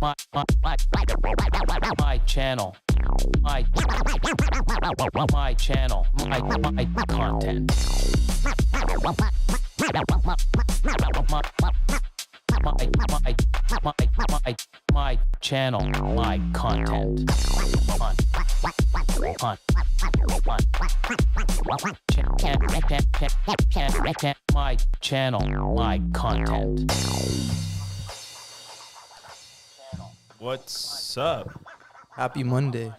my channel, my channel, my content, my channel, my content, my channel, my content. What's up? Happy Monday.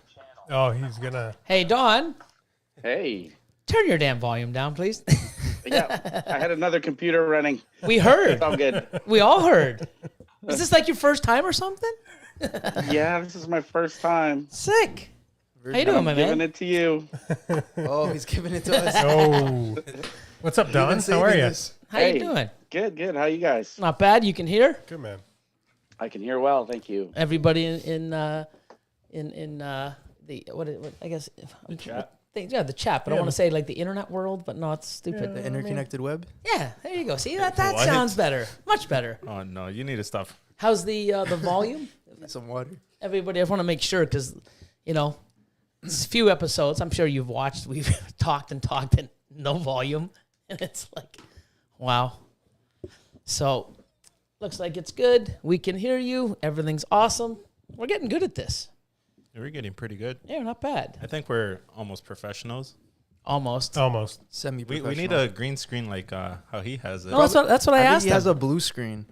Oh, he's gonna. Hey, Dawn, Hey. turn your damn volume down, please. Yeah, I had another computer running. We heard. It's all good. We all heard. Is this like your first time or something? Yeah, this is my first time. Sick. How you And doing, I'm my giving man? it to you. Oh, he's giving it to us. Oh, what's up, Don? How are you? How Hey. you doing? Good. How you guys? Not bad. You can hear Good, man. I can hear well, thank you. everybody in the what I guess the chat. the chat. But I Yeah. want to say like the internet world, but no, it's stupid. The interconnected web. Yeah, there you go. See that What? sounds better, much better. Oh no, you need to stop. How's the volume? Some water. Everybody, I want to make sure because it's a few episodes. I'm sure you've watched. We've talked and no volume, and it's like, wow. So, looks like it's good. We can hear you. Everything's awesome. We're getting good at this. We're getting pretty good. Yeah, not bad. I think we're almost professionals. Almost. Almost. We Semi-professional. need a green screen like how he has it. No, that's what I I think asked he him. has a blue screen.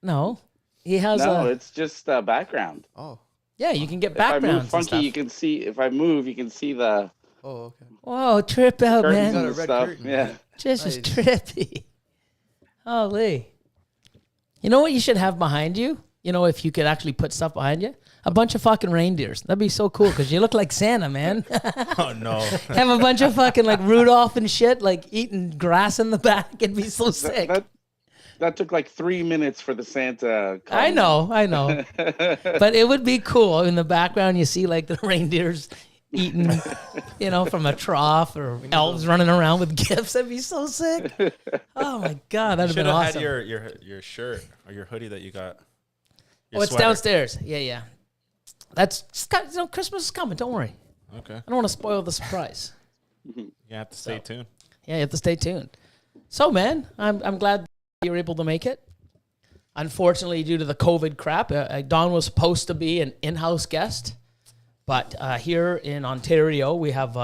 No, he has No, a. it's just background. Oh. Yeah, you can get If I move backgrounds and funky, stuff. you can see. If I move, you can see the Oh, okay. Whoa, trip out, curtains man. got a and red stuff. curtain. Yeah. Just as Nice. trippy. Holy. You know what you should have behind you? If you could actually put stuff behind you? A bunch of fucking reindeers. That'd be so cool because you look like Santa, man. Oh no. Have a bunch of fucking like Rudolph and shit, like eating grass in the back. It'd be so sick. That took like 3 minutes for the Santa. I know. But it would be cool. In the background, you see like the reindeers eating, from a trough or elves running around with gifts. That'd be so sick. Oh my God, that'd have Should been have awesome. had your shirt or your hoodie that you got. Your It's sweater. downstairs. Yeah. Christmas is coming. Don't worry. Okay. I don't want to spoil the surprise. You have to stay tuned. Yeah, you have to stay tuned. So, man, I'm glad you were able to make it. Unfortunately, due to the COVID crap, Don was supposed to be an in-house guest. But here in Ontario, we have,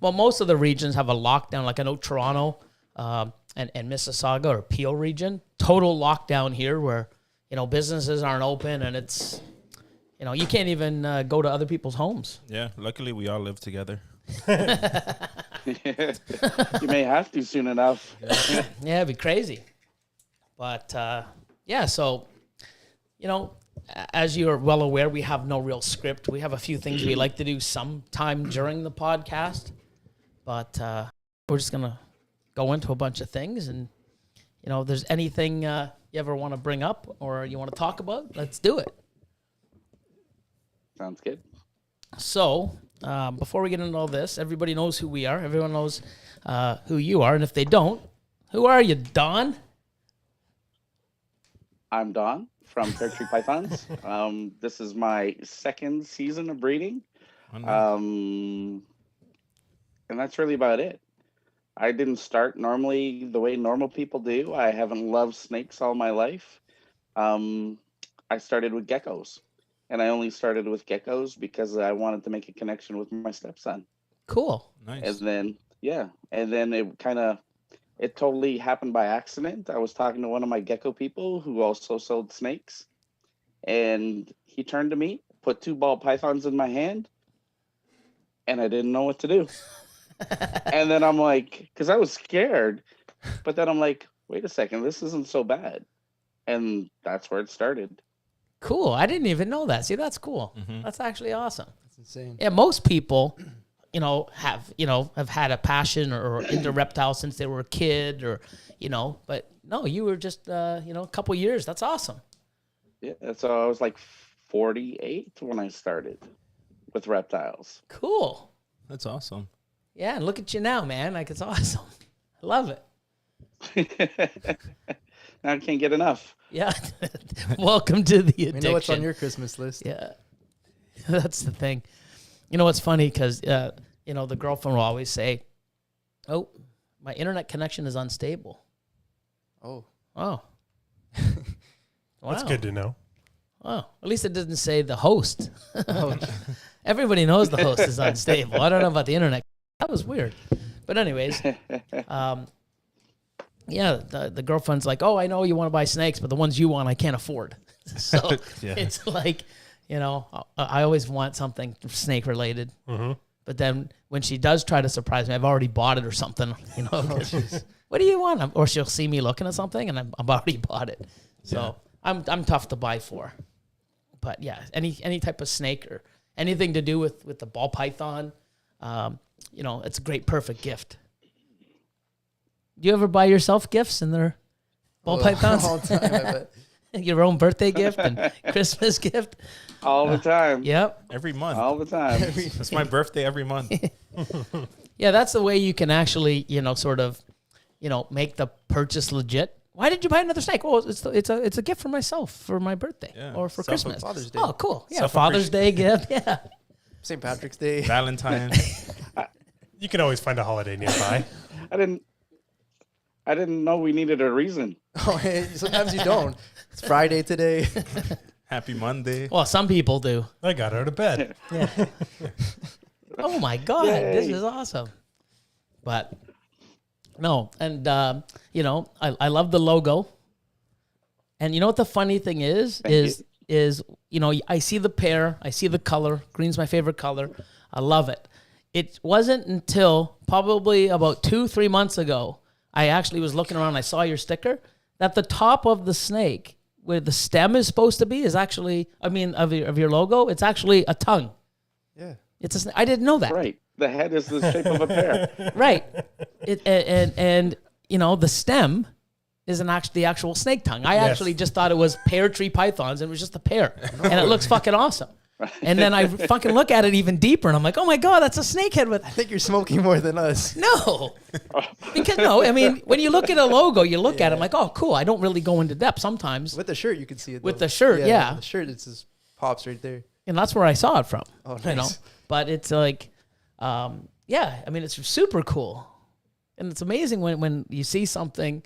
most of the regions have a lockdown. Like I know Toronto and Mississauga or Peel region, total lockdown here where, businesses aren't open and it's, you can't even go to other people's homes. Yeah. Luckily, we all live together. You may have to soon enough. Yeah, it'd be crazy. But, so, as you're well aware, we have no real script. We have a few things we like to do sometime during the podcast. But we're just going to go into a bunch of things. And, if there's anything you ever want to bring up or you want to talk about, let's do it. Sounds good. So, before we get into all this, everybody knows who we are. Everyone knows who you are. And if they don't, who are you, Don? I'm Don from Pear Tree Pythons. This is my second season of breeding. And that's really about it. I didn't start normally the way normal people do. I haven't loved snakes all my life. I started with geckos. And I only started with geckos because I wanted to make a connection with my stepson. Cool. Nice. And then it totally happened by accident. I was talking to one of my gecko people who also sold snakes. And he turned to me, put 2 ball pythons in my hand, and I didn't know what to do. And then I'm like, because I was scared, but then I'm like, wait a second, this isn't so bad. And that's where it started. Cool. I didn't even know that. See, that's cool. Mhm. That's actually awesome. That's insane. Yeah, most people, have had a passion or into reptiles since they were a kid or, but no, you were just, a couple years. That's awesome. Yeah, so I was like 48 when I started with reptiles. Cool. That's awesome. Yeah, and look at you now, man. Like, it's awesome. I love it. I can't get enough. Yeah. Welcome to the addiction. We know what's on your Christmas list. Yeah. That's the thing. You know what's funny? Because, you know, the girlfriend will always say, oh, my internet connection is unstable. Oh. Oh. That's Wow. good to know. Oh, at least it didn't say the host. Oh. Everybody knows the host is unstable. I don't know about the internet. That was weird. But anyways, yeah, the girlfriend's like, oh, I know you want to buy snakes, but the ones you want, I can't afford. So Yeah. it's like, you know, I always want something snake related. Mm-hmm. But then when she does try to surprise me, I've already bought it or something. You know, what do you want? Or she'll see me looking at something and I've already bought it. So I'm tough to buy for. But yeah, any type of snake or anything to do with the ball python, you know, it's a great, perfect gift. Do you ever buy yourself gifts in their ball pythons? All the time, I bet. Your own birthday gift and Christmas gift? All the time. Yep. Every month. All the time. It's my birthday every month. Yeah, that's the way you can actually, you know, sort of, you know, make the purchase legit. Why did you buy another snake? Well, it's a gift for myself for my birthday Yeah. or for Self- Christmas. Father's Day. Oh, cool. Yeah, Self-appreci- Father's Day gift. Yeah. St. Patrick's Day. Valentine. You can always find a holiday nearby. I didn't know we needed a reason. Oh, hey, sometimes you don't. It's Friday today. Happy Monday. Well, some people do. I got out of bed. Yeah. Oh my God, this Yay. is awesome. But no, and you know, I love the logo. And you know what the funny thing is? Thank Is you know, I see the pear, I see the color. Green's my favorite color. I love it. It wasn't until probably about 2-3 months ago, I actually was looking around, I saw your sticker, that the top of the snake, where the stem is supposed to be, is actually, I mean, of your logo, it's actually a tongue. Yeah. It's I didn't know that. Right. The head is the shape of a pear. Right. And you know, the stem is the actual snake tongue. I Yes. actually just thought it was pear tree pythons and it was just a pear. And it looks fucking awesome. And then I fucking look at it even deeper and I'm like, oh my God, that's a snake head with I think you're smoking more than us. no. Because no, I mean, when you look at a logo, you look at it, I'm like, oh cool. I don't really go into depth sometimes. With the shirt, you can see it. With though. the shirt, yeah. The shirt, it just pops right there. And that's where I saw it from. Oh, nice. You know? But it's like, yeah, I mean, it's super cool. And it's amazing when you see something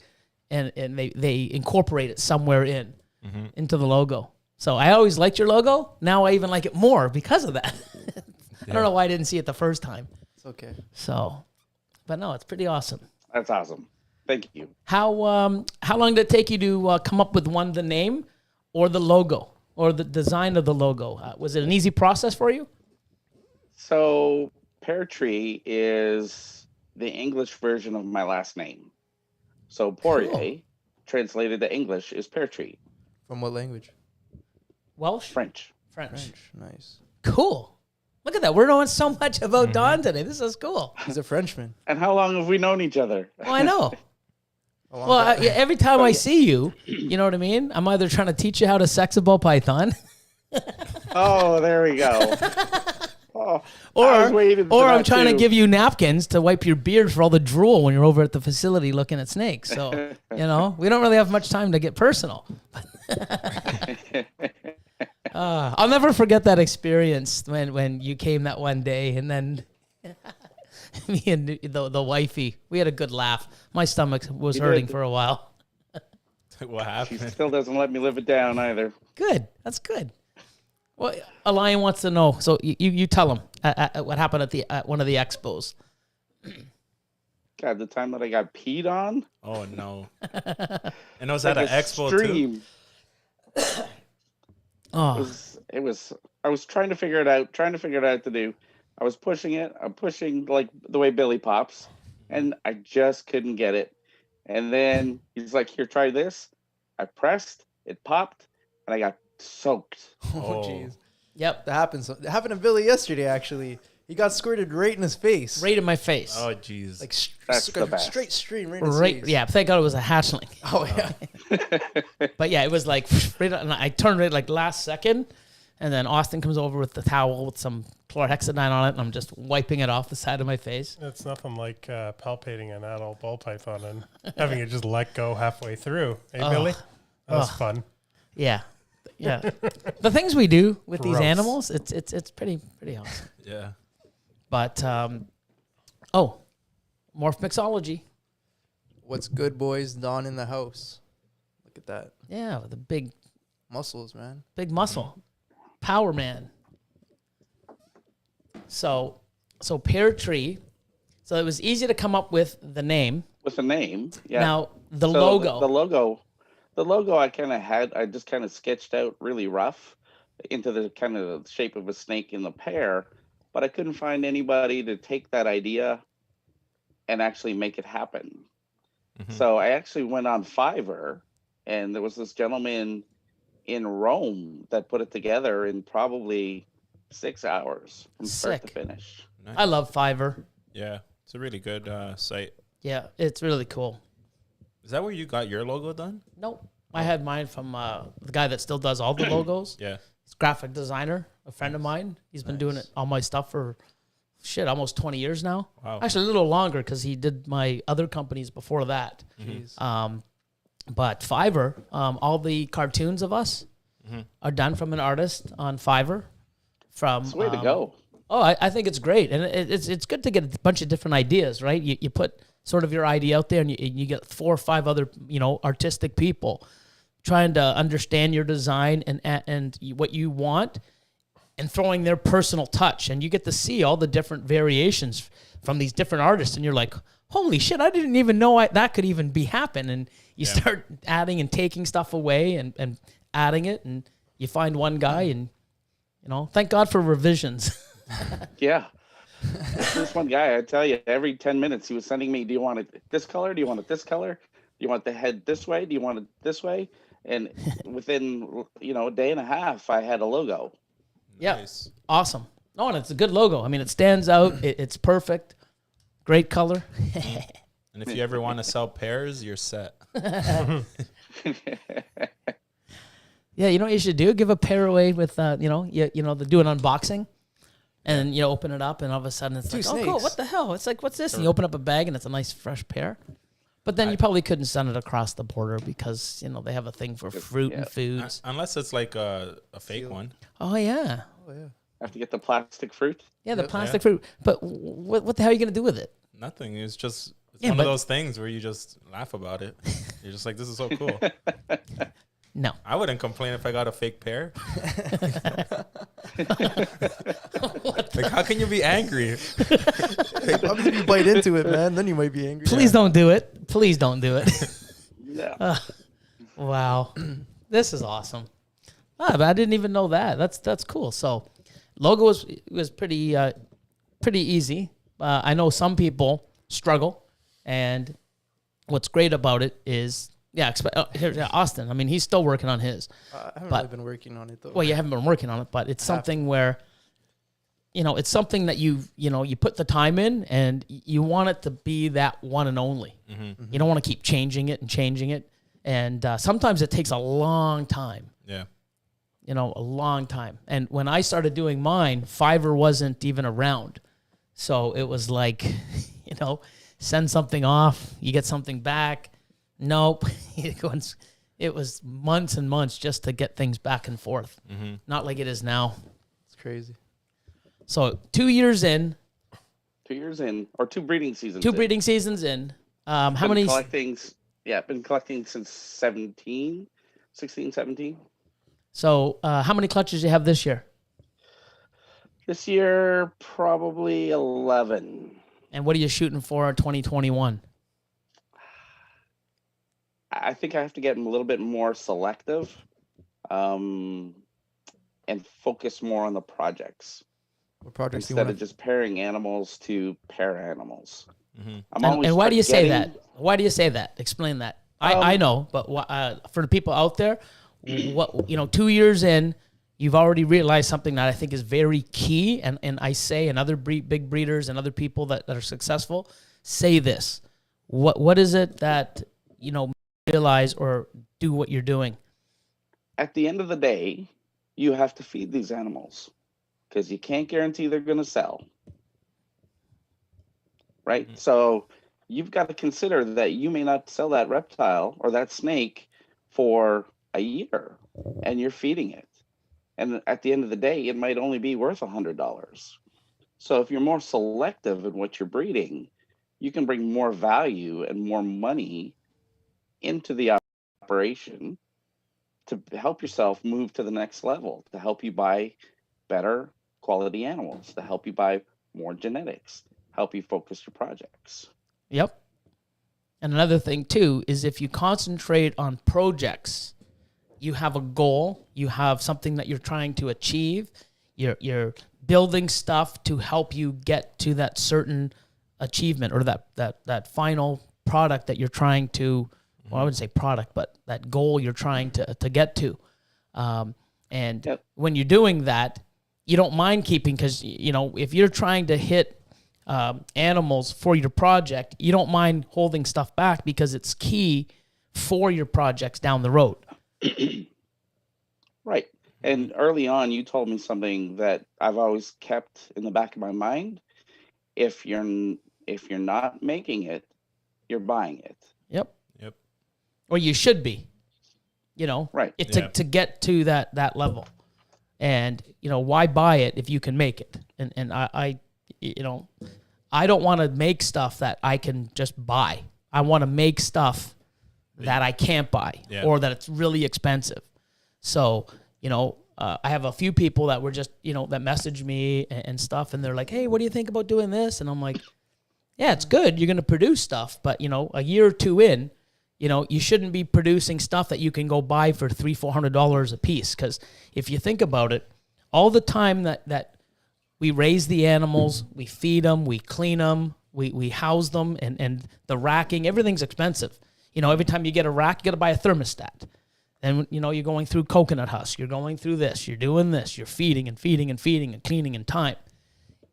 and they incorporate it somewhere into the logo. So I always liked your logo. Now I even like it more because of that. I don't know why I didn't see it the first time. It's okay. So, but no, it's pretty awesome. That's awesome. Thank you. How long did it take you to come up with the name or the logo or the design of the logo? Was it an easy process for you? So pear tree is the English version of my last name. So Poirier, Cool. translated to English, is pear tree. From what language? Welsh? French. French. Nice. Cool. Look at that. We're knowing so much about Don today. This is cool. He's a Frenchman. And how long have we known each other? Oh, I know. A long Well, time. yeah, every time I see you, you know what I mean? I'm either trying to teach you how to sex a ball python Oh, there we go. Oh, I was waiting for or I'm that trying to too. give you napkins to wipe your beard for all the drool when you're over at the facility looking at snakes. So, you know, we don't really have much time to get personal. I'll never forget that experience when you came that one day and then me and the wifey, we had a good laugh. My stomach was You hurting did. for a while. What She happened? still doesn't let me live it down either. Good. That's good. Well, Elion wants to know. So you tell him what happened at one of the expos. God, the time that I got peed on. Oh no. And was Like that an expo too? extreme. Oh, It was. I was trying to figure it out. To do. I was pushing it. I'm pushing like the way Billy pops, and I just couldn't get it. And then he's like, "Here, try this." I pressed. It popped, and I got soaked. Oh, jeez. yep. That happens. It happened to Billy yesterday, actually. He got squirted right in his face. Right in my face. Oh jeez. Like That's the best. straight stream right in his Right. face. Yeah. Thank God it was a hatchling. Oh, yeah. But yeah, it was like, right, and I turned it like last second, And then Austin comes over with the towel with some chlorhexidine on it, and I'm just wiping it off the side of my face. It's nothing like palpating an adult ball python and having it just let go halfway through. Hey, Billy? That was fun. Yeah. Yeah. The things we do with these Gross. animals, it's pretty awesome. Yeah. But morph mixology. What's good, boys? Dawn in the house. Look at that. Yeah, with the big Muscles, man. muscle. Power man. So Pear Tree. So it was easy to come up with the name. With the name, yeah. Now the So logo. The logo I just kind of sketched out really rough into the kind of shape of a snake in the pear, but I couldn't find anybody to take that idea and actually make it happen. So I actually went on Fiverr, and there was this gentleman in Rome that put it together in probably 6 hours from start to Sick. finish. Nice. I love Fiverr. Yeah. It's a really good site. Yeah, it's really cool. Is that where you got your logo done? Nope. I had mine from the guy that still does all the logos. Yeah. He's a graphic designer, a friend of mine. He's been doing it all my stuff for almost 20 years now. Wow. Actually, a little longer because he did my other companies before that. Jeez. But Fiverr, all the cartoons of us are done from an artist on Fiverr. It's the way to go. Oh, I think it's great, and it's good to get a bunch of different ideas, right? You put sort of your idea out there, and you get 4 or 5 other artistic people trying to understand your design and what you want, and throwing their personal touch, and you get to see all the different variations from these different artists, and you're like, holy shit, I didn't even know that could even be happen. And you start adding and taking stuff away and adding it, and you find one guy, and thank God for revisions. Yeah. This one guy, I tell you, every 10 minutes he was sending me, do you want it this color? Do you want it this color? Do you want the head this way? Do you want it this way? And within, a day and a half, I had a logo. Yeah, Nice. awesome. No, and it's a good logo. I mean, it stands out. It's perfect. Great color. And if you ever want to sell pears, you're set. Yeah, you know what you should do? Give a pair away with, they do an unboxing. And open it up, and all of a sudden it's Two like, oh, cool, snakes. what the hell? It's like, what's this? And you open up a bag, and it's a nice fresh pear. But then you probably couldn't send it across the border because, they have a thing for fruit and foods. Unless it's like a fake one. Oh, yeah. Oh, yeah. I have to get the plastic fruit. Yeah, the plastic fruit. But what the hell are you going to do with it? Nothing. It's just Yeah, one but- of those things where you just laugh about it. You're just like, this is so cool. No. I wouldn't complain if I got a fake pear. Like, how can you be angry? Probably if you bite into it, man, then you might be angry. Please don't do it. Please don't do it. Yeah. Wow. This is awesome. But I didn't even know that. That's cool. So logo was pretty easy. I know some people struggle, and what's great about it is here's Austin. I mean, he's still working on his. I haven't really been working on it, though. Well, you haven't been working on it, but it's something where, it's something that you put the time in, and you want it to be that one and only. You don't want to keep changing it. And sometimes it takes a long time. Yeah. A long time. And when I started doing mine, Fiverr wasn't even around. So it was like, send something off, you get something back. Nope. It was months and months just to get things back and forth. Not like it is now. It's crazy. So 2 years in. 2 years in, or 2 breeding seasons. Two breeding seasons in. How many? Been collecting since 16, 17. So how many clutches do you have this year? This year, probably 11. And what are you shooting for in 2021? I think I have to get a little bit more selective, and focus more on the projects What projects do you instead want of just pairing animals to pair animals. And why do you say that? Why do you say that? Explain that. I know, but for the people out there, 2 years in, you've already realized something that I think is very key. And I say, and other big breeders and other people that are successful say this. What is it that, realize or do what you're doing? At the end of the day, you have to feed these animals because you can't guarantee they're going to sell. Right? So you've got to consider that you may not sell that reptile or that snake for a year, and you're feeding it. And at the end of the day, it might only be worth $100. So if you're more selective in what you're breeding, you can bring more value and more money into the operation to help yourself move to the next level, to help you buy better quality animals, to help you buy more genetics, help you focus your projects. Yep. And another thing too is if you concentrate on projects, you have a goal, you have something that you're trying to achieve, you're building stuff to help you get to that certain achievement or that final product that you're trying to, well, I wouldn't say product, but that goal you're trying to get to. And Yep. when you're doing that, you don't mind keeping, because, you know, if you're trying to hit animals for your project, you don't mind holding stuff back because it's key for your projects down the road. Right. And early on, you told me something that I've always kept in the back of my mind. If you're not making it, you're buying it. Yep. Yep. Or you should be, you know, Right. to get to that level. And, you know, why buy it if you can make it? And I you know, I don't want to make stuff that I can just buy. I want to make stuff that I can't buy or that it's really expensive. So, you know, I have a few people that were just, you know, that messaged me and stuff, and they're like, hey, what do you think about doing this? And I'm like, yeah, it's good. You're going to produce stuff, but, you know, a year or two in, you know, you shouldn't be producing stuff that you can go buy for $300-400 a piece. Because if you think about it, all the time that we raise the animals, we feed them, we clean them, we house them, and the racking, everything's expensive. You know, every time you get a rack, you got to buy a thermostat. And, you know, you're going through coconut husk, you're going through this, you're doing this, you're feeding and feeding and feeding and cleaning in time.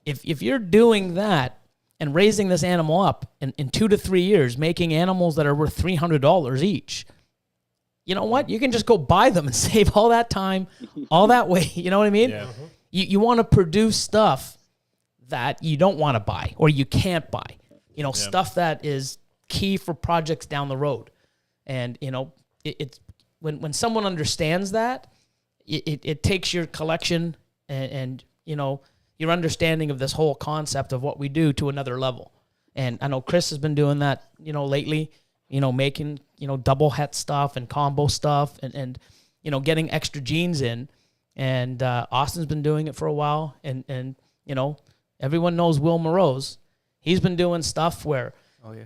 If you're doing that and raising this animal up in 2 to 3 years, making animals that are worth $300 each, you know what? You can just go buy them and save all that time, all that way. You know what I mean? Yeah. You want to produce stuff that you don't want to buy or you can't buy. You know, stuff that is key for projects down the road. And, you know, it's when someone understands that, it takes your collection and, you know, your understanding of this whole concept of what we do to another level. And I know Chris has been doing that, you know, lately, you know, making, you know, double het stuff and combo stuff and you know, getting extra genes in. And Austin's been doing it for a while. And you know, everyone knows Will Morose. He's been doing stuff where, Oh yeah.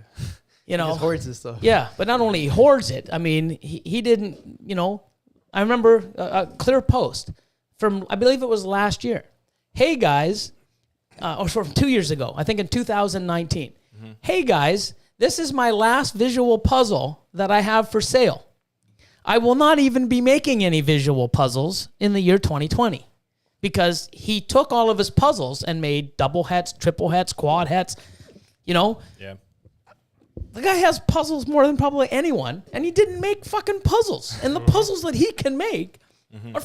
you know, He just hoards this stuff. yeah, but not only he hoards it, I mean, he didn't, you know, I remember a clear post from, I believe it was last year. Hey guys, or from 2 years ago, I think in 2019. Hey guys, this is my last visual puzzle that I have for sale. I will not even be making any visual puzzles in the year 2020 because he took all of his puzzles and made double hets, triple hets, quad hets, you know. Yeah. The guy has puzzles more than probably anyone, and he didn't make fucking puzzles. And the puzzles that he can make are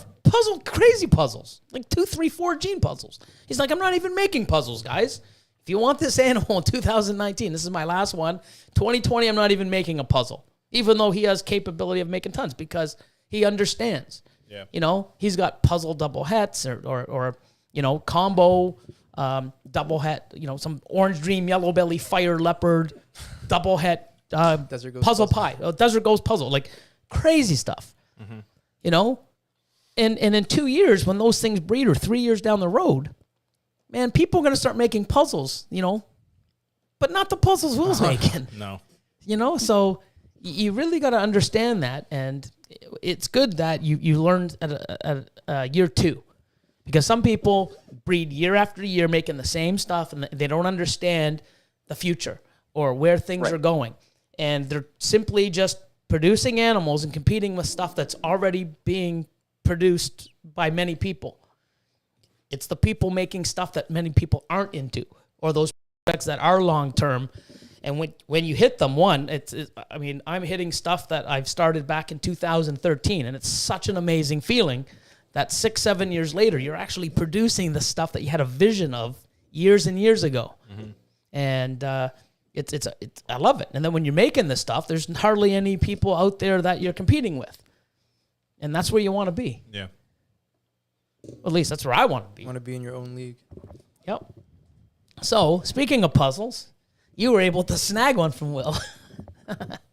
crazy puzzles, like 2, 3, 4 gene puzzles. He's like, I'm not even making puzzles, guys. If you want this animal in 2019, this is my last one. 2020, I'm not even making a puzzle, even though he has capability of making tons because he understands. Yeah. You know, he's got puzzle double hets or you know, combo double het, you know, some orange dream, yellow belly, fire leopard, double het, Desert Ghost puzzle puzzle. pie, Desert Ghost puzzle, like crazy stuff. You know, and in 2 years when those things breed or 3 years down the road, man, people are gonna start making puzzles, you know, but not the puzzles Will's making. No. You know, so you really got to understand that, and it's good that you learned at year 2, because some people breed year after year making the same stuff, and they don't understand the future or where things are going, and they're simply just producing animals and competing with stuff that's already being produced by many people. It's the people making stuff that many people aren't into, or those projects that are long term. And when you hit them, I mean, I'm hitting stuff that I've started back in 2013, and it's such an amazing feeling that 6-7 years later, you're actually producing the stuff that you had a vision of years and years ago. And it's I love it. And then when you're making this stuff, there's hardly any people out there that you're competing with. And that's where you want to be. Yeah. At least that's where I want to be. You want to be in your own league. Yep. So, speaking of puzzles, you were able to snag one from Will.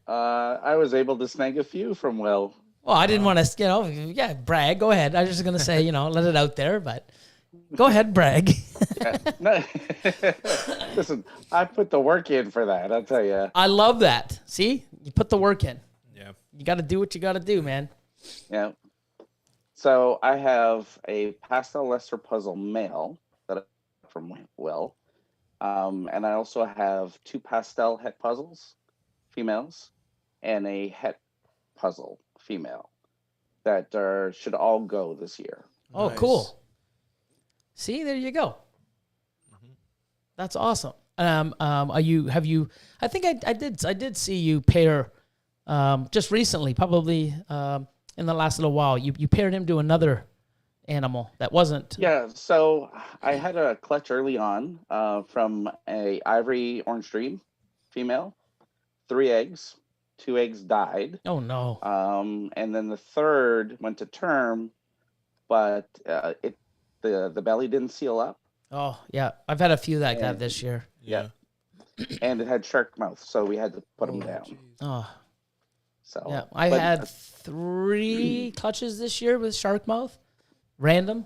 I was able to snag a few from Will. Well, I didn't want to, brag. Go ahead. I was just going to say, let it out there, but go ahead, brag. No. Listen, I put the work in for that, I'll tell you. I love that. See? You put the work in. Yeah. You got to do what you got to do, man. Yeah. So I have a pastel Lester puzzle male that I from Will. And I also have 2 pastel het puzzles, females, and a het puzzle female that should all go this year. Oh, Nice. cool. See, there you go. That's awesome. I think I did see you pair just recently, probably in the last little while. You paired him to another animal that wasn't. Yeah, so I had a clutch early on from a ivory orange dream female, 3 eggs. 2 eggs died. Oh no. And then the third went to term, but the belly didn't seal up, Oh yeah, I've had a few like that this year. Yeah. and it had shark mouth, so we had to put them Oh, down. jeez. Oh So yeah, I but- had 3 clutches this year with shark mouth, random.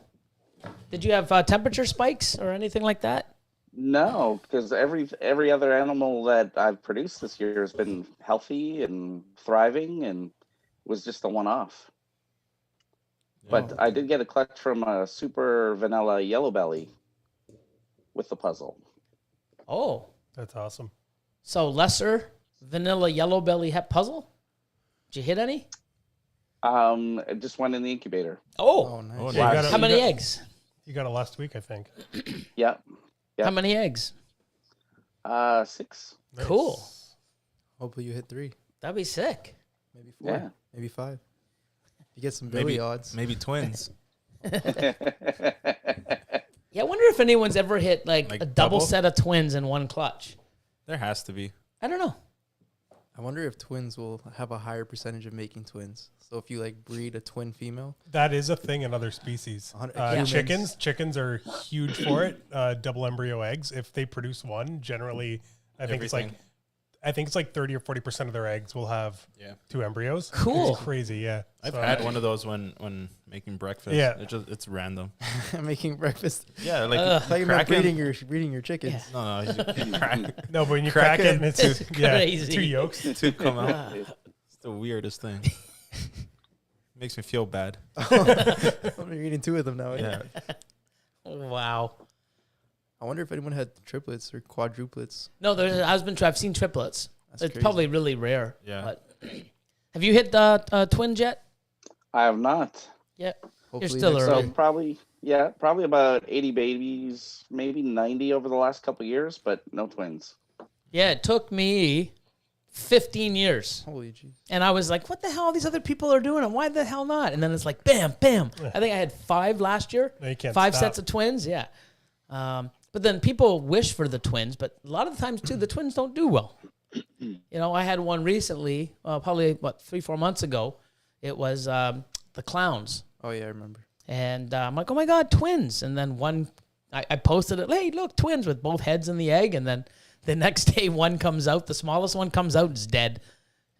Did you have temperature spikes or anything like that? No, because every other animal that I've produced this year has been healthy and thriving, and was just a one-off. But I did get a clutch from a super vanilla yellow belly with the puzzle. Oh, That's awesome. so lesser vanilla yellow belly het puzzle. Did you hit any? It just went in the incubator. Oh, Oh, nice. Oh, Yeah, you nice. got how many got- eggs? You got it last week, I think. Yeah, How many eggs? 6. Cool. Hopefully you hit 3. That'd be sick. Maybe 4. Yeah. Maybe 5. You get some Billy odds. Maybe twins. Yeah, I wonder if anyone's ever hit like Like a double double? set of twins in one clutch. There has to be. I don't know. I wonder if twins will have a higher percentage of making twins. So if you like breed a twin female, That is a thing in other species. Yeah. Chickens are huge for it. Double embryo eggs. If they produce one, generally, I think Everything. it's like 30 or 40% of their eggs will have Yeah. 2 embryos. Cool. It's crazy, yeah. I've So, had one of those when making breakfast. Yeah. It's random. making breakfast. Yeah, like I thought you meant crack 'em. breeding your chickens. Yeah. No, you crack. No, but when you Crack crack it, it. and it's Crazy. 2 yolks. Two come out. It's the weirdest thing. Makes me feel bad. I'm eating 2 of them now. Yeah. Wow. I wonder if anyone had triplets or quadruplets. No, I've seen triplets. That's It's crazy. probably really rare. Yeah. But have you hit the twin yet? I have not. Yeah. Hopefully still next early. So year. probably about 80 babies, maybe 90 over the last couple of years, but no twins. Yeah, it took me 15 years. Holy jeez. And I was like, what the hell are these other people are doing? And why the hell not? And then it's like, bam, bam. I think I had 5 last year. No, you can't 5 stop. sets of twins, yeah. But then people wish for the twins, but a lot of the times, too, the twins don't do well. I had one recently, probably, 3-4 months ago. It was the clowns. Oh yeah, I remember. And I'm like, oh, my God, twins. And then I posted it, hey, look, twins with both heads in the egg. And then the next day, one comes out, the smallest one comes out and is dead.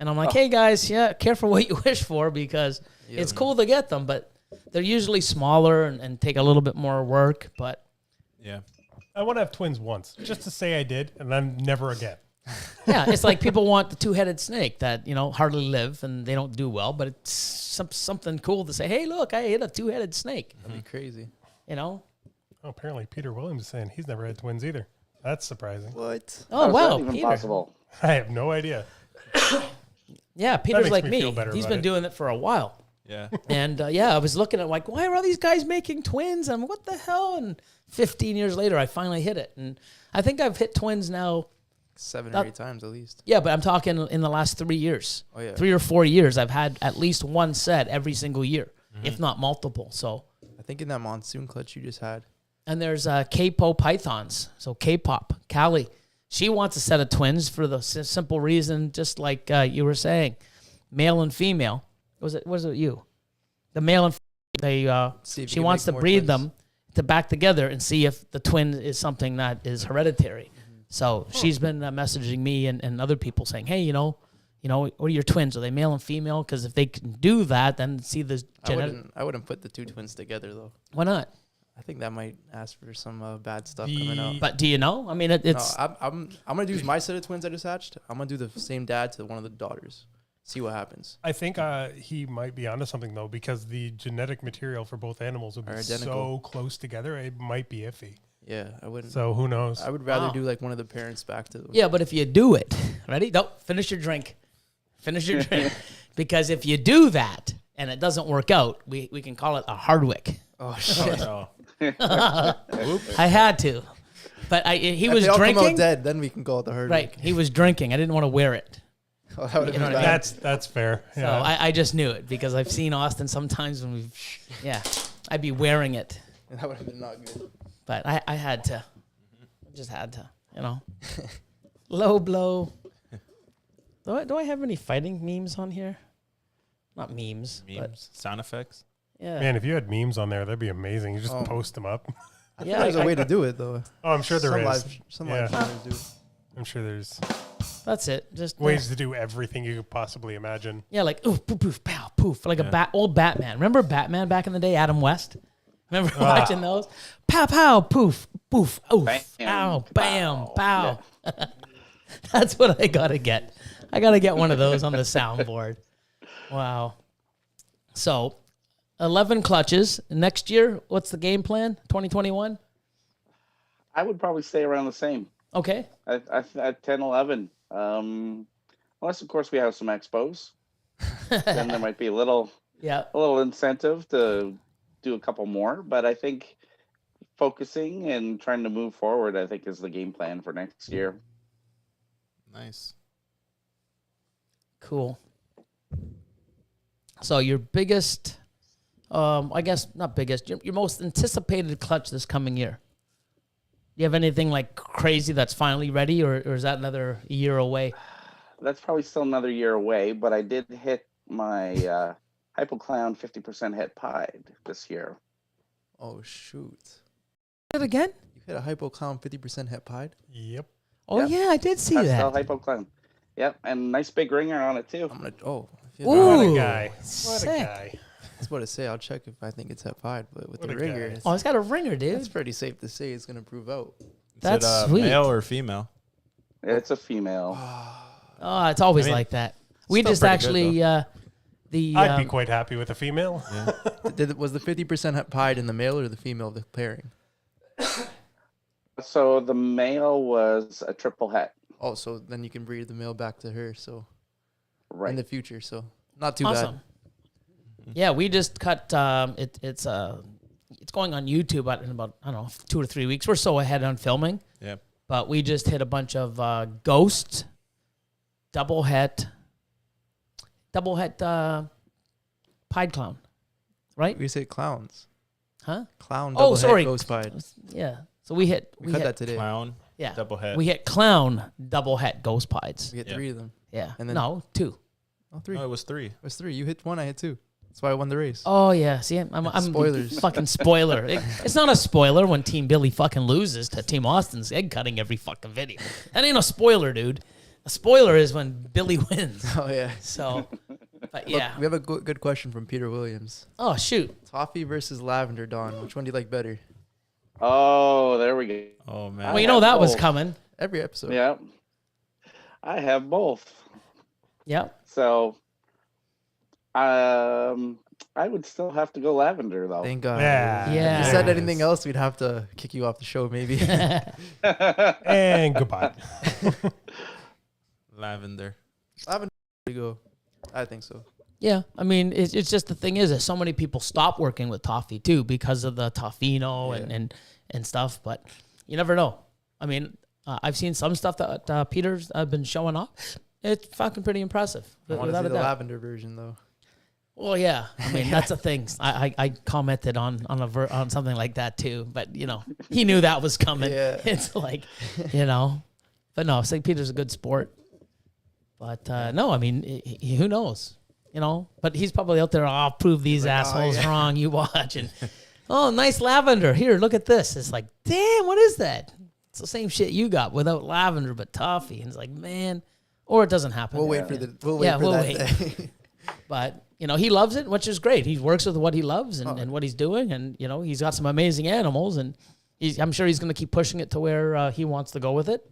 And I'm like, hey, guys, careful what you wish for because it's cool to get them, but they're usually smaller and take a little bit more work. But Yeah. I want to have twins once, just to say I did, and then never again. yeah, it's like people want the 2-headed snake that, hardly live and they don't do well, but it's something cool to say, hey, look, I hit a 2-headed snake, That'd be crazy. Oh, apparently Peter Williams is saying he's never had twins either. That's surprising. What? Oh, How is wow, that even Peter. possible? I have no idea. Yeah, Peter's makes like me me. feel better He's about been it. doing it for a while. Yeah. And I was looking at like, why are all these guys making twins? And what the hell? And 15 years later, I finally hit it. And I think I've hit twins now. 7 That- or 8 times at least. Yeah, but I'm talking in the last 3 years. Oh yeah. 3 or 4 years, I've had at least one set every single year. if not multiple. So, I think in that monsoon clutch you just had. and there's K-Po pythons. So K-pop, Callie, she wants a set of twins for the simple reason, just like you were saying, male and female. Was it you? The male and See if she you can wants make to more breed twins. them to back together and see if the twin is something that is hereditary. So she's been messaging me and other people saying, hey, what are your twins? Are they male and female? Because if they can do that, then see the genetic. I wouldn't put the two twins together though. Why not? I think that might ask for some bad stuff coming out. But do you know? I mean, it's No, I'm gonna do my set of twins I just hatched. I'm gonna do the same dad to one of the daughters. See what happens. I think he might be onto something though, because the genetic material for both animals would be Are so identical. close together, it might be iffy. Yeah, I wouldn't. So who knows? I would rather Wow. do like one of the parents back to. yeah. But if you do it, ready? No, finish your drink. Finish your drink. Because if you do that and it doesn't work out, we can call it a Hardwick. Oh shit! Oh, I had to, but he If was they all come out drinking. dead, then we can call it the herd. Right, he was drinking. I didn't want to wear it. Oh, that would You know have what been I mean? bad. That's fair. So Yeah. I just knew it because I've seen Austin sometimes when I'd be wearing it, That would have been not good. but I had to. I just had to, Low blow. Do I have any fighting memes on here? Not memes, but memes, sound effects. yeah. Man, if you had memes on there, that'd be amazing. You just Oh. post them up. I Yeah, think there's I- a way to do it though. Oh, I'm sure there some is. Some Yeah. live streamers do. I'm sure there's That's it. Just ways to do everything you could possibly imagine. yeah, like oof, poof, poof, pow, poof, like a old Batman. Remember Batman back in the day, Adam West? Remember watching those? Pow, pow, poof, poof, oof, Bam, ow, bam, pow. pow. That's what I gotta get. I gotta get one of those on the soundboard. Wow. So, 11 clutches next year. What's the game plan? 2021. I would probably stay around the same. Okay. At 10, 11. Unless, of course, we have some expos. Then there might be a little Yeah. incentive to do a couple more. But I think focusing and trying to move forward, I think, is the game plan for next year. Nice. Cool. So your biggest, I guess not biggest, your most anticipated clutch this coming year. Do you have anything like crazy that's finally ready, or is that another year away? That's probably still another year away, but I did hit my Hypoclown 50% hit pied this year. Oh shoot! It again? You hit a Hypoclown 50% het pied. Yep. Oh Yep. yeah, I did see That's still that. Hypoclown. Yep, and nice big ringer on it too. I'm gonna. Oh, if you- What Ooh, a guy. What sick. a guy. I was about to say I'll check if I think it's het pied, but with What the a ringer, guy. it's, Oh, it's got a ringer, it's dude. pretty safe to say it's gonna prove out. That's Is it, sweet. male or female? It's a female. Oh, it's always I mean, like that. We still just pretty actually the I'd be quite happy with a female. Yeah. Was the 50% het pied in the male or the female of the pairing? So the male was a triple het. Oh, so then you can breed the male back to her. So Right. in the future, so not too awesome. Yeah, we just cut. It's going on YouTube in about I don't know 2 or 3 weeks. We're so ahead on filming, Yeah. but we just hit a bunch of ghosts, double het pied clown, right? bad. We say clowns. Huh? Clown. Oh, double het, sorry. Ghost pied. Yeah. So we hit. We cut that today. Clown, Yeah. double head. We hit clown, double het, ghost pieds. We hit Yeah. 3 of them. Yeah. And then- No, 2. Oh, 3. No, it was 3. It was 3. You hit 1. I hit 2. That's why I won the race. Oh yeah, see, I'm Spoilers. fucking spoiler. It's not a spoiler when Team Billy fucking loses to Team Austin's egg cutting every fucking video. That ain't a spoiler, dude. A spoiler is when Billy wins. Oh yeah. So, but Look, yeah. we have a good question from Peter Williams. Oh shoot. Toffee versus lavender, Dawn. Which one do you like better? Oh, there we go. Oh, man. Well, I you know have that was both. coming. Every episode. Yeah. I have both. Yep. So I would still have to go lavender though. Thank God. Yeah. Yeah. If you said There it anything is. else, we'd have to kick you off the show, maybe. And goodbye. Lavender. lavender to go. I think so. Yeah. I mean, it's just the thing is that so many people stop working with toffee too because of the toffino and stuff. But you never know. I mean, I've seen some stuff that Peter's been showing off. It's fucking pretty impressive. I want to without see a the doubt. lavender version though. Well, yeah. I mean, that's the thing. I commented on on something like that too, but he knew that was coming. Yeah. It's like, but no, St. Peter's a good sport. But no, I mean, who knows? But he's probably out there. I'll prove these assholes wrong. You watch and oh, nice lavender. Here, look at this. It's like, damn, what is that? It's the same shit you got without lavender, but toffee. And it's like, man, or it doesn't happen. We'll wait for that day. But he loves it, which is great. He works with what he loves and what he's doing, and he's got some amazing animals, and I'm sure he's going to keep pushing it to where he wants to go with it.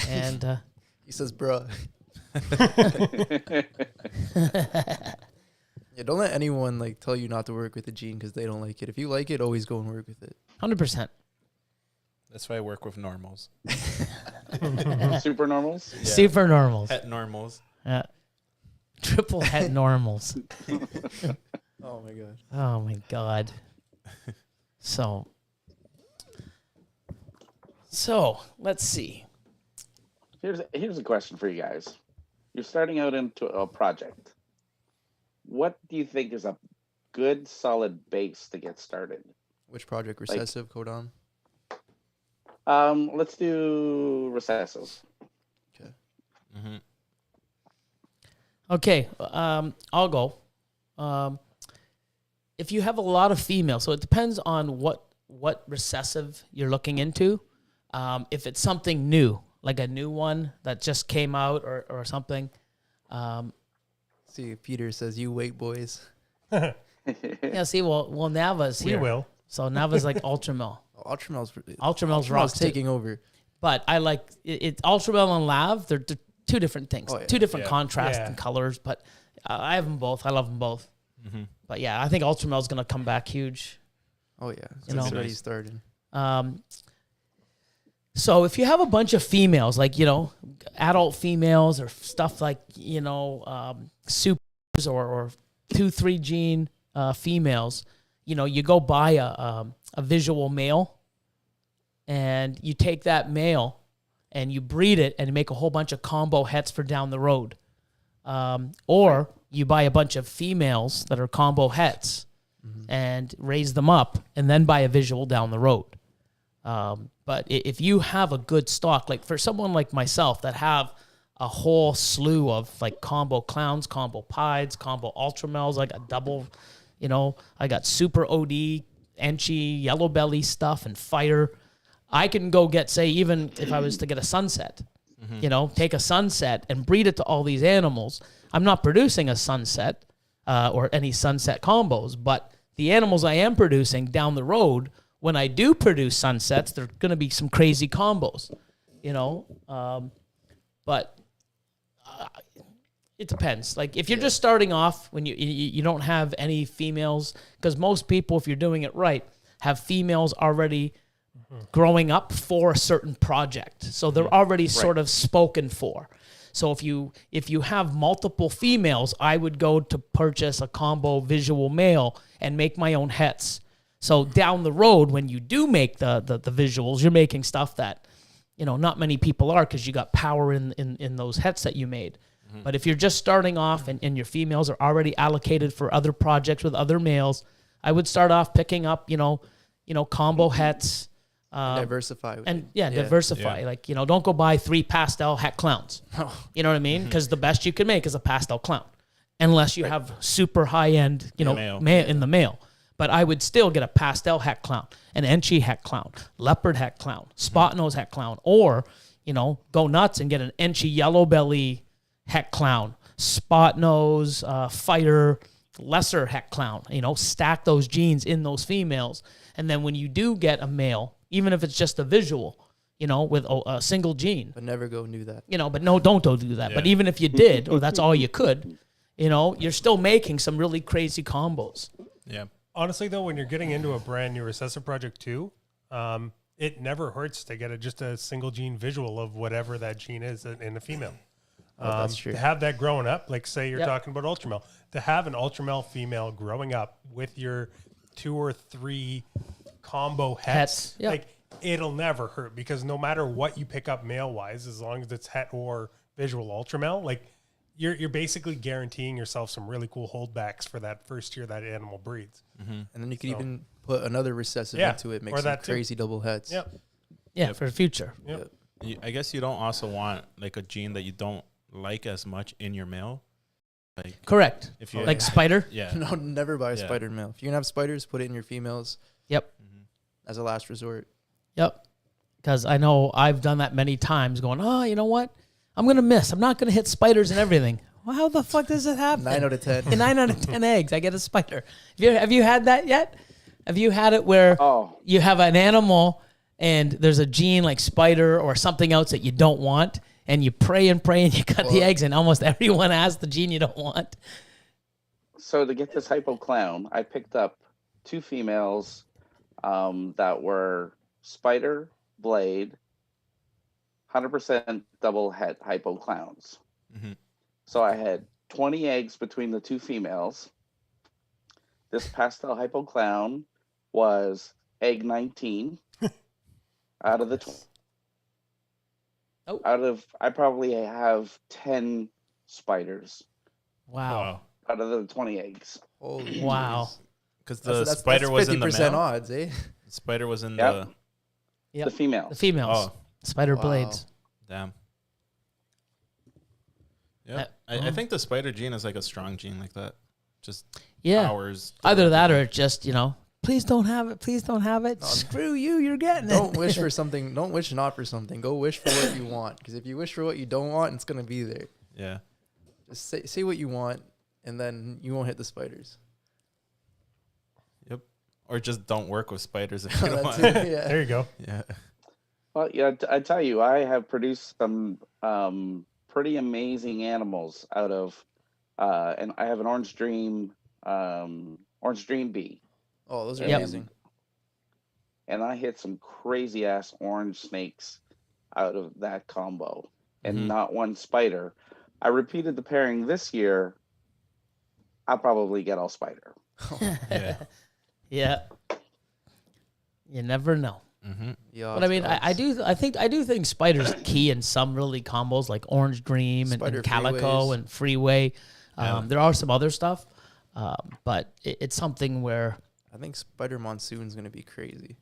And he says, "Bruh." Yeah, don't let anyone tell you not to work with a gene because they don't like it. If you like it, always go and work with it. 100%. That's why I work with normals. Super normals. Yeah. Super normals. Het normals. Yeah. Triple het normals. Oh my god. Oh my god. So let's see. Here's a question for you guys. You're starting out into a project. What do you think is a good, solid base to get started? Which project? Recessive, Codon? Let's do recessive. Okay. Mm-hmm. Okay, I'll go. If you have a lot of females, so it depends on what recessive you're looking into. If it's something new, like a new one that just came out or something. See, Peter says, "You wait, boys." Yeah, see, well, Nava's here. We will. So Nava's like Ultramel. Ultramel's rocks too. taking over. But I like it. Ultramel and Lav, they're two different things, Oh, yeah. two different Yeah. contrasts Yeah. and colors. But I have them both. I love them both. Mm-hmm. But yeah, I think Ultramel's going to come back huge. Oh yeah, You know. it's already started. So if you have a bunch of females, like, adult females or stuff like, supers or 2-3 gene females, you go buy a visual male and you take that male and you breed it and make a whole bunch of combo hets for down the road. Or you buy a bunch of females that are combo hets and raise them up and then buy a visual down the road. But if you have a good stock, like for someone like myself that have a whole slew of like combo clowns, combo pieds, combo ultramels, I got double, I got super OD, Enchi, yellow belly stuff and fire. I can go get, say, even if I was to get a sunset, take a sunset and breed it to all these animals. I'm not producing a sunset or any sunset combos, but the animals I am producing down the road, when I do produce sunsets, there are going to be some crazy combos, but it depends. Like if you're just starting off, when you don't have any females, because most people, if you're doing it right, have females already growing up for a certain project, so they're already sort of spoken for. So if you have multiple females, I would go to purchase a combo visual male and make my own hets. So down the road, when you do make the visuals, you're making stuff that, not many people are, because you got power in those hets that you made. But if you're just starting off and your females are already allocated for other projects with other males, I would start off picking up, combo hets. Diversify. Diversify. Yeah. Like, don't go buy 3 pastel het clowns. You know what I mean? Because the best you can make is a pastel clown, unless you have super high-end, Male. in the male. But I would still get a pastel het clown, an Enchi het clown, leopard het clown, spot nose het clown, or, go nuts and get an Enchi yellow belly het clown, spot nose, fighter, lesser het clown, stack those genes in those females. And then when you do get a male, even if it's just a visual, with a single gene. But never go and do that. But no, don't go do that. Yeah. But even if you did, or that's all you could, you're still making some really crazy combos. Yeah. Honestly, though, when you're getting into a brand new recessive project too, it never hurts to get just a single gene visual of whatever that gene is in a female. That's true. To have that growing up, like say you're Yep. talking about ultramel, to have an ultramel female growing up with your 2 or 3 combo hets, Yep. like it'll never hurt, because no matter what you pick up male wise, as long as it's het or visual ultramel, like you're basically guareteeing yourself some really cool holdbacks for that first year that animal breeds. And then you can So- even put another recessive Yeah, into it, make or some that too. crazy double heads. Yep. Yeah, for the future. Yep. I guess you don't also want like a gene that you don't like as much in your male. Like Correct. if you Like spider. yeah. No, never buy a Yeah. spider male. If you're gonna have spiders, put it in your females Yep. as a last resort. Yep. Because I know I've done that many times going, oh, you know what? I'm going to miss. I'm not going to hit spiders and everything. Well, how the fuck does it happen? 9 out of 10. In 9 out of 10 eggs, I get a spider. Have you had that yet? Have you had it where Oh, you have an animal and there's a gene like spider or something else that you don't want, and you pray and pray and you cut the Well- eggs, and almost everyone has the gene you don't want? so to get this hypo clown, I picked up 2 females that were spider, blade, 100% double het hypo clowns. Mhm. So I had 20 eggs between the 2 females. This pastel hypo clown was egg 19 out of the Oh. I probably have 10 spiders Wow. out of the 20 eggs. Holy Wow. jeez. Because the spider was in the 50% male. odds, eh? The spider was in Yep. the. Yep. The females. The females. Oh, Spider Wow. blades. damn. Yeah, Uh, I think the spider gene is like a strong gene like that. Just Yeah. powers. Either that or it's just, please don't have it. Please don't have it. Screw you. You're getting it. Don't wish for something. Don't wish not for something. Go wish for what you want. Because if you wish for what you don't want, it's gonna be there. Yeah. Just say what you want, and then you won't hit the spiders. Yep. Or just don't work with spiders if you don't That's want. it, yeah. There you go. Yeah. Well, yeah, I tell you, I have produced some pretty amazing animals out of, and I have an orange dream bee, Oh, those are Yep. amazing. and I hit some crazy ass orange snakes out of that combo, and Mhm. not one spider. I repeated the pairing this year. I'll probably get all spider. Yeah. Yeah. You never know. Mm-hmm. Yeah. But I mean, I do think Spider's key in some really combos like Orange Dream and Spider Calico Freeways. and Freeway. Yeah. There are some other stuff, but it's something where, I think Spider Monsoon's gonna be crazy.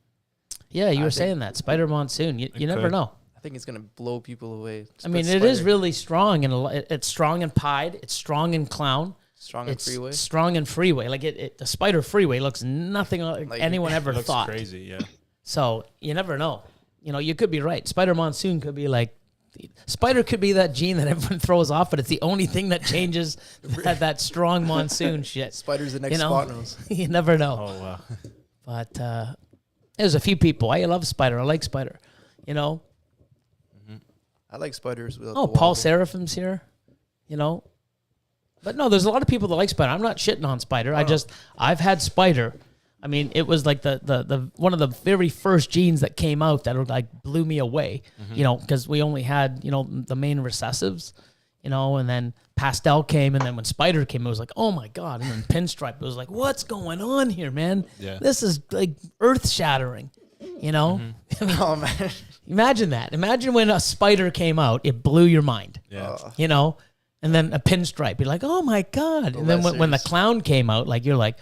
yeah, you I were think- saying that Spider Monsoon. You It never could. know. I think it's gonna blow people away. I mean, Split it is Spider, really strong and it's strong in Pied. It's strong in Clown. strong and It's freeway. strong in Freeway. Like the Spider Freeway looks nothing like Like, anyone ever Looks thought. crazy. Yeah. So you never know. You could be right. Spider Monsoon could be like, Spider could be that gene that everyone throws off, but it's the only thing that changes that strong monsoon shit. Spider's the next know? spot nose. You never know. Oh wow. But there's a few people. I love Spider. I like Spider. I like spiders. Without Oh, the Paul wobble. Seraphim's here. But no, there's a lot of people that like Spider. I'm not shitting on Spider. I've had Spider. I mean, it was like the one of the very first genes that came out that like blew me away. Because we only had the main recessives, and then Pastel came, and then when Spider came, it was like, oh my god, and then Pinstripe, it was like, what's going on here, man? Yeah. This is like earth shattering. Oh man. Imagine that. Imagine when a Spider came out, it blew your mind. Yeah. And then a Pinstripe, you're like, oh my god. And then when the lessers. Clown came out, like you're like,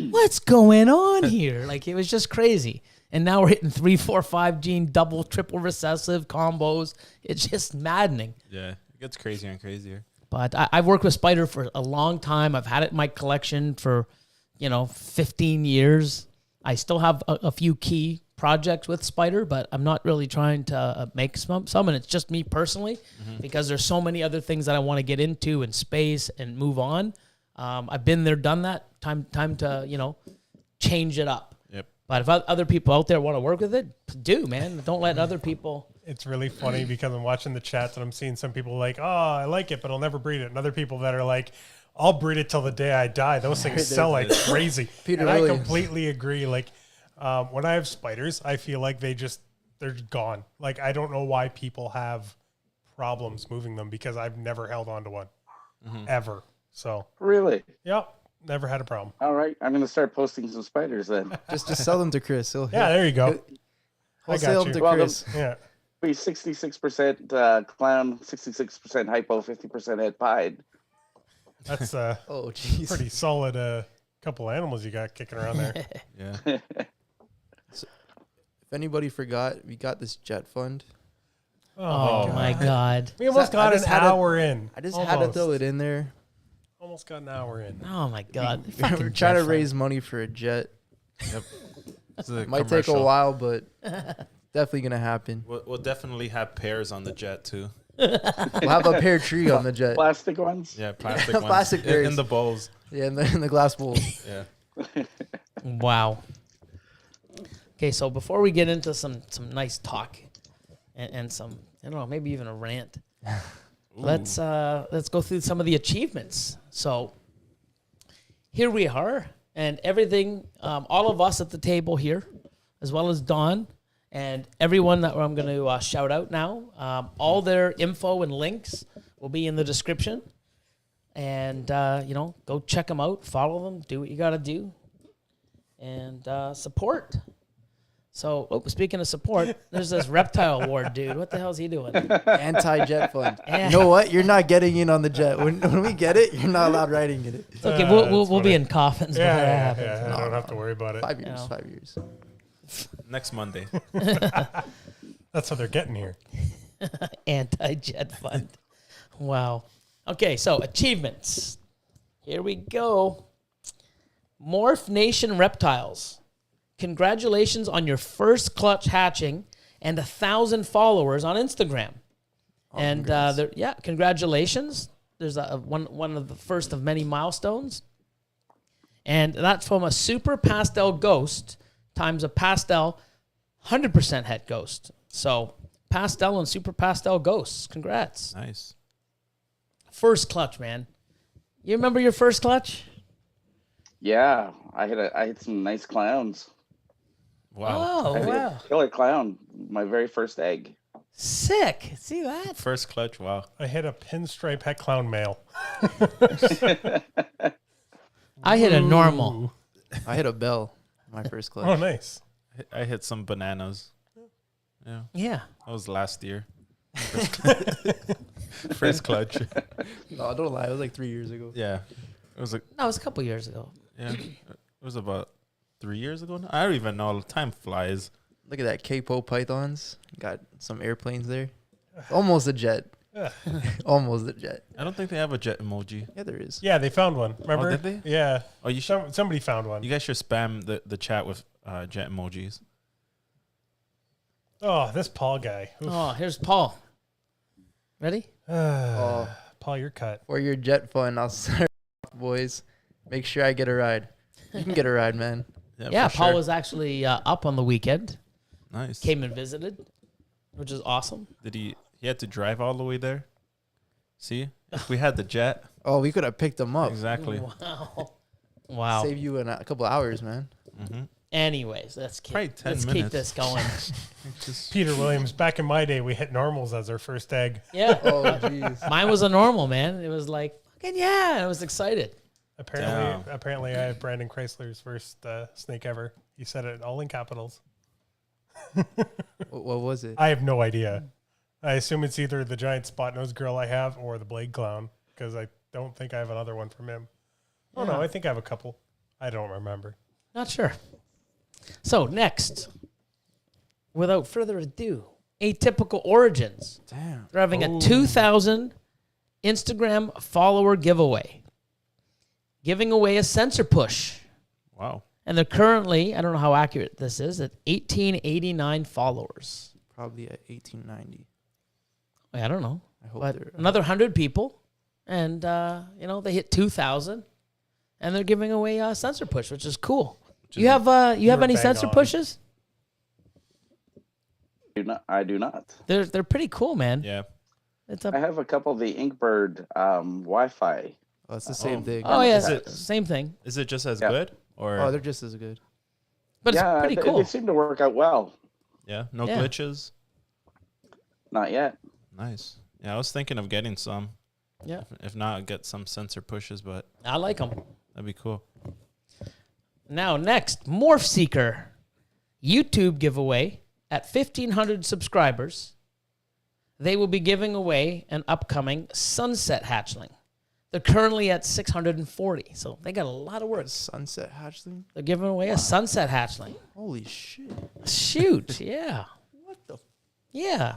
what's going on here? Like it was just crazy. And now we're hitting 3, 4, 5 gene double, triple recessive combos. It's just maddening. Yeah. It gets crazier and crazier. But I've worked with Spider for a long time. I've had it in my collection for 15 years. I still have a few key projects with Spider, but I'm not really trying to make some, and it's just me personally, because there's so many other things that I want to get into in space and move on. I've been there, done that. Time to change it up. Yep. But if other people out there want to work with it, do, man. Don't let other people. It's really funny because I'm watching the chats and I'm seeing some people like, oh, I like it, but I'll never breed it. And other people that are like, I'll breed it till the day I die. Those things sell like crazy. Peter and I Williams. completely agree. Like when I have spiders, I feel like they're gone. Like I don't know why people have problems moving them because I've never held on to one ever. So Really? yep, never had a problem. All right, I'm gonna start posting some spiders then. Just sell them to Chris. Yeah, there you go. I Wholesale got them to you. Well, Chris. Yeah. be 66% clown, 66% hypo, 50% head pied. That's Oh, jeez. pretty solid couple animals you got kicking around there. Yeah. If anybody forgot, we got this jet fund. Oh my God. We almost So I got an just had hour in. I just had to Almost. throw it in there. Almost got an hour in. Oh my God. We're Fucking trying to jet raise money for a jet. Yep. This is a Might take a commercial. while, but definitely gonna happen. We'll definitely have pears on the jet too. We'll have a pear tree on the jet. Plastic ones. Yeah, plastic ones. Plastic in pears. the bowls. Yeah, in the glass bowl. Yeah. Wow. Okay, so before we get into some nice talk and some, I don't know, maybe even a rant, let's go through some of the achievements. So here we are, and everything, all of us at the table here, as well as Don and everyone that I'm going to shout out now. All their info and links will be in the description. And, go check them out, follow them, do what you got to do, and support. So, speaking of support, there's this Reptile Ward dude. What the hell is he doing? Anti-jet fund. Yeah. You know what? You're not getting in on the jet. When we get it, you're not allowed riding in it. It's okay, That's we'll be funny. in coffins when that happens. Yeah, I don't have to worry about it. 5 years. No. 5 years. Next Monday. That's how they're getting here. Anti-jet fund. Wow. Okay, so achievements. Here we go. Morph Nation Reptiles. Congratulations on your first clutch hatching and 1,000 followers on Instagram. And congratulations. There's one of the first of many milestones. And that's from a super pastel ghost times a pastel 100% het ghost. So pastel and super pastel ghosts. Congrats. Nice. First clutch, man. You remember your first clutch? Yeah, I hit some nice clowns. Wow. Oh, I hit wow. killer clown, my very first egg. Sick. See that? First clutch. Wow. I hit a pinstripe het clown male. I hit a normal. I hit a bell. My first clutch. Oh, nice. I hit some bananas. Yeah. Yeah. That was last year. First clutch. No, don't lie. It was like 3 years ago. Yeah. It was No, it was a couple years ago. it was about 3 years ago now. I don't even know. Time flies. Look at that capo pythons. Got some airplanes there. Almost a jet. Almost a jet. I don't think they have a jet emoji. Yeah, there is. Yeah, they found one. Remember? did they? Yeah. Oh, you should. Somebody found one. You guys should spam the chat with jet emojis. Oh, this Paul guy. Oof. Oh, here's Paul. Ready? Oh, Paul, you're cut. for your jet fund, I'll start, boys. Make sure I get a ride. You can get a ride, man. Yeah, for Paul sure. was actually up on the weekend. Nice. Came and visited, which is awesome. Did he had to drive all the way there? See? If we had the jet. Oh, we could have picked them up. Exactly. Wow. Wow. Save you in a couple hours, man. Mm-hmm. Anyways, let's Probably keep 10 keep minutes. this going. Peter Williams. Back in my day, we hit normals as our first egg. Yeah. Oh, jeez. Mine was a normal, man. It was like, fucking yeah. I was excited. Apparently, I have Brandon Chrysler's first snake ever. He said it all in capitals. What was it? I have no idea. I assume it's either the giant spot-nosed girl I have or the blade clown, because I don't think I have another one from him. Oh, no, Yeah. I think I have a couple. I don't remember. Not sure. So next, without further ado, Atypical Origins. Damn. They're having a 2,000 Instagram follower giveaway. Giving away a sensor push. Wow. And they're currently, I don't know how accurate this is, at 1,889 followers. Probably at 1890. I don't know. I hope But they're. another 100 people. And, they hit 2,000. And they're giving away a sensor push, which is cool. You have any bang sensor on. pushes? I do not. They're pretty cool, man. Yeah. It's I a have a couple of the Inkbird Wi-Fi. Oh, it's the same thing. oh yeah, Is it- same thing, Is it just as Yeah. good? Or Oh, they're just as good. but yeah, it's pretty they, cool. they seem to work out well. yeah, no Yeah. glitches. Not yet. Nice. Yeah, I was thinking of getting some. Yeah, If not, I'd get some sensor pushes, but I like them. that'd be cool. Now next, Morph Seeker, YouTube giveaway at 1,500 subscribers. they will be giving away an upcoming sunset hatchling. They're currently at 640, so they got a lot of words. Sunset hatchling. They're giving away a sunset hatchling. Holy shit! Shoot, yeah. What the? Yeah.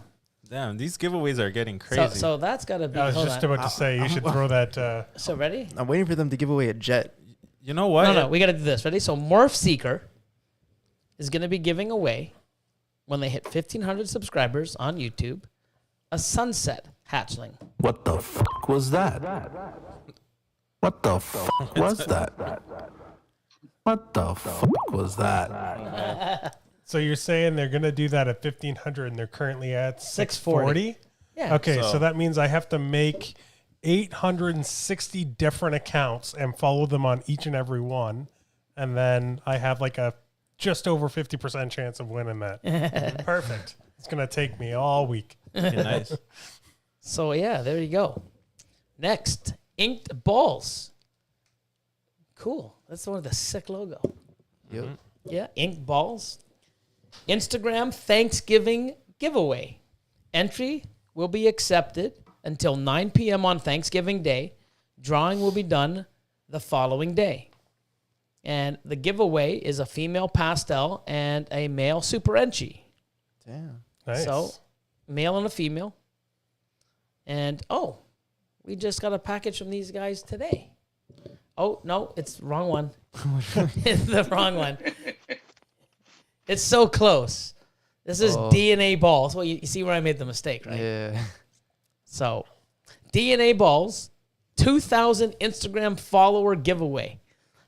Damn, these giveaways are getting crazy. So that's got to be. I was hold just on. about to say you should throw that. So ready? I'm waiting for them to give away a jet. You know what? No, we got to do this. Ready? So Morph Seeker is going to be giving away, when they hit 1,500 subscribers on YouTube, a sunset hatchling. What the fuck was that? What the fuck was that? What the fuck was that? So you're saying they're gonna do that at 1,500, and they're currently at 640? Yeah. Okay, so So- that means I have to make 860 different accounts and follow them on each and every one, and then I have like a just over 50% chance of winning that. Perfect. It's gonna take me all week. Okay, nice. So yeah, there you go. Next, Inked Balls. Cool. That's one of the sick logo. Yep. Yeah, Inked Balls. Instagram Thanksgiving giveaway. Entry will be accepted until 9 p.m. on Thanksgiving Day. Drawing will be done the following day. And the giveaway is a female pastel and a male super enchi. Damn. Nice. So, male and a female. And, we just got a package from these guys today. Oh, no, it's the wrong one. It's the wrong one. It's so close. This is DNA balls. Well, you see where I made the mistake, right? Yeah. So, DNA balls, 2,000 Instagram follower giveaway.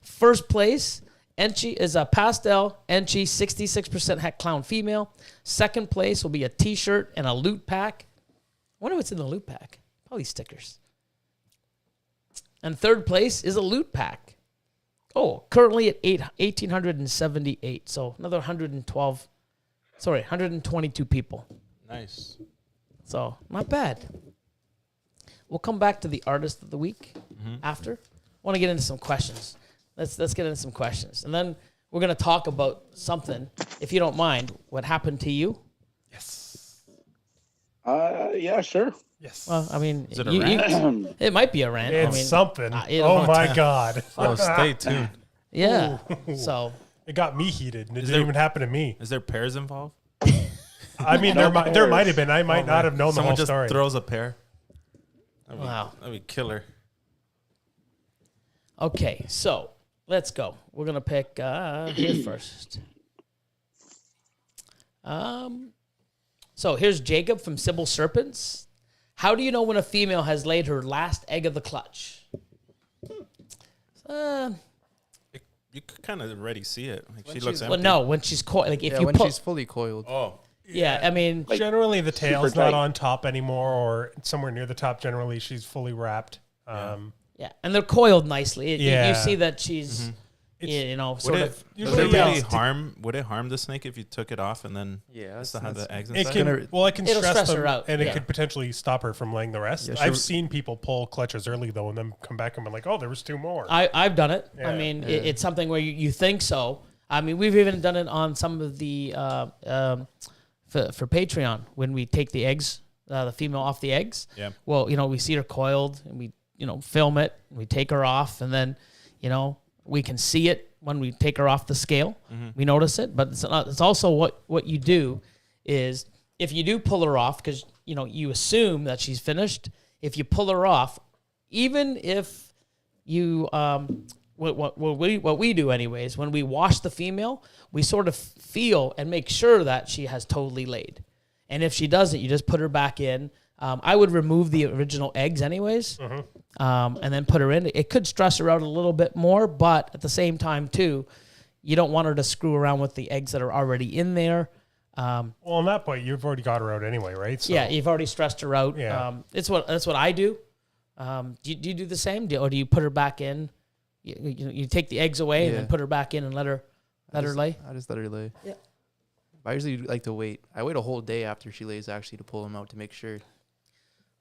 First place, Enchi is a pastel Enchi 66% het clown female. Second place will be a t-shirt and a loot pack. I wonder what's in the loot pack. Probably stickers. And third place is a loot pack. Oh, currently at 1,878. So another 122 people. Nice. So not bad. We'll come back to the artist of the week after. I want to get into some questions. Let's get into some questions. And then we're going to talk about something, if you don't mind, what happened to you. Yeah, sure. Yes. Well, I mean, Is it a rant? it might be a rant. It's I mean, something. you Oh know, my God. Oh, stay tuned. yeah. So It got me heated, and it Is didn't there- even happen to me. Is there pears involved? I mean, there might have been. I might not have known the Someone whole just story. throws a pear. wow. That'd be killer. Okay, so let's go. We're gonna pick here first. So here's Jacob from Sybil Serpents. How do you know when a female has laid her last egg of the clutch? You could kind of already see it. Like she When looks she's- empty. Well, no, when she's like if Yeah, you when put, she's fully coiled. Oh, yeah, I mean, Like, Generally, the tail's super not tight. on top anymore, or somewhere near the top. Generally, she's fully wrapped. yeah, and they're coiled nicely. You Yeah. see that she's, It's- you know, would sort it, of. would usually it really it's- harm? Would it harm the snake if you took it off and then Yeah, still have the eggs It inside? can, gonna- well, it can It'll stress stress them, her out, and yeah. it could potentially stop her from laying the rest. Yeah, I've she- seen people pull clutches early though, and then come back and be like, "Oh, there was two more." I've done it. I Yeah. mean, it's something where you think so. I mean, we've even done it on some of the for Patreon when we take the eggs, the female off the eggs. Yeah. Well, you know, we see her coiled and we, you know, film it. We take her off, and then, you know, we can see it when we take her off the scale. We notice it, but it's also what you do is if you do pull her off, because you know you assume that she's finished. If you pull her off, even if you what we do anyways, when we wash the female, we sort of feel and make sure that she has totally laid. And if she doesn't, you just put her back in. I would remove the original eggs anyways, and then put her in. It could stress her out a little bit more, but at the same time too, you don't want her to screw around with the eggs that are already in there. Well, on that point, you've already got her out anyway, right? So, Yeah, you've already stressed her out. Yeah. That's what I do. Do you do the same, or do you put her back in? You take the eggs away and then Yeah. put her back in and let her lay. I just let her lay. Yeah. I usually like to wait. I wait a whole day after she lays actually to pull them out to make sure.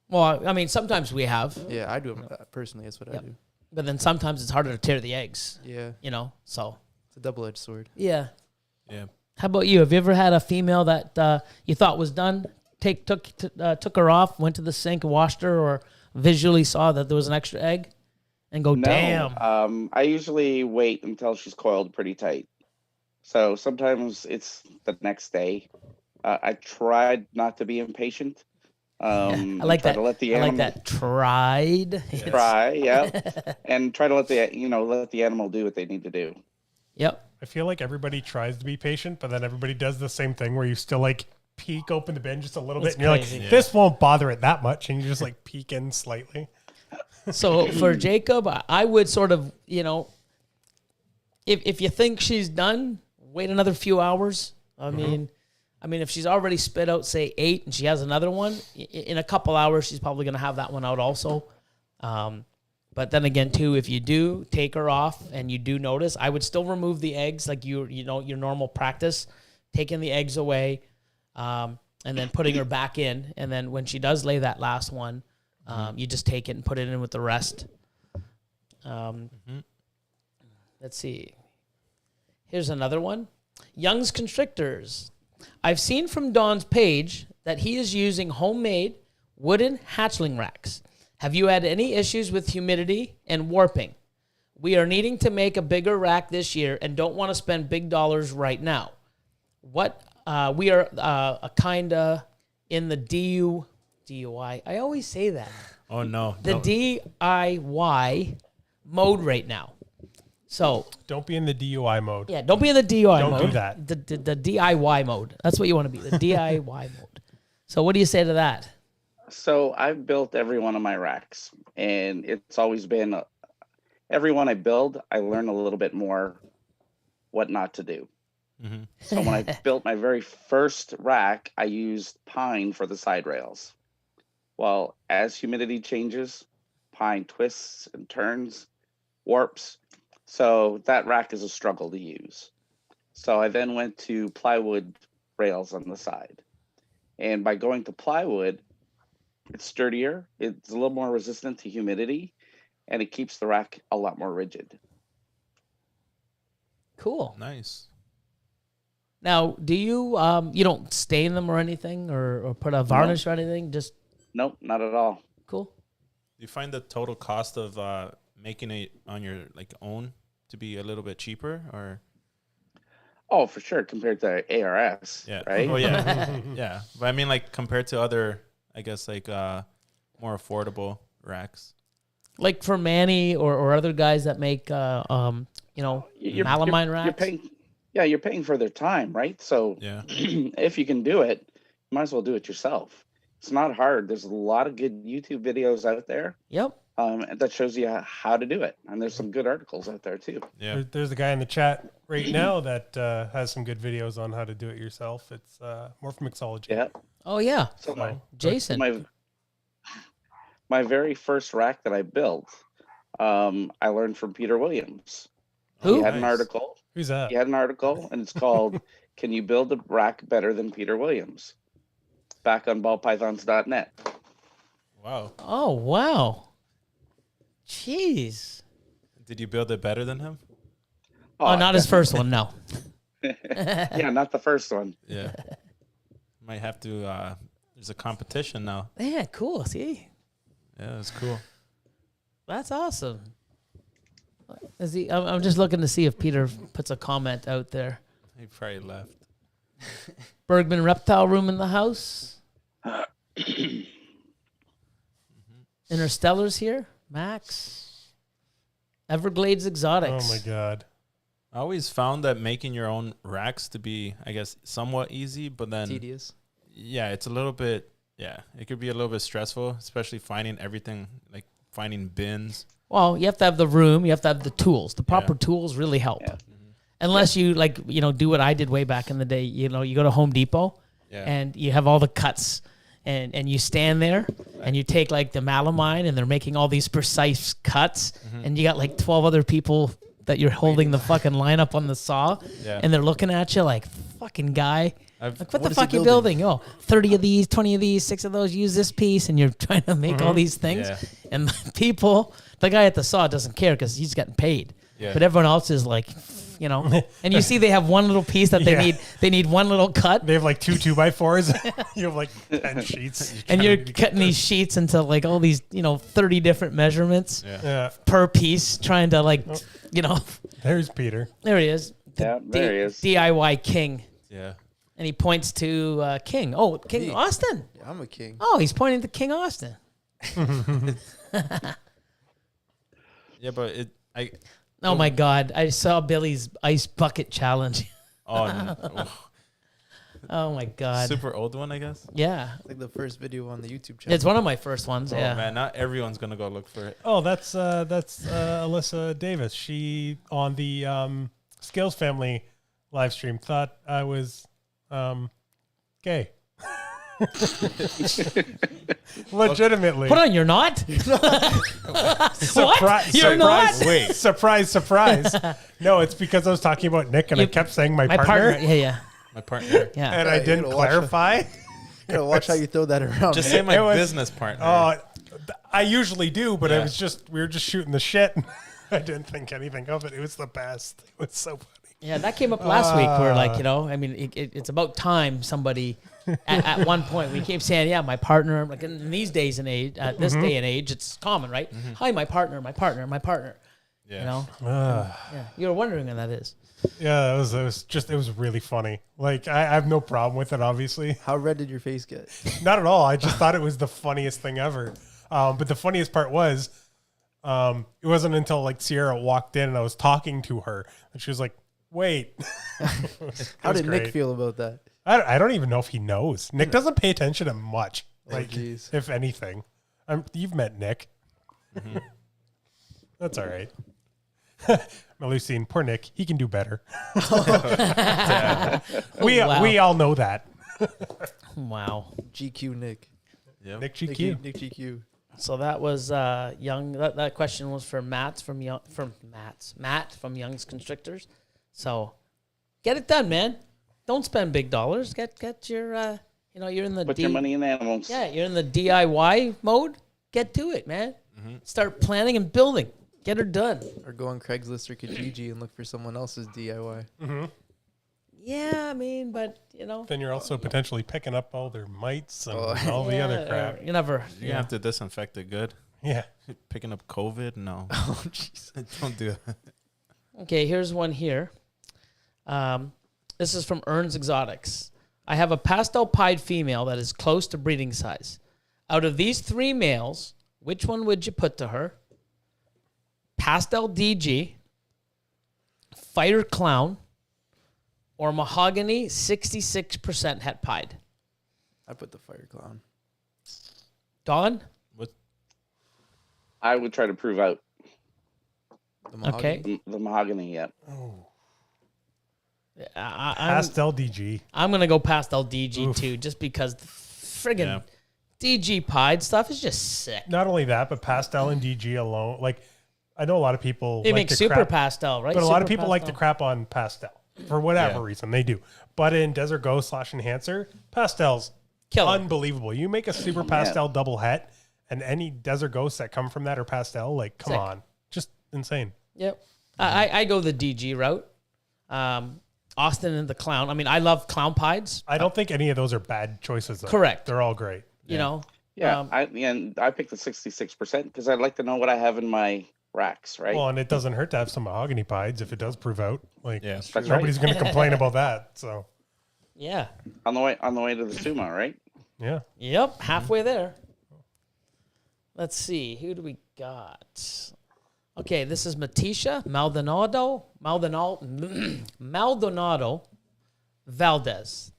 Well, I mean, sometimes we have, Yeah, I do it personally. That's what Yep. I do. but then sometimes it's harder to tear the eggs. Yeah, You know, so it's a double-edged sword. yeah. Yeah. How about you? Have you ever had a female that you thought was done, took her off, went to the sink, washed her, or visually saw that there was an extra egg, and go, damn. I usually wait until she's coiled pretty tight. So sometimes it's the next day. I tried not to be impatient. I like that. To let the I animal like that. Tried. try, yeah, and try to let the animal do what they need to do. Yep. I feel like everybody tries to be patient, but then everybody does the same thing where you still like peek open the bin just a little That's bit, and you're crazy. like, this won't bother it that much, and you just like peek in slightly. So for Jacob, I would sort of, if you think she's done, wait another few hours. I mean, if she's already spit out, say 8, and she has another one, in a couple hours, she's probably going to have that one out also. But then again, too, if you do take her off and you do notice, I would still remove the eggs, like your normal practice, taking the eggs away, and then putting her back in. And then when she does lay that last one, you just take it and put it in with the rest. Let's see. Here's another one. Young's Constrictors. I've seen from Don's page that he is using homemade wooden hatchling racks. Have you had any issues with humidity and warping? We are needing to make a bigger rack this year and don't want to spend big dollars right now. We are kind of in the DUI. I always say that. Oh no. The DIY mode right now. So Don't be in the DUI mode. yeah, don't be in the DIY Don't mode. do that. The DIY mode. That's what you want to be. The DIY mode. So what do you say to that? So I've built every one of my racks, and it's always been every one I build, I learn a little bit more what not to do. So when I built my very first rack, I used pine for the side rails. Well, as humidity changes, pine twists and turns, warps. So that rack is a struggle to use. So I then went to plywood rails on the side. And by going to plywood, it's sturdier, it's a little more resistant to humidity, and it keeps the rack a lot more rigid. Cool. Nice. Now, do you you don't stain them or anything, or put a varnish or anything? Just Nope, not at all. cool. Do you find the total cost of making it on your own to be a little bit cheaper, or? Oh, for sure, compared to ARS, Yeah. right? Oh yeah. Yeah. But I mean, compared to other, I guess more affordable racks. Like for Manny or other guys that make malamine racks. You're paying for their time, right? So Yeah. if you can do it, you might as well do it yourself. It's not hard. There's a lot of good YouTube videos out there Yep. that shows you how to do it. And there's some good articles out there too. Yeah. There's a guy in the chat right now that has some good videos on how to do it yourself. It's more from Mixology. Yeah. Oh yeah. So Jason. my very first rack that I built, I learned from Peter Williams. Who? He had an Nice. article. Who's that? He had an article, and it's called "Can You Build a Rack Better Than Peter Williams?" Back on ballpythons.net. Wow. Oh wow. Jeez. Did you build it better than him? Oh, not his first one. No. Yeah, not the first one. Yeah. Might have to. There's a competition now. Yeah. Cool. See, Yeah, that's cool. that's awesome. Is he? I'm just looking to see if Peter puts a comment out there. He probably left. Bergman Reptile Room in the house. Interstellar's here. Max. Everglades Exotics. Oh my god. I always found that making your own racks to be, I guess, somewhat easy, but then Tedious. yeah, it's a little bit. Yeah, it could be a little bit stressful, especially finding everything, like finding bins. Well, you have to have the room. You have to have the tools. The proper Yeah. tools really help. Yeah. Unless you do what I did way back in the day. You go to Home Depot Yeah. and you have all the cuts and you stand there and you take the malamine and they're making all these precise cuts and you got 12 other people that you're holding the fucking line up on the saw Yeah. and they're looking at you like, fucking guy. I've, What the What is fuck he you building? Oh, 30 of these, 20 of these, 6 of those, use this piece, and you're trying to make all these things. Yeah. And the guy at the saw doesn't care because he's getting paid. Yeah. But everyone else is like, you know, and you see they have one little piece that Yeah. they need one little cut, They have like 2 2x4s. You have like 10 sheets. and you're cutting these sheets into like all these, you know, 30 different measurements Yeah. per piece, trying to like, you know, There's Peter. there he is. Yeah, there he is. DIY king. Yeah. And he points to King. Oh, King Me. Austin. Yeah, I'm a king. Oh, he's pointing to King Austin. Yeah, but Oh my God. I saw Billy's ice bucket challenge. oh, no. Oh my God. Super old one, I guess. Yeah. It's like the first video on the YouTube channel. It's one of my first ones. Oh Yeah. man, not everyone's gonna go look for it. Oh, that's Alyssa Davis. She on the Scales Family live stream thought I was gay. Legitimately. Put on, you're not? What? You're not? Wait. Surprise. No, it's because I was talking about Nick and I You- kept saying my My partner, partner. Yeah. My partner. Yeah. and I Yeah, you didn't gotta watch clarify. You gotta watch how you throw that around. Just man. say my It was- business partner. I usually do, but Yeah. we were just shooting the shit. I didn't think anything of it. It was the best. It was so funny. Yeah, that came up last week where, like, you know, I mean, it's about time somebody at one point we keep saying, yeah, my partner, like in these days and age, this day and age, it's common, right? Hi, my partner, my partner, my partner. yeah. You know? Yeah. You're wondering when that is. Yeah, it was really funny. Like I have no problem with it, obviously. How red did your face get? Not at all. I just thought it was the funniest thing ever. But the funniest part was, it wasn't until like Sierra walked in and I was talking to her and she was like, "Wait." How did Nick great. feel about that? I don't even know if he knows. Nick doesn't pay attention to much. Like, jeez. if anything, you've met Nick. That's all right. Melusine, poor Nick. He can do better. Wow. We all know that. Wow. GQ Nick. Yep. Nick GQ. Nick GQ. So that was Young. That question was for Matt from Young's Constrictors. So get it done, man. Don't spend big dollars. Get your you're in the Put your money in animals. Yeah, you're in the DIY mode. Get to it, man. Start planning and building. Get her done. Or go on Craigslist or Kijiji and look for someone else's DIY. Yeah, I mean, but you know, Then you're also potentially picking up all their mites and Oh. all the other yeah, crap. You never. You Yeah. have to disinfect it good. Yeah. Picking up COVID? No. Oh, jeez. Don't do that. Okay, here's one here. This is from Ern's Exotics. I have a pastel pied female that is close to breeding size. Out of these 3 males, which one would you put to her? Pastel DG, Fighter Clown, or Mahogany 66% het pied? I put the fire clown. Don? I would try to prove out The mahogany. Okay. the mahogany yet. Pastel DG. I'm going to go Pastel DG Oof. too, just because the friggin' Yeah. DG pied stuff is just sick. Not only that, but pastel and DG alone. Like, I know a lot of people They like make to super crap, pastel, right? but a lot of Super people like to pastel. crap on pastel for whatever Yeah. reason they do. But in Desert Ghost / Enhancer, pastels Killer. unbelievable. You make a super pastel double het, and any Desert Ghosts that come from that are pastel. Like, come Sick. on, just insane. Yep. I go the DG route. Austin and the Clown. I mean, I love clown pieds. I don't think any of those are bad choices. Though. Correct. They're all great. You know. Yeah, I picked the 66% because I'd like to know what I have in my racks, right? Well, and it doesn't hurt to have some mahogany pieds if it does prove out. Like, Yeah. That's right. nobody's going to complain about that. So, Yeah. On the way to the sumo, right? yeah. Yep. Halfway there. Let's see. Who do we got? Okay, this is Matisha Maldonado Valdez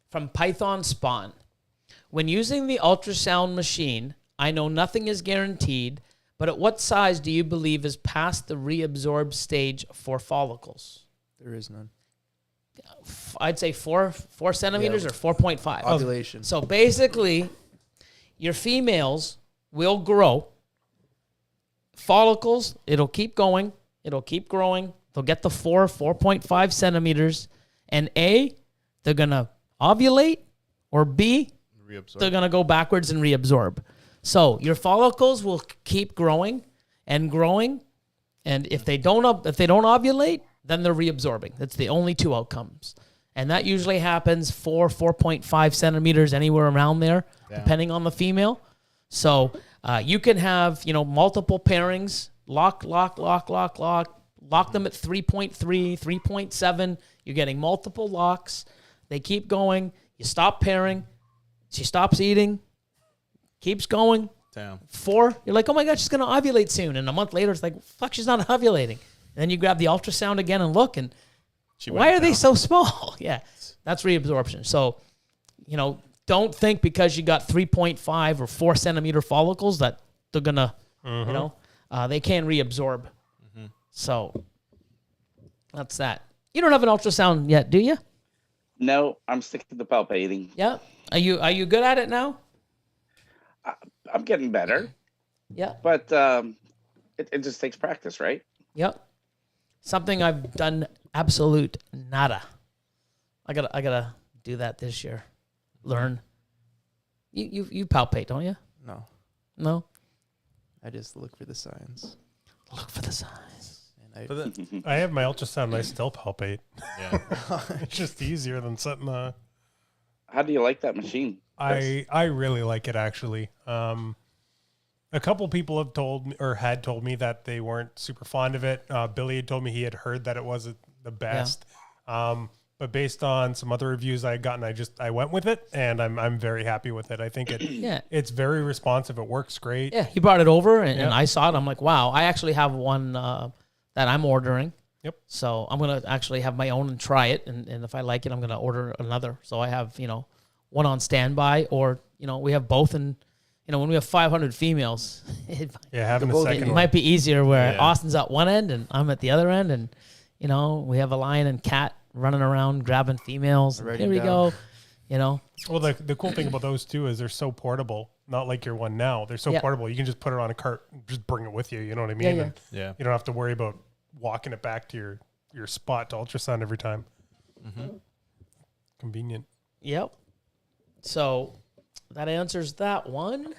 from Python Spawn. When using the ultrasound machine, I know nothing is guaranteed, but at what size do you believe is past the reabsorb stage for follicles? There is none. I'd say 4 centimeters Yeah. or 4.5. Ovulation. So basically, your females will grow. Follicles, it'll keep going. It'll keep growing. They'll get the 4.5 centimeters. And A, they're going to ovulate, or B, Reabsorb. they're going to go backwards and reabsorb. So your follicles will keep growing and growing. And if they don't ovulate, then they're reabsorbing. That's the only two outcomes. And that usually happens 4.5 centimeters, anywhere around there, depending on the female. So you can have, multiple pairings, lock them at 3.3, 3.7. You're getting multiple locks. They keep going. You stop pairing. She stops eating. Keeps going. Damn. 4, you're like, oh my God, she's going to ovulate soon. And a month later, it's like, fuck, she's not ovulating. And then you grab the ultrasound again and look, and why are they so small? Yeah, that's reabsorption. So, don't think because you got 3.5 or 4 centimeter follicles that they're going to, they can reabsorb. So that's that. You don't have an ultrasound yet, do you? No, I'm sticking to palpating. Yeah. Are you good at it now? I'm getting better. Yeah. But it just takes practice, right? Yep. Something I've done absolute nada. I gotta do that this year. Learn. You palpate, don't you? No, No. I just look for the signs. Look for the signs. And I have my ultrasound and I still palpate. Yeah. It's just easier than sitting How do you like that machine? I really like it, actually. A couple people have had told me that they weren't super fond of it. Billy had told me he had heard that it wasn't the best. But based on some other reviews I had gotten, I went with it, and I'm very happy with it. I think it's very responsive. It works great. Yeah, he brought it over, and I saw it. I'm like, wow. I actually have one that I'm ordering. Yep. So I'm gonna actually have my own and try it, and if I like it, I'm gonna order another. So I have one on standby, or we have both, and when we have 500 females, having a second it one might be easier where Austin's at one end and I'm at the other end, and we have a lion and cat running around grabbing females. Here we go. Well, the cool thing about those too is they're so portable. Not like your one now. They're so portable. You can just put it on a cart and just bring it with you. You know what I mean? And you don't have to worry about walking it back to your spot to ultrasound every time. Convenient. Yep. So that answers that one.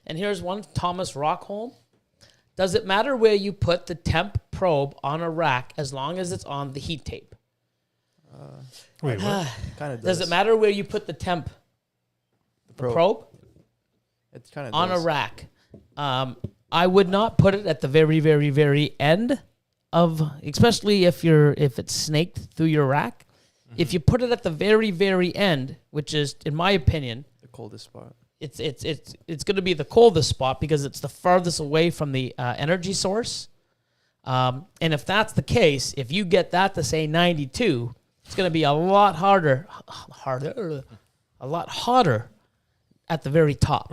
And here's one, Thomas Rockholm. Does it matter where you put the temp probe on a rack as long as it's on the heat tape? Wait, what? kind of Does it matter where you put the temp probe? It kind of on a rack. I would not put it at the very, very, very end of, especially if it's snaked through your rack. If you put it at the very, very end, which is, in my opinion, the coldest spot. It's going to be the coldest spot because it's the farthest away from the energy source. And if that's the case, if you get that to say 92, it's going to be a lot hotter at the very top.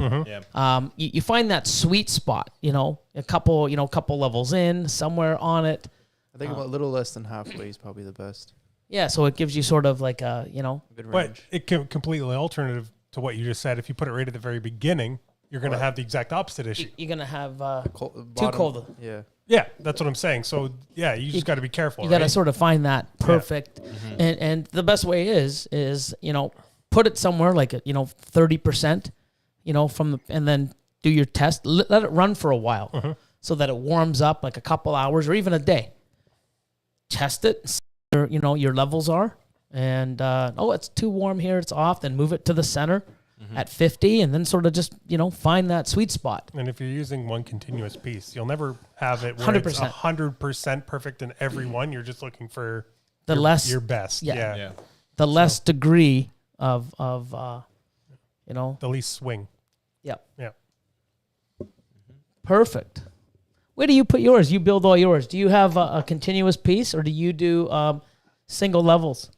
You find that sweet spot, a couple levels in, somewhere on it. I think about a little less than halfway is probably the best. Yeah, so it gives you sort of like a, Good range. But it can completely alternative to what you just said. If you put it right at the very beginning, you're going to have the exact opposite issue. you're going to have too Bottom, cold. Yeah. Yeah, that's what I'm saying. So, you just got to be careful. You got to right? sort of find that perfect. And the best way is put it somewhere like 30%, and then do your test. Let it run for a while so that it warms up like a couple hours or even a day. Test it, see where, your levels are, and it's too warm here, it's off. Then move it to the center at 50, and then sort of just find that sweet spot. And if you're using one continuous piece, you'll never have it where it's 100% perfect in every one. You're just looking for your best. Yeah. The less degree of the least swing. Yep. Yeah. Perfect. Where do you put yours? You build all yours. Do you have a continuous piece, or do you do single levels?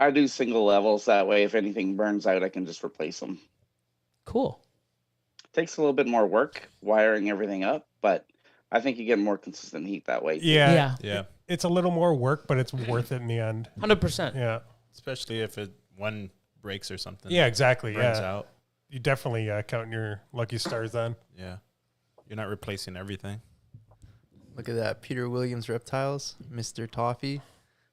I do single levels. That way, if anything burns out, I can just replace them. Cool. Takes a little bit more work wiring everything up, but I think you get more consistent heat that way. Yeah. It's a little more work, but it's worth it in the end. 100%. Yeah. Especially if one breaks or something. Yeah, exactly. Burns out. You definitely count your lucky stars then. Yeah. You're not replacing everything. Look at that. Peter Williams Reptiles, Mr. Toffee,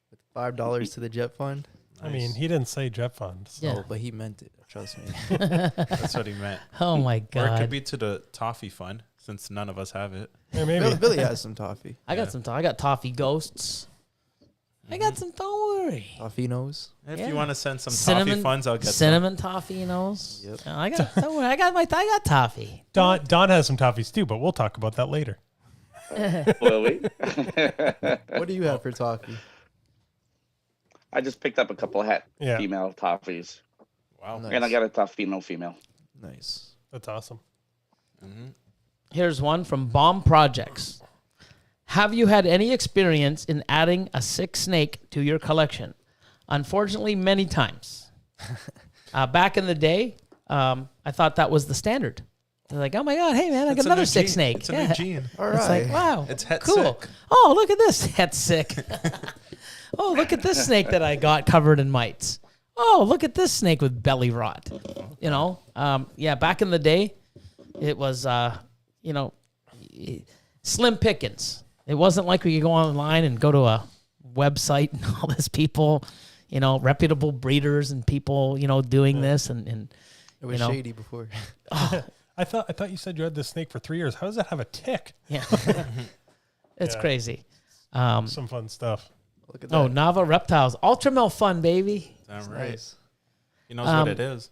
with $5 to the Jet Fund. Nice. I mean, he didn't say jet funds. Yeah. Oh, but he meant it. Trust me. That's what he meant. Oh my God. Or it could be to the toffee fund, since none of us have it. Yeah, maybe. Billy has some toffee. I got some. I got toffee ghosts. I got some. Don't worry. Toffinos. If Yeah. you want to send some Cinnamon toffee funds, I'll get cinnamon toffee. Yep. I got. Don't worry. I got toffee. Don has some toffees too, but we'll talk about that later. Will we? What do you have for toffee? I just picked up a couple of Yeah. female toffees, some. Wow. Nice. and I got a toffino female. Nice. That's awesome. Here's one from Bomb Projects. Have you had any experience in adding a sick snake to your collection? Unfortunately, many times. Back in the day, I thought that was the standard. They're like, oh my God, hey man, I got another sick snake. It's a new gene. All It's right. like, wow, It's het cool. sick. Oh, look at this, het sick. Oh, look at this snake that I got covered in mites. Oh, look at this snake with belly rot. You know, yeah, back in the day, it was, slim pickings. It wasn't like we could go online and go to a website and all this people, reputable breeders and people, doing this and It was know. shady before. I thought you said you had this snake for 3 years. How does that have a tick? yeah, it's Yeah. crazy. Some fun stuff. Look at that. Oh, Nava Reptiles, Ultramel fun, baby. Damn right. Nice. He knows what it is.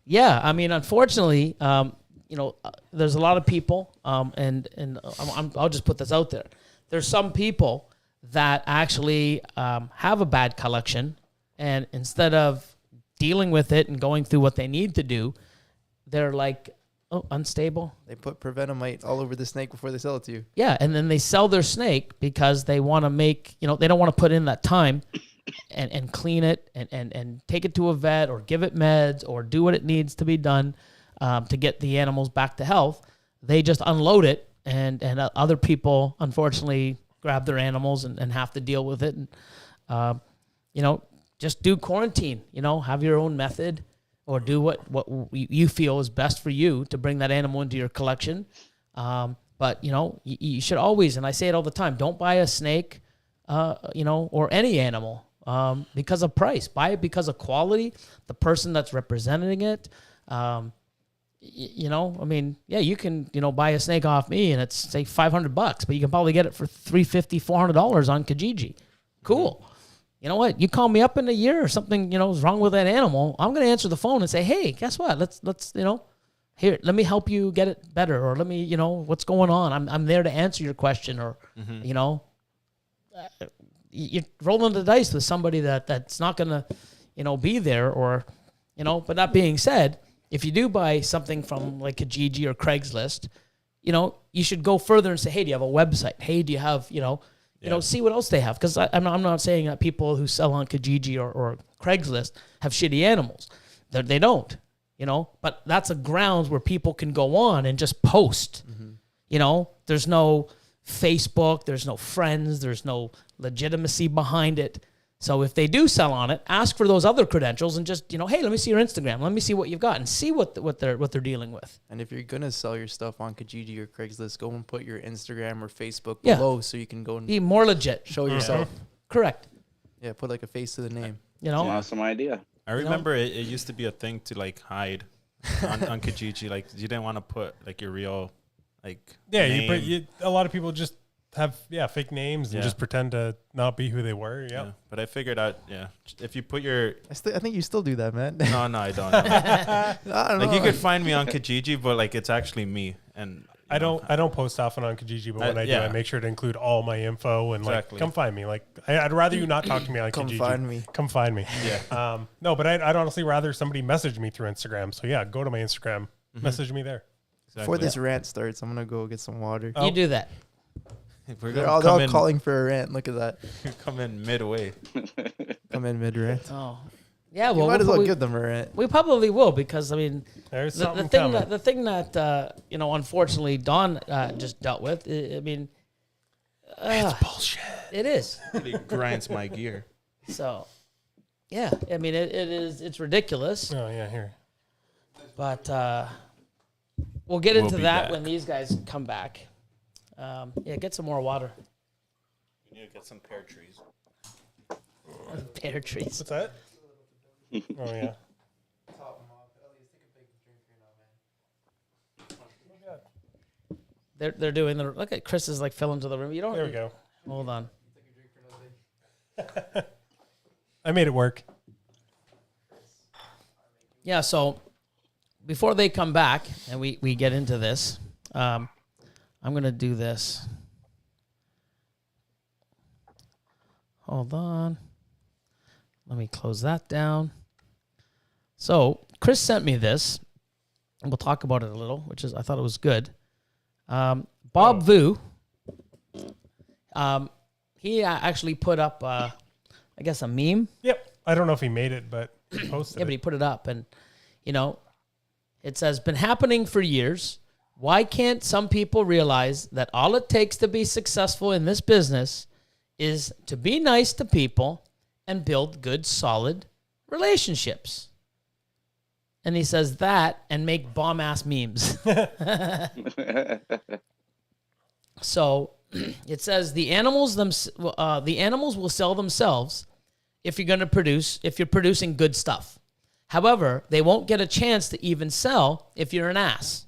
Yeah, I mean, unfortunately, there's a lot of people, and I'll just put this out there. There's some people that actually have a bad collection, and instead of dealing with it and going through what they need to do, they're like, oh, unstable. They put prevenamite all over the snake before they sell it to you. Yeah, and then they sell their snake because they want to make, they don't want to put in that time and clean it and take it to a vet or give it meds or do what it needs to be done to get the animals back to health. They just unload it, and other people, unfortunately, grab their animals and have to deal with it. And, just do quarantine, have your own method or do what you feel is best for you to bring that animal into your collection. But, you should always, and I say it all the time, don't buy a snake, or any animal because of price. Buy it because of quality, the person that's representing it. You can, buy a snake off me and it's say $500, but you can probably get it for $350, $400 on Kijiji. Cool. You know what? You call me up in a year or something, is wrong with that animal. I'm going to answer the phone and say, hey, guess what? Let's, here, let me help you get it better. Or let me, what's going on? I'm there to answer your question or, you're rolling the dice with somebody that's not going to, be there or, but that being said, if you do buy something from like Kijiji or Craigslist, you should go further and say, hey, do you have a website? Hey, do you have, see what else they have. Because I'm not saying that people who sell on Kijiji or Craigslist have shitty animals. They don't, but that's a grounds where people can go on and just post. There's no Facebook, there's no friends, there's no legitimacy behind it. So if they do sell on it, ask for those other credentials and just, hey, let me see your Instagram. Let me see what you've got and see what they're dealing with. And if you're gonna sell your stuff on Kijiji or Craigslist, go and put your Instagram or Facebook Yeah. below so you can go and Be more legit. show yourself. Correct. Yeah, put like a face to the name. Awesome idea. I remember it used to be a thing to like hide on Kijiji. Like you didn't want to put like your real name. A lot of people just have fake names and Yeah. just pretend to not be who they were. Yep. Yeah. But I figured out, if you put your I think you still do that, man. no, I don't. I don't Like know. you could find me on Kijiji, but like it's actually me. And I don't post often on Kijiji, but when I do, yeah. I make sure to include all my info and Exactly. like come find me. Like I'd rather you not talk to me on Come Kijiji. find me. Come find me. Yeah. No, but I'd honestly rather somebody message me through Instagram. So yeah, go to my Instagram, message me there. Before Exactly. this rant starts, I'm gonna go get some water. Oh. You do that. We're They're gonna all come in, calling for a rant. Look at that. come in midway. Come in mid rant. Oh. Yeah, You well, might as well we, give them a rant. we probably will because, I mean, There's the something thing coming. that unfortunately Don just dealt with, I mean, it's bullshit. It is. It grinds my gear. So, yeah, I mean, it's ridiculous, Oh yeah, here. but we'll get We'll into be that back. when these guys come back. Get some more water. We need to get some pear trees. Pear trees. What's that? Oh yeah. They're doing the look at Chris is like filling to the room. You don't. There we go. Hold on. I made it work. Yeah, so before they come back and we get into this, I'm going to do this. Hold on. Let me close that down. So Chris sent me this, and we'll talk about it a little, I thought it was good. Bob Vu, he actually put up, I guess, a meme. Yep. I don't know if he made it, but he posted Yeah, but it. he put it up, and, it says, been happening for years. Why can't some people realize that all it takes to be successful in this business is to be nice to people and build good, solid relationships? And he says that and make bomb-ass memes. So it says the animals will sell themselves if you're producing good stuff. However, they won't get a chance to even sell if you're an ass.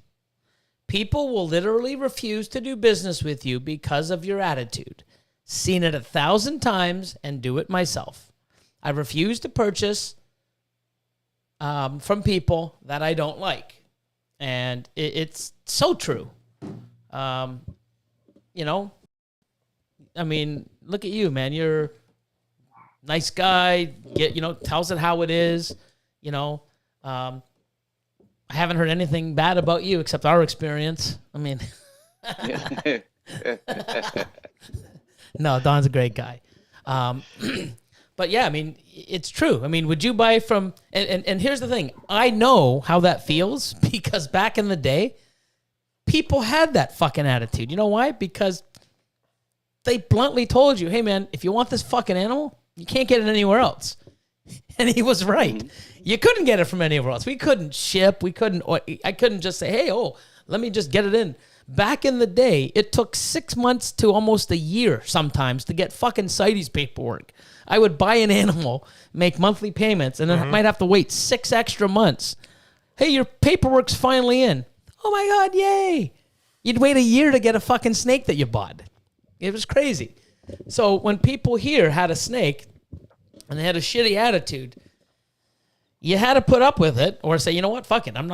People will literally refuse to do business with you because of your attitude. Seen it 1,000 times and do it myself. I refuse to purchase from people that I don't like. And it's so true. I mean, look at you, man. You're a nice guy. Tells it how it is. I haven't heard anything bad about you except our experience. I mean, no, Don's a great guy. But yeah, I mean, it's true. I mean, would you buy from, and here's the thing. I know how that feels because back in the day, people had that fucking attitude. You know why? Because they bluntly told you, hey man, if you want this fucking animal, you can't get it anywhere else. And he was right. You couldn't get it from anywhere else. We couldn't ship. I couldn't just say, hey, let me just get it in. Back in the day, it took 6 months to almost a year sometimes to get fucking CITES paperwork. I would buy an animal, make monthly payments, and then I might have to wait 6 extra months. Hey, your paperwork's finally in. Oh my God, yay. You'd wait a year to get a fucking snake that you bought. It was crazy. So when people here had a snake and they had a shitty attitude, you had to put up with it or say, you know what, fuck it. I'm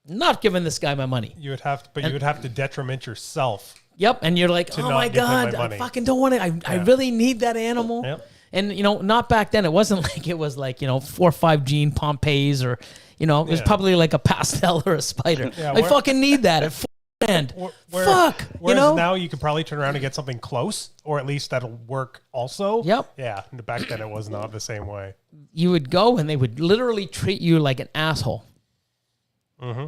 not giving this guy my money. You would have to detriment yourself. Yep, and you're like, oh my God, I fucking don't want it. I really need that animal. Yep. And, not back then. It wasn't like it was like, 4 or 5 gene Pompeys or, it was probably like a pastel or a spider. Yeah, I fucking need that at $4,000. Fuck, Whereas now you could probably turn around and get something close, or at least that'll work also. Yep. Yeah, back then it was not the same way. You would go and they would literally treat you like an asshole. Mm-hmm.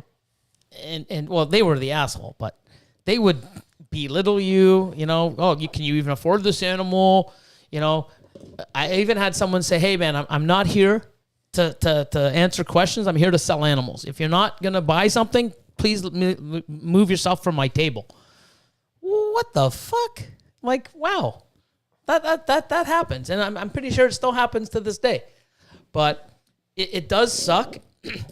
And well, they were the asshole, but they would belittle you, can you even afford this animal? I even had someone say, hey man, I'm not here to answer questions. I'm here to sell animals. If you're not going to buy something, please move yourself from my table. What the fuck? Like, wow, that happens. And I'm pretty sure it still happens to this day, but it does suck.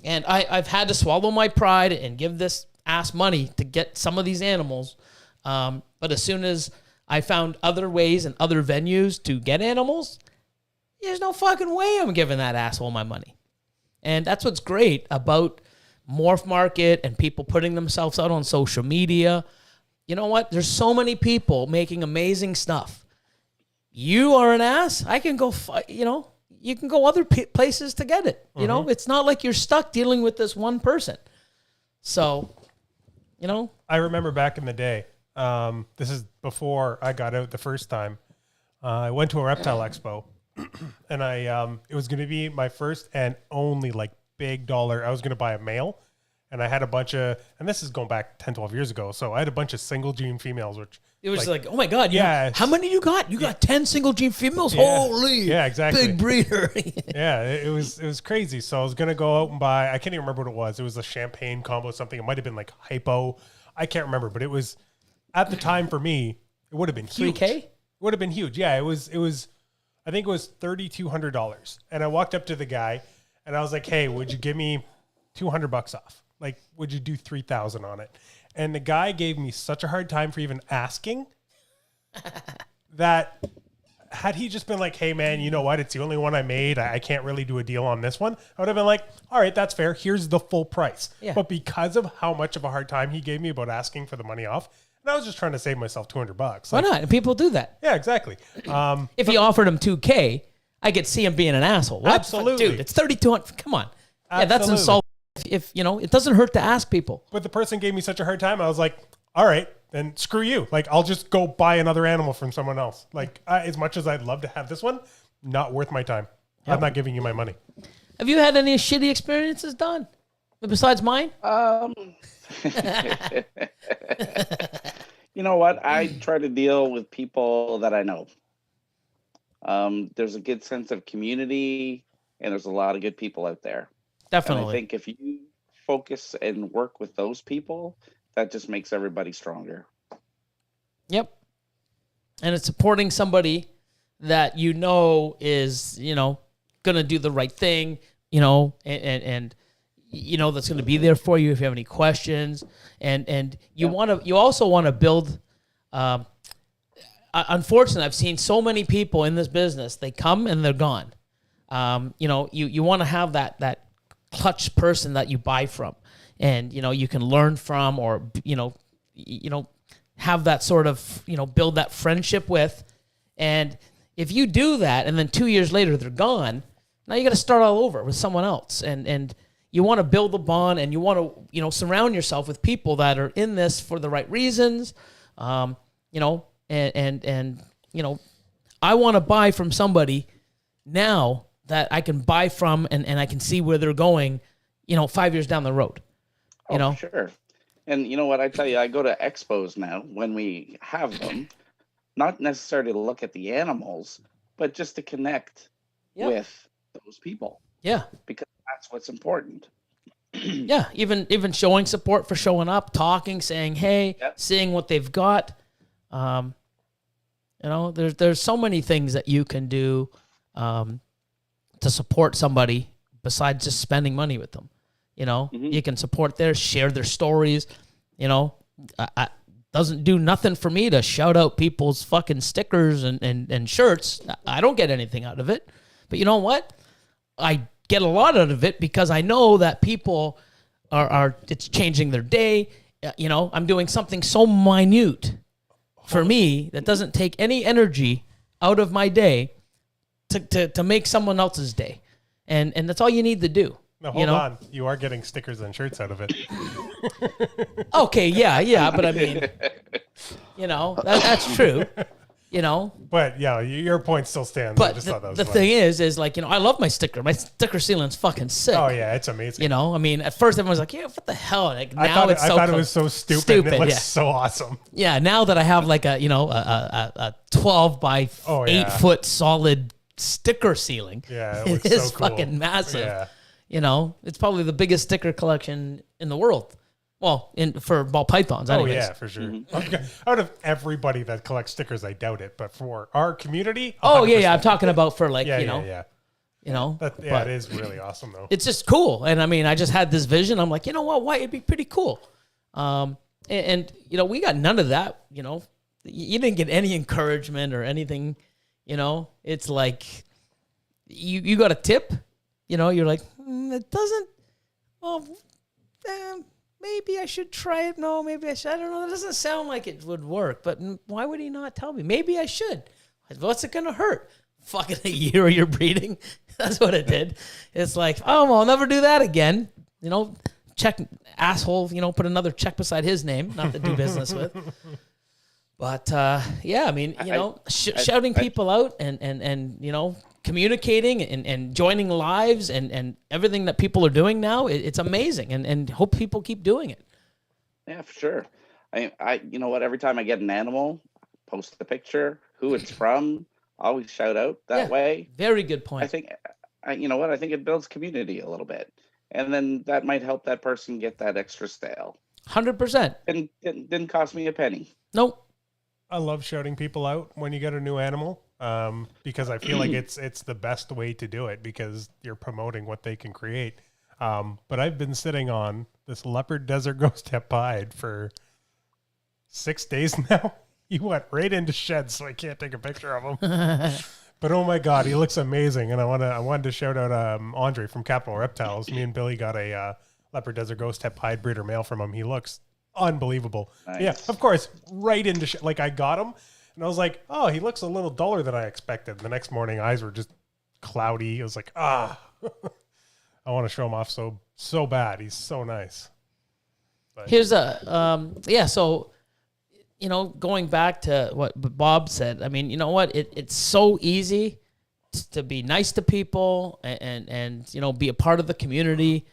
And I've had to swallow my pride and give this ass money to get some of these animals. But as soon as I found other ways and other venues to get animals, there's no fucking way I'm giving that asshole my money. And that's what's great about Morph Market and people putting themselves out on social media. You know what? There's so many people making amazing stuff. You are an ass. I can go, you can go other places to get it. It's not like you're stuck dealing with this one person. So, I remember back in the day, this is before I got out the first time. I went to a reptile expo, and it was going to be my first and only big dollar. I was going to buy a male, and I had a bunch of, and this is going back 10, 12 years ago. So I had a bunch of single gene females, which it was like, oh my God. Yeah. How many you got? You got 10 single gene females? Yeah. Holy. Yeah, exactly. Big breeder. Yeah, it was crazy. So I was going to go out and buy, I can't even remember what it was. It was a champagne combo, something. It might've been like hypo. I can't remember, but it was, at the time for me, it would have been huge. 3K? It would have been huge. Yeah, it was, I think it was $3,200. And I walked up to the guy and I was like, hey, would you give me $200 off? Like, would you do 3,000 on it? And the guy gave me such a hard time for even asking that had he just been like, hey man, you know what? It's the only one I made. I can't really do a deal on this one. I would have been like, all right, that's fair. Here's the full price. Yeah. But because of how much of a hard time he gave me about asking for the money off, and I was just trying to save myself $200. Why not? And people do that. Yeah, exactly. If you offered him $2,000, I could see him being an asshole. What? Absolutely. Dude, it's $3,200. Come on. Yeah, that's Absolutely. insulting. If it doesn't hurt to ask people. But the person gave me such a hard time. I was like, all right, then screw you. Like, I'll just go buy another animal from someone else. Like, as much as I'd love to have this one, not worth my time. I'm not giving you my money. Have you had any shitty experiences, Don? Besides mine? You know what? I try to deal with people that I know. There's a good sense of community, and there's a lot of good people out there. Definitely. And I think if you focus and work with those people, that just makes everybody stronger. Yep. And it's supporting somebody that is, going to do the right thing, and that's going to be there for you if you have any questions. And you also want to build, unfortunately, I've seen so many people in this business, they come and they're gone. You want to have that clutch person that you buy from, and you can learn from, or have that sort of build that friendship with. And if you do that and then 2 years later they're gone, now you got to start all over with someone else. And you want to build a bond, and you want to surround yourself with people that are in this for the right reasons. I want to buy from somebody now that I can buy from, and I can see where they're going 5 years down the road. Sure. And you know what? I tell you, I go to expos now when we have them, not necessarily to look at the animals, but just to connect with those people. Yeah. Because that's what's important. Yeah. Even showing support for showing up, talking, saying, hey, seeing what they've got. There's so many things that you can do to support somebody besides just spending money with them. You can support share their stories. Doesn't do nothing for me to shout out people's fucking stickers and shirts. I don't get anything out of it. But you know what? I get a lot out of it because I know that people are it's changing their day. I'm doing something so minute for me that doesn't take any energy out of my day to make someone else's day. And that's all you need to do. No, hold on. You are getting stickers and shirts out of it. Okay, yeah, but I mean, that's true. But yeah, your point still stands. But the thing is like, I love my sticker. My sticker sealing's fucking sick. Oh yeah, it's amazing. I mean, at first everyone's like, yeah, what the hell? Like, I thought it was so stupid. It looks so awesome. Yeah, now that I have like a 12 by 8 foot solid sticker ceiling, it is so cool. Fucking massive. Yeah. It's probably the biggest sticker collection in the world. Well, for ball pythons, anyways. Oh yeah, for sure. Out of everybody that collects stickers, I doubt it. But for our community, 100%. Oh yeah, I'm talking about for like it is really awesome though. It's just cool, and I mean, I just had this vision. I'm like, why it'd be pretty cool. And we got none of that. You didn't get any encouragement or anything. It's like you got a tip. You're like, it doesn't. Well, maybe I should try it. No, maybe I should. I don't know. It doesn't sound like it would work, but why would he not tell me? Maybe I should. What's it going to hurt? Fucking a year of your breeding. That's what it did. It's like, oh, well, I'll never do that again. Check, asshole, put another check beside his name, not to do business with. But, I mean, shouting people out and communicating and joining lives and everything that people are doing now, it's amazing, and hope people keep doing it. Yeah, for sure. I you know what? Every time I get an animal, post a picture, who it's from, always shout out that way. Very good point. I think, I think it builds community a little bit, and then that might help that person get that extra sale. 100%. And didn't cost me a penny. Nope. I love shouting people out when you get a new animal, because I feel like it's the best way to do it because you're promoting what they can create. But I've been sitting on this leopard desert ghost hepide for 6 days now. He went right into shed, so I can't take a picture of him. But oh my God, he looks amazing. And I wanted to shout out Andre from Capital Reptiles. Me and Billy got a leopard desert ghost tep pied breeder male from him. He looks unbelievable. Nice. Yeah, of course, right into shed. Like I got him, and I was like, oh, he looks a little duller than I expected. The next morning, eyes were just cloudy. I was like, I want to show him off so bad. He's so nice. But Here's so, going back to what Bob said, I mean, you know what? It's so easy to be nice to people and be a part of the community.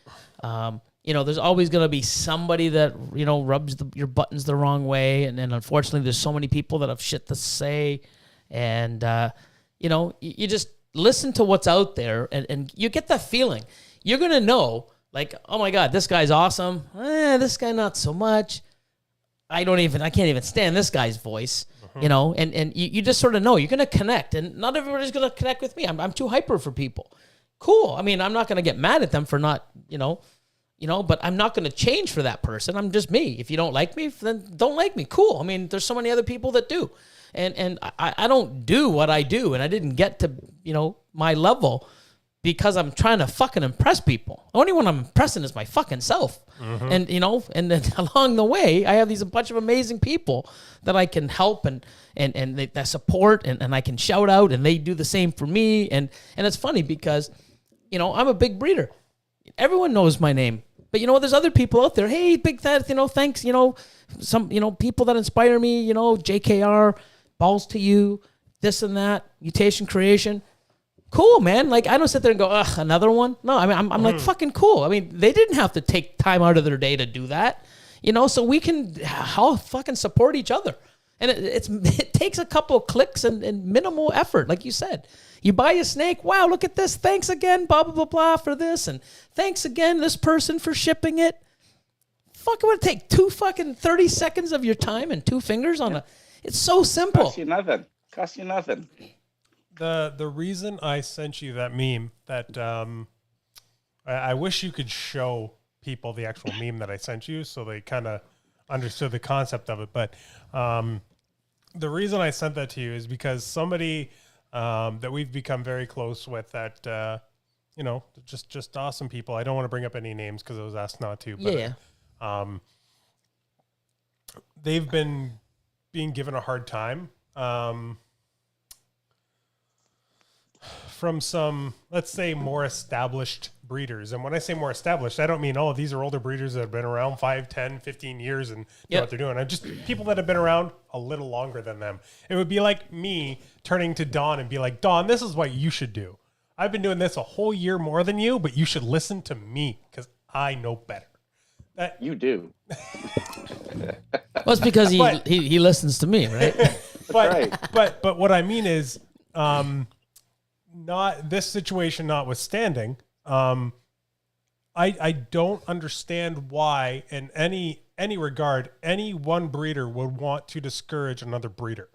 There's always going to be somebody that, rubs your buttons the wrong way. And unfortunately, there's so many people that have shit to say. And, you just listen to what's out there and you get that feeling. You're going to know, like, oh my God, this guy's awesome. This guy, not so much. I can't even stand this guy's voice, and you just sort of know you're going to connect, and not everybody's going to connect with me. I'm too hyper for people. Cool. I mean, I'm not going to get mad at them for not, but I'm not going to change for that person. I'm just me. If you don't like me, then don't like me. Cool. I mean, there's so many other people that do, and I don't do what I do, and I didn't get to, my level because I'm trying to fucking impress people. The only one I'm impressing is my fucking self. And, and then along the way, I have a bunch of amazing people that I can help and that support and I can shout out and they do the same for me. And it's funny because, I'm a big breeder. Everyone knows my name. But there's other people out there. Hey, Big Thad, thanks, some, people that inspire me, JKR, balls to you, this and that, Mutation Creation. Cool, man. Like, I don't sit there and go, ugh, another one. No, I mean, I'm like, fucking cool. I mean, they didn't have to take time out of their day to do that, so we can all fucking support each other. And it takes a couple of clicks and minimal effort, like you said. You buy a snake. Wow, look at this. Thanks again, blah, blah, blah, blah, for this. And thanks again, this person, for shipping it. Fuck, it would take 30 seconds of your time and 2 fingers on a... It's so simple. Cost you nothing. The reason I sent you that meme that I wish you could show people the actual meme that I sent you so they kind of understood the concept of it. But the reason I sent that to you is because somebody that we've become very close with that, just awesome people. I don't want to bring up any names because I was asked not to. But, they've been being given a hard time. From some, let's say, more established breeders. And when I say more established, I don't mean, these are older breeders that have been around 5, 10, 15 years and know what they're doing. I'm just people that have been around a little longer than them. It would be like me turning to Don and be like, Don, this is what you should do. I've been doing this a whole year more than you, but you should listen to me because I know better. You do. Well, it's because he listens to me, right? But what I mean is, not this situation notwithstanding, I don't understand why in any regard any one breeder would want to discourage another breeder.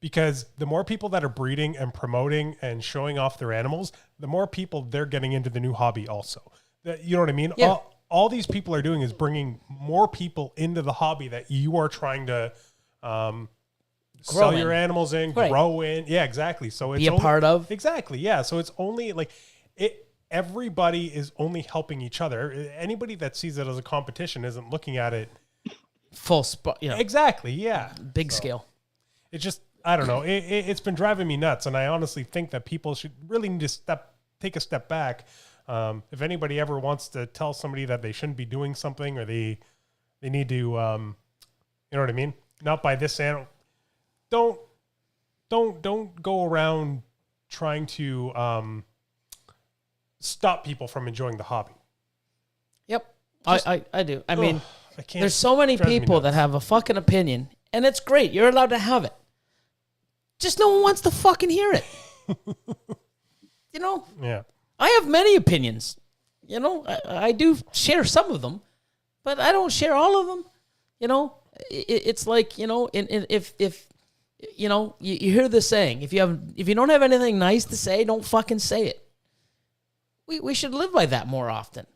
Because the more people that are breeding and promoting and showing off their animals, the more people they're getting into the new hobby also. You know what I mean? Yeah. All these people are doing is bringing more people into the hobby that you are trying to sell your animals in, grow in. Yeah, exactly. So it's be a part of. Exactly. Yeah. So it's only like everybody is only helping each other. Anybody that sees it as a competition isn't looking at it Full spot. Exactly. Yeah. Big scale. It's just, I don't know. It's been driving me nuts. And I honestly think that people should really need to take a step back. If anybody ever wants to tell somebody that they shouldn't be doing something or they need to, you know what I mean? Not by this animal. Don't go around trying to stop people from enjoying the hobby. Yep. I do. I mean, there's so many drives me people nuts. that have a fucking opinion, and it's great. You're allowed to have it. Just no one wants to fucking hear it. Yeah. I have many opinions. I do share some of them, but I don't share all of them. It's like, if you hear this saying, if you don't have anything nice to say, don't fucking say it. We should live by that more often,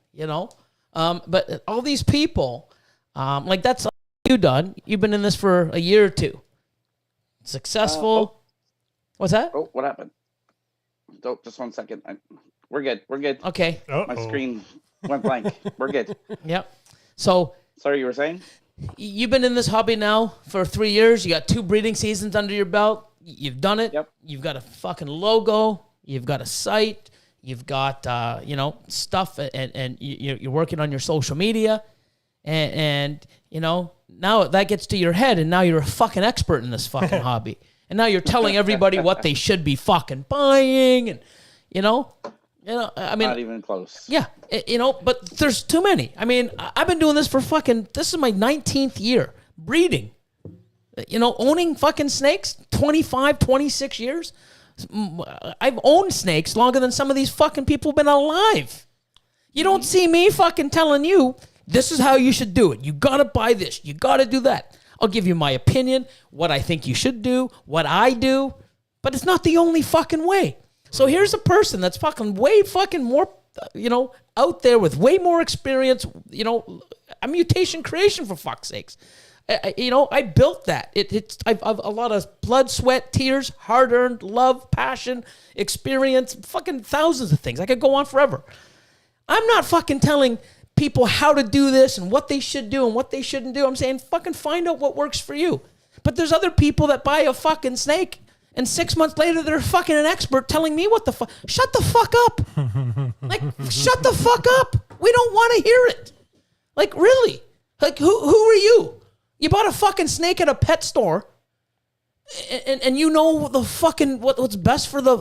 But all these people, like that's on you, Don? You've been in this for a year or two. Successful. What's that? Oh, what happened? Oh, just 1 second. We're good. We're good. Okay. My screen went blank. We're good. Yep. So Sorry, you were saying? you've been in this hobby now for 3 years. You got 2 breeding seasons under your belt. You've done it. Yep. You've got a fucking logo. You've got a site. You've got stuff, and you're working on your social media, and now that gets to your head, and now you're a fucking expert in this fucking hobby, and now you're telling everybody what they should be fucking buying, and I mean, Not even close. yeah, but there's too many. I mean, I've been doing this for this is my 19th year breeding. Owning fucking snakes, 25, 26 years. I've owned snakes longer than some of these fucking people have been alive. You don't see me fucking telling you, this is how you should do it. You got to buy this. You got to do that. I'll give you my opinion, what I think you should do, what I do, but it's not the only fucking way. So here's a person that's fucking way fucking more, out there with way more experience, a mutation creation, for fuck's sakes. I built that. I've a lot of blood, sweat, tears, hard-earned love, passion, experience, fucking thousands of things. I could go on forever. I'm not fucking telling people how to do this and what they should do and what they shouldn't do. I'm saying fucking find out what works for you. But there's other people that buy a fucking snake and 6 months later they're fucking an expert telling me what the fuck. Shut the fuck up. Shut the fuck up. We don't want to hear it. Really. Who are you? You bought a fucking snake at a pet store, and you know the fucking what's best for the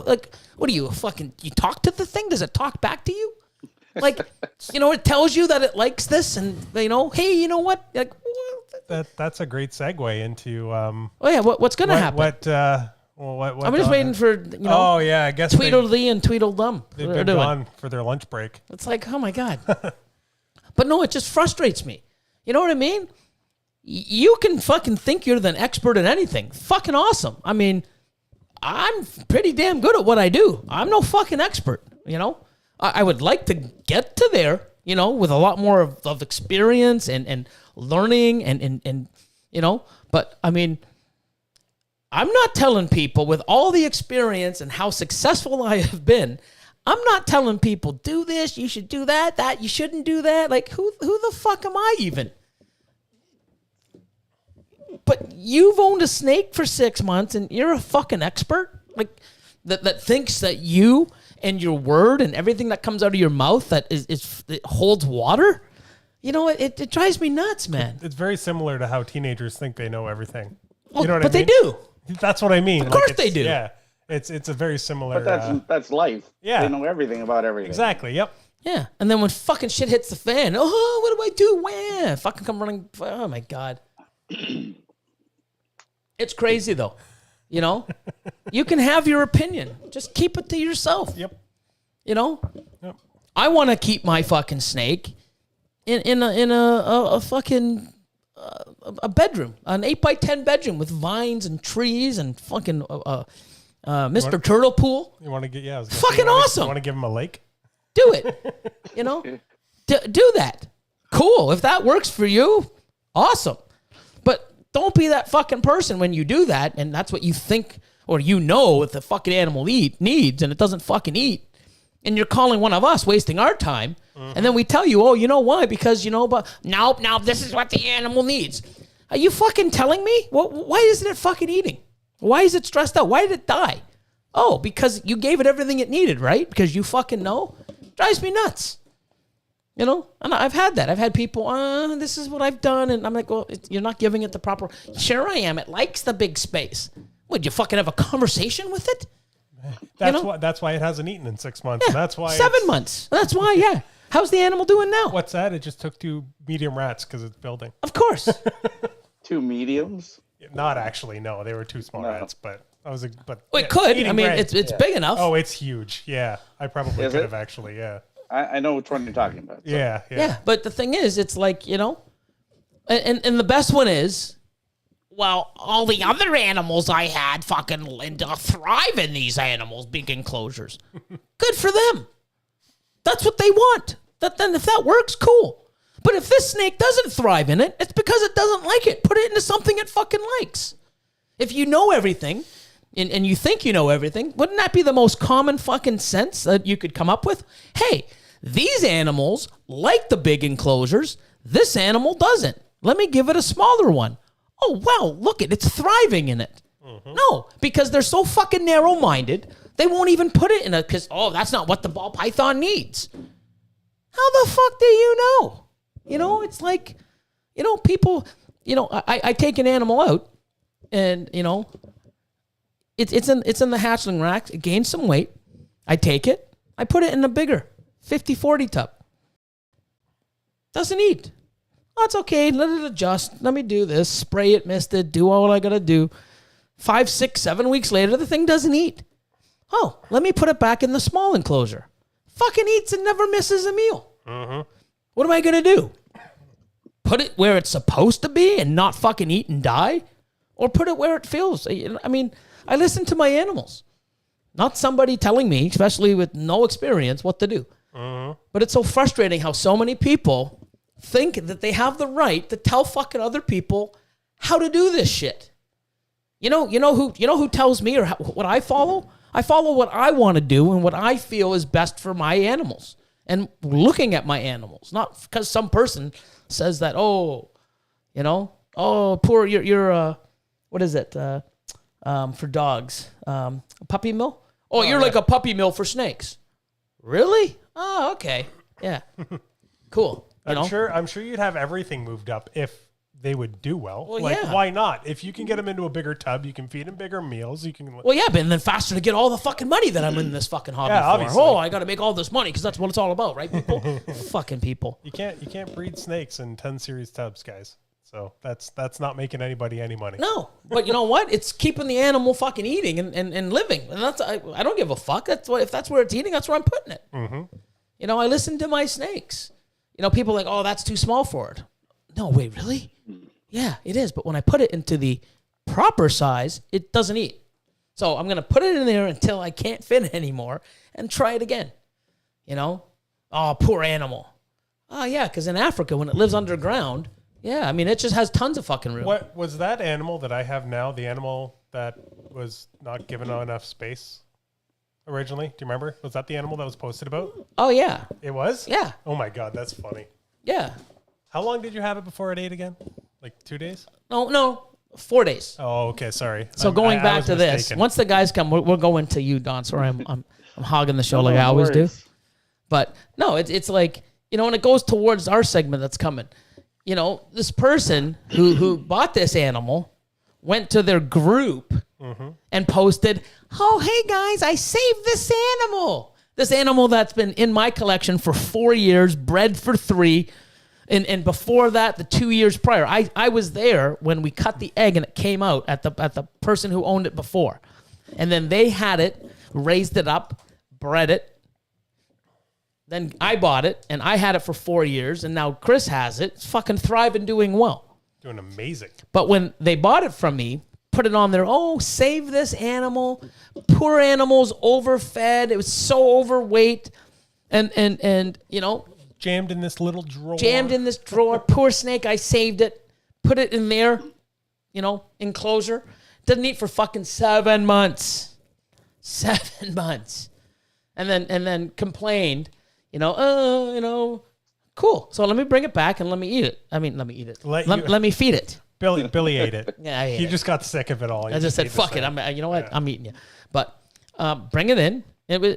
What do you fucking? You talk to the thing? Does it talk back to you? It tells you that it likes this, and hey, you know what? That's a great segue into. Oh yeah, what's gonna happen? What I'm just waiting for Oh yeah, I guess Tweedledee and Tweedledum. they've been gone for their lunch break. It's oh my god. But no, it just frustrates me. You know what I mean? You can fucking think you're an expert in anything. Fucking awesome. I mean, I'm pretty damn good at what I do. I'm no fucking expert, I would like to get to there, with a lot more of experience and learning and but I mean, I'm not telling people with all the experience and how successful I have been, I'm not telling people, do this, you should do that you shouldn't do that. Who the fuck am I even? But you've owned a snake for 6 months and you're a fucking expert? That thinks that you and your word and everything that comes out of your mouth that it holds water? It drives me nuts, man. It's very similar to how teenagers think they know everything. Well, you know what but I mean? they do. That's what I mean. Of course they do. Yeah. It's a very similar. But that's life. Yeah. They know everything about everything. Exactly. Yep. Yeah. And then when fucking shit hits the fan, what do I do? Wah, fucking come running. Oh my God. It's crazy though. You can have your opinion. Just keep it to yourself. Yep. Yep. I want to keep my fucking snake in a fucking a bedroom, an 8x10 bedroom with vines and trees and fucking Mr. Turtle Pool. You want to get fucking awesome. You want to give him a lake? Do it. Do that. Cool. If that works for you, awesome. But don't be that fucking person when you do that, and that's what you think or what the fucking animal needs, and it doesn't fucking eat. And you're calling one of us wasting our time, and then we tell you, you know why? Because, but no, this is what the animal needs. Are you fucking telling me? Why isn't it fucking eating? Why is it stressed out? Why did it die? Oh, because you gave it everything it needed, right? Because you fucking know? Drives me nuts. And I've had that. I've had people, this is what I've done. And I'm like, well, you're not giving it the proper. Sure I am. It likes the big space. Would you fucking have a conversation with it? That's why it hasn't eaten in 6 months. Yeah, That's why 7 months. That's why, yeah. How's the animal doing now? What's that? It just took 2 medium rats because it's building. Of course. 2 mediums? Not actually, no. They were 2 small rats, but it could. I mean, it's big enough. Oh, it's huge. Yeah. I probably could have actually, yeah. I know which one you're talking about. So. Yeah. But the thing is, it's and the best one is, well, all the other animals I had fucking thrive in these animals' big enclosures. Good for them. That's what they want. Then if that works, cool. But if this snake doesn't thrive in it, it's because it doesn't like it. Put it into something it fucking likes. If you know everything, and you think you know everything, wouldn't that be the most common fucking sense that you could come up with? Hey, these animals like the big enclosures. This animal doesn't. Let me give it a smaller one. Oh, wow, look it's thriving in it. No, because they're so fucking narrow-minded, they won't even put it in a, because, that's not what the ball python needs. How the fuck do you know? You know, it's like, people, I take an animal out and, it's in the hatchling rack. It gains some weight. I take it. I put it in a bigger 50-40 tub. Doesn't eat. Oh, it's okay. Let it adjust. Let me do this. Spray it, mist it, do all I got to do. 5, 6, 7 weeks later, the thing doesn't eat. Oh, let me put it back in the small enclosure. Fucking eats and never misses a meal. What am I going to do? Put it where it's supposed to be and not fucking eat and die? Or put it where it feels? I mean, I listen to my animals. Not somebody telling me, especially with no experience, what to do. But it's so frustrating how so many people think that they have the right to tell fucking other people how to do this shit. You know who tells me or what I follow? I follow what I want to do and what I feel is best for my animals. And looking at my animals, not because some person says that, poor, you're what is it? For dogs, a puppy mill? Oh, you're like a puppy mill for snakes. Really? Oh, okay. Yeah. Cool. I'm sure you'd have everything moved up if they would do well. Yeah. Why not? If you can get them into a bigger tub, you can feed them bigger meals. You can. Well, yeah, but then faster to get all the fucking money that I'm in this fucking hobby for. Obviously. Oh, I got to make all this money because that's what it's all about, right, people? Fucking people. You can't breed snakes in 10 series tubs, guys. So that's not making anybody any money. No, but you know what? It's keeping the animal fucking eating and living. And I don't give a fuck. If that's where it's eating, that's where I'm putting it. I listen to my snakes. People are like, oh, that's too small for it. No, wait, really? Yeah, it is. But when I put it into the proper size, it doesn't eat. So I'm going to put it in there until I can't fit it anymore and try it again. Oh, poor animal. Oh, yeah, because in Africa, when it lives underground, yeah, I mean, it just has tons of fucking room. What was that animal that I have now, the animal that was not given enough space originally? Do you remember? Was that the animal that was posted about? Oh, yeah. It was? Yeah. Oh, my God, that's funny. Yeah. How long did you have it before it ate again? Like 2 days? No, 4 days. Oh, okay, sorry. So going back to this, once the guys come, we're going to you, Don. Sorry, I'm hogging the show like I always do. But no, it's like, when it goes towards our segment that's coming, this person who bought this animal went to their group and posted, oh, hey guys, I saved this animal. This animal that's been in my collection for 4 years, bred for 3. And before that, the 2 years prior, I was there when we cut the egg and it came out at the person who owned it before. And then they had it, raised it up, bred it. Then I bought it and I had it for 4 years. And now Chris has it. It's fucking thriving, doing well. Doing amazing. But when they bought it from me, put it on there, oh, save this animal. Poor animal's overfed. It was so overweight. And jammed in this little drawer. Poor snake. I saved it. Put it in there, enclosure. Didn't eat for fucking 7 months. 7 months. And then complained, cool. So let me bring it back and let me eat it. I mean, let me eat it. Let me feed it. Billy ate it. Yeah, I ate he it. just got sick of it all. I just said, fuck it. You know what? Yeah. I'm eating you. But bring it in. It was,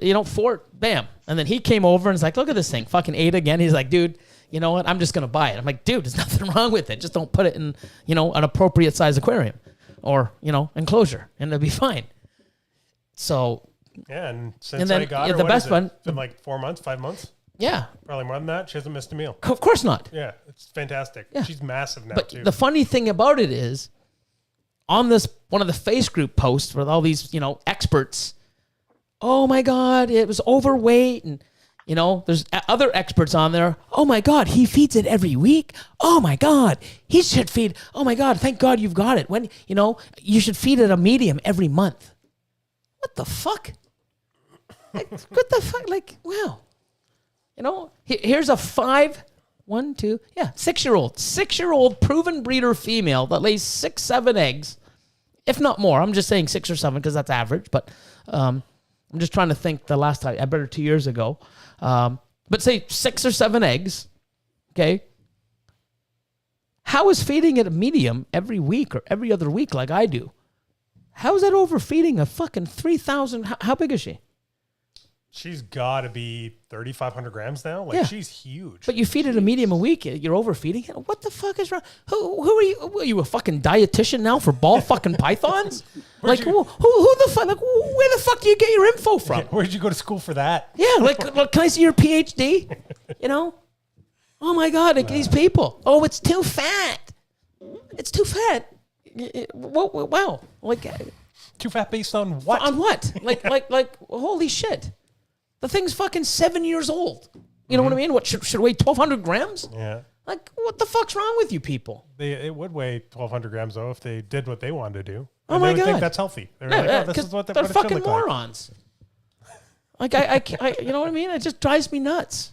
bam. And then he came over and was like, look at this thing. Fucking ate again. He's like, dude, you know what? I'm just going to buy it. I'm like, dude, there's nothing wrong with it. Just don't put it in, an appropriate size aquarium or, enclosure and it'll be fine. So. Yeah. And since I got her, the best one. It's been like 4 months, 5 months. Yeah. Probably more than that. She hasn't missed a meal. Of course not. Yeah. It's fantastic. Yeah. She's massive now, but too. The funny thing about it is on this, one of the face group posts with all these, experts, oh my God, it was overweight. And, there's other experts on there. Oh my God, he feeds it every week. Oh my God, he should feed. Oh my God, thank God you've got it. When, you should feed it a medium every month. What the fuck? Like, what the fuck? Like, wow. Here's a 5 1, 2, 6-year-old proven breeder female that lays 6, 7 eggs, if not more. I'm just saying 6 or 7 because that's average, but I'm just trying to think the last time. I bred her 2 years ago. But say 6 or 7 eggs, okay? How is feeding it a medium every week or every other week like I do? How is that overfeeding a fucking 3,000? How big is she? She's got to be 3,500 grams now. Like, Yeah. she's huge. But you feed it a medium a week, you're overfeeding it? What the fuck is wrong? Who are you? Are you a fucking dietitian now for ball fucking pythons? Like, who the fuck? Like, where the fuck do you get your info from? Where'd you go to school for that? Yeah, like, can I see your PhD? You know? Oh my God, like these people. Oh, it's too fat. It's too fat. Wow. Like, Too fat based on what? on what? Like, holy shit. The thing's fucking 7 years old. You know what I mean? What, should weigh 1,200 grams? Yeah. Like, what the fuck's wrong with you people? It would weigh 1,200 grams, though, if they did what they wanted to do. Oh And my they would God. think that's healthy. They're like, oh, this is what, they're what it should fucking look like. morons. Like, I, you know what I mean? It just drives me nuts.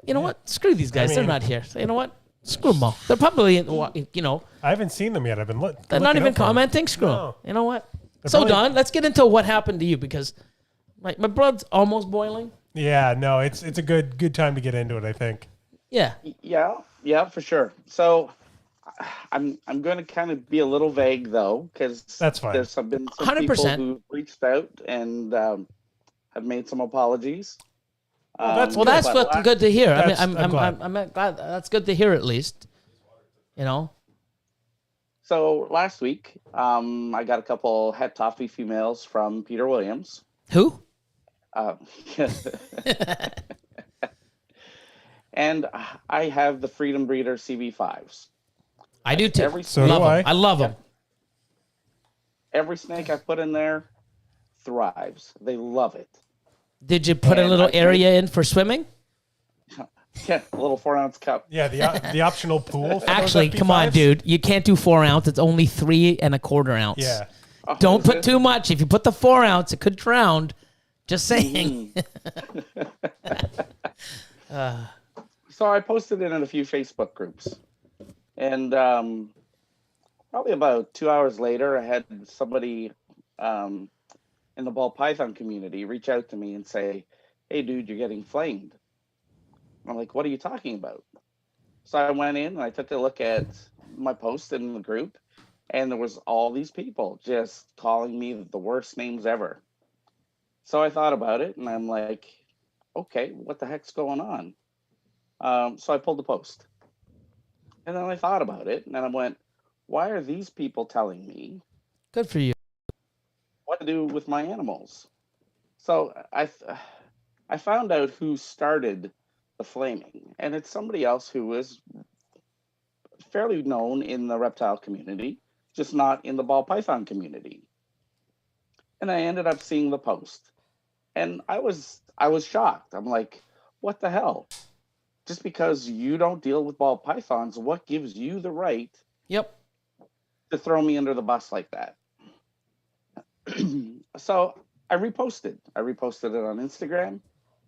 You know what? Screw these guys. They're mean- not here. So you know what? Screw them all. They're probably, you know, I haven't seen them yet. I've been looking. they're not even commenting. Screw them. No. You know what? They're So, probably- Don, let's get into what happened to you because my blood's almost boiling. Yeah, no, it's a good time to get into it, I think. Yeah. Yeah, for sure. So I'm going to kind of be a little vague though, because That's fine. There's been some 100%. people who reached out and have made some apologies. that's Well, that's but what good to hear. I mean, That's- I'm I'm glad. That's good to hear at least. You know. So last week, I got a couple het toffee females from Peter Williams. Who? And I have the Freedom Breeder CB5s. I do too. Every So love do 'em. I. I love them. Every snake I put in there thrives. They love it. Did you put a And little I- area in for swimming? Yeah, a little 4-ounce cup. Yeah, the optional pool. For Actually, those come on, FP5s? dude. You can't do 4 ounce. It's only 3 1/4 ounce. Yeah. Oh, Don't is put it? too much. If you put the 4 ounce, it could drown. Just saying. So I posted it in a few Facebook groups. And probably about 2 hours later, I had somebody in the ball python community reach out to me and say, "Hey, dude, you're getting flamed." I'm like, "What are you talking about?" So I went in and I took a look at my post in the group, and there was all these people just calling me the worst names ever. So I thought about it, and I'm like, okay, what the heck's going on? So I pulled the post. And then I thought about it, and then I went, why are these people telling me Good for you. what to do with my animals? So I found out who started the flaming, and it's somebody else who is fairly known in the reptile community, just not in the ball python community. And I ended up seeing the post, and I was shocked. I'm like, what the hell? Just because you don't deal with ball pythons, what gives you the right Yep. to throw me under the bus like that? So I reposted it on Instagram,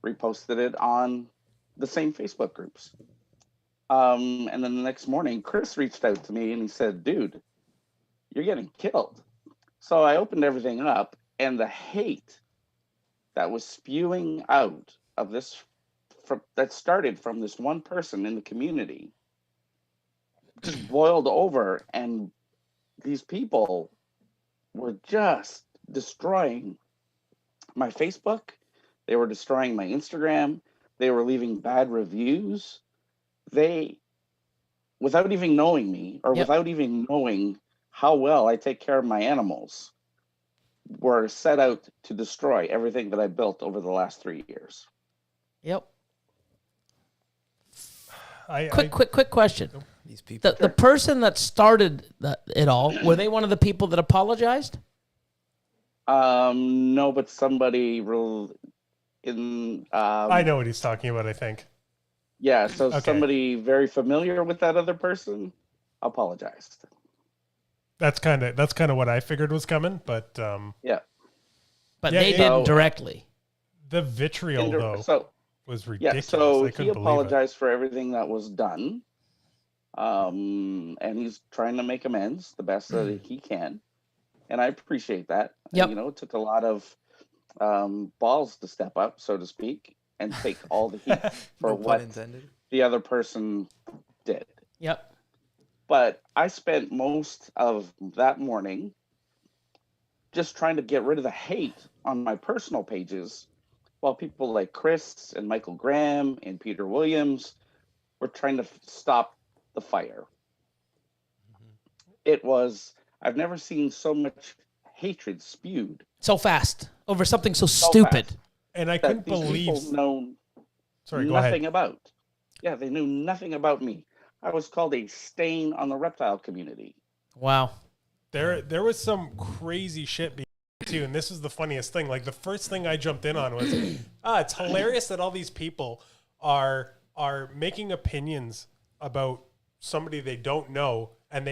reposted it on the same Facebook groups. And then the next morning, Chris reached out to me and he said, dude, you're getting killed. So I opened everything up, and the hate that was spewing out of this, that started from this one person in the community, just boiled over, and these people were just destroying my Facebook. They were destroying my Instagram. They were leaving bad reviews. They, without even knowing me, or Yep. without even knowing how well I take care of my animals, were set out to destroy everything that I built over the last 3 years. Yep. I Quick question. These people. The person that started it all, were they one of the people that apologized? No, but somebody in I know what he's talking about, I think. yeah, so Okay. somebody very familiar with that other person apologized. That's kind of what I figured was coming, but But Yeah, they it- didn't directly. the vitriol though. So was Yeah, ridiculous. so I he couldn't believe it. apologized for everything that was done. And he's trying to make amends the best that he can. And I appreciate that. Yep. You know, it took a lot of balls to step up, so to speak, and take all the heat for No pun what intended. the other person did. Yep. But I spent most of that morning just trying to get rid of the hate on my personal pages, while people like Chris and Michael Graham and Peter Williams were trying to stop the fire. It was, I've never seen so much hatred spewed. So fast over something so so stupid. fast And I that couldn't these believe. people know Sorry, go nothing ahead. about. Yeah, they knew nothing about me. I was called a stain on the reptile community. Wow. There was some crazy shit being too, and this is the funniest thing. Like the first thing I jumped in on was, it's hilarious that all these people are making opinions about somebody they don't know, and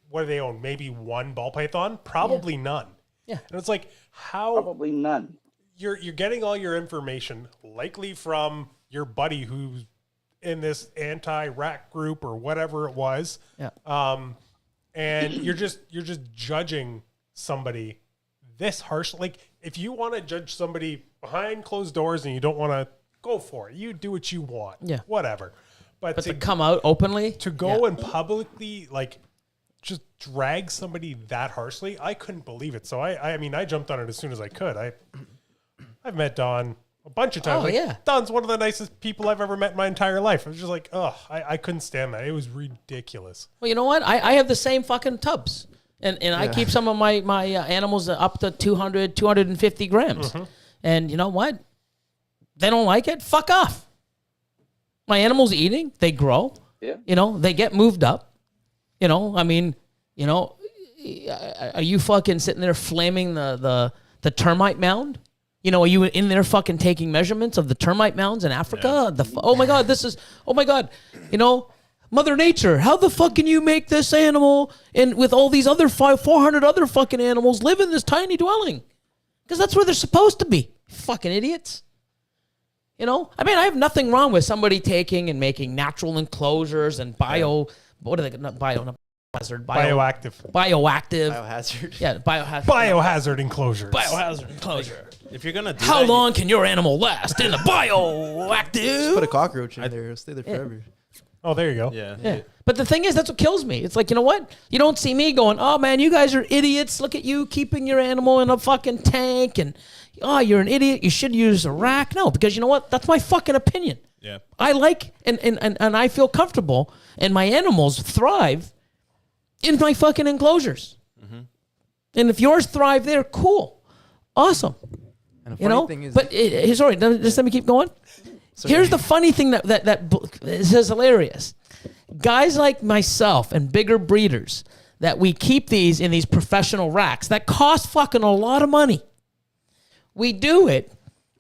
what do they own? Maybe one ball python? Probably none. Yeah. And it's like, how Probably none. you're getting all your information likely from your buddy who's in this anti-rat group or whatever it was. Yeah. And you're just judging somebody this harsh. Like, if you want to judge somebody behind closed doors and you don't want to, go for it. You do what you want. Yeah. Whatever. But To come out openly. to go and publicly, like, just drag somebody that harshly, I couldn't believe it. So I mean, I jumped on it as soon as I could. I've met Don a bunch of times. Oh, yeah. Don's one of the nicest people I've ever met in my entire life. I was just like, I couldn't stand that. It was ridiculous. Well, you know what? I have the same fucking tubs. And I keep some of my animals up to 200, 250 grams. And you know what? They don't like it. Fuck off. My animals eating, they grow. Yeah. You know, they get moved up. You know, I mean, you know, are you fucking sitting there flaming the termite mound? You know, are you in there fucking taking measurements of the termite mounds in Africa? Oh my God, oh my God, you know, Mother Nature, how the fuck can you make this animal and with all these other 400 other fucking animals live in this tiny dwelling? Because that's where they're supposed to be. Fucking idiots. You know, I mean, I have nothing wrong with somebody taking and making natural enclosures and what are they? Not biohazard. Bioactive. Bioactive. Biohazard. Yeah, biohazard. Biohazard enclosures. Biohazard enclosure. If you're gonna do How that, long can your animal last in the bioactive? Just put a cockroach in there. It'll stay there forever. Oh, there you go. Yeah. But the thing is, that's what kills me. It's like, you know what? You don't see me going, oh, man, you guys are idiots. Look at you keeping your animal in a fucking tank. And, oh, you're an idiot. You should use a rack. No, because you know what? That's my fucking opinion. Yeah. I like and I feel comfortable, and my animals thrive in my fucking enclosures. And if yours thrive there, cool. Awesome. And the You funny know? thing is, But, sorry, just let me keep going. Here's the funny thing that is hilarious. Guys like myself and bigger breeders that we keep these in these professional racks that cost fucking a lot of money. We do it,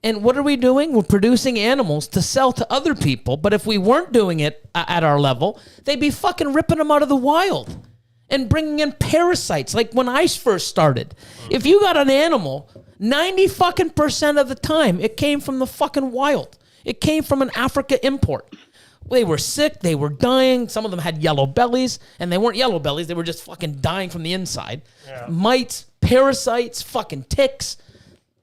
and what are we doing? We're producing animals to sell to other people, but if we weren't doing it at our level, they'd be fucking ripping them out of the wild and bringing in parasites like when I first started. If you got an animal, 90% of the time, it came from the fucking wild. It came from an Africa import. They were sick. They were dying. Some of them had yellow bellies, and they weren't yellow bellies. They were just fucking dying from the inside. Yeah. Mites, parasites, fucking ticks.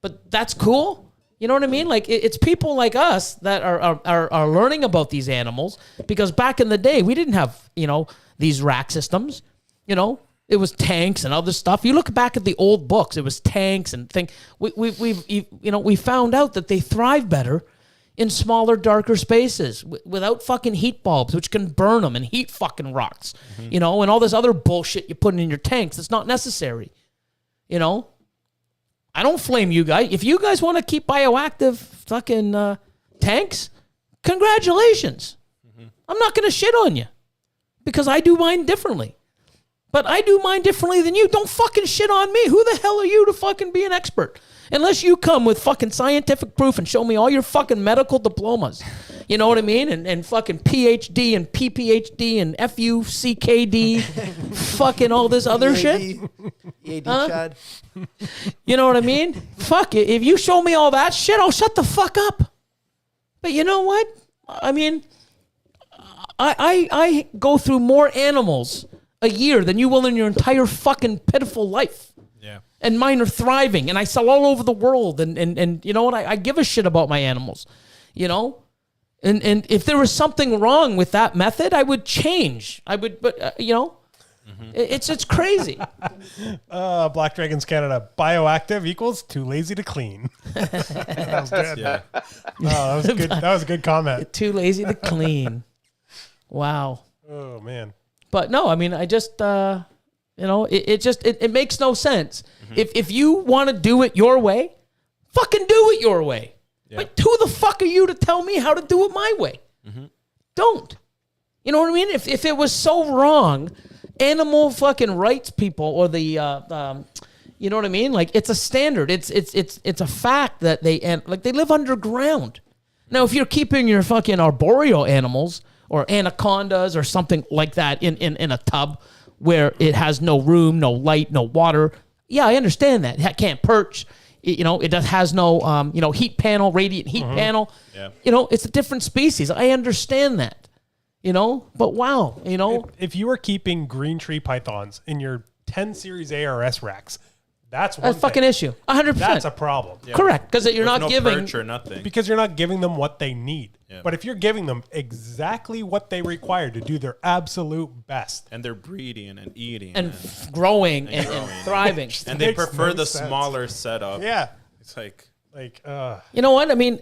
But that's cool. You know what I mean? Like, it's people like us that are learning about these animals, because back in the day, we didn't have, you know, these rack systems. You know, it was tanks and other stuff. You look back at the old books, it was tanks and things. We found out that they thrive better in smaller, darker spaces without fucking heat bulbs, which can burn them, and heat fucking rocks, you know, and all this other bullshit you're putting in your tanks that's not necessary. You know, I don't flame you guys. If you guys want to keep bioactive fucking tanks, congratulations. I'm not going to shit on you because I do mine differently. But I do mine differently than you. Don't fucking shit on me. Who the hell are you to fucking be an expert? Unless you come with fucking scientific proof and show me all your fucking medical diplomas. You know what I mean? And fucking PhD and PPHD and FUCKD. Fucking all this other shit. EAD Huh? Chad. You know what I mean? Fuck it. If you show me all that shit, I'll shut the fuck up. But you know what? I mean, I go through more animals a year than you will in your entire fucking pitiful life. Yeah. And mine are thriving, and I sell all over the world, and you know what? I give a shit about my animals, you know? And if there was something wrong with that method, I would change. I would, but you know, it's crazy. Black Dragons Canada, bioactive equals too lazy to clean. That was good. Yeah. That was good. That was a good comment. Too lazy to clean. Wow. Oh man. But no, I mean, I just, you know, it makes no sense. If you want to do it your way, fucking do it your way. Yeah. Like, who the fuck are you to tell me how to do it my way? Don't. You know what I mean? If it was so wrong, animal fucking rights people or the, you know what I mean? Like, it's a standard. It's a fact that they live underground. Now, if you're keeping your fucking arboreal animals or anacondas or something like that in a tub where it has no room, no light, no water, yeah, I understand that. It can't perch. You know, it has no, you know, heat panel, radiant heat panel. Yeah. You know, it's a different species. I understand that. You know, but wow, you know. If you were keeping green tree pythons in your 10 series ARS racks, that's one That's a fucking thing. issue. 100%. That's a problem. Yeah. Correct, because you're With not no giving. perch or nothing. Because you're not giving them what they need. Yeah. But if you're giving them exactly what they require to do their absolute best, And they're breeding and eating. and growing and thriving. and they makes prefer no the sense. smaller setup. yeah, It's like, You know what? I mean,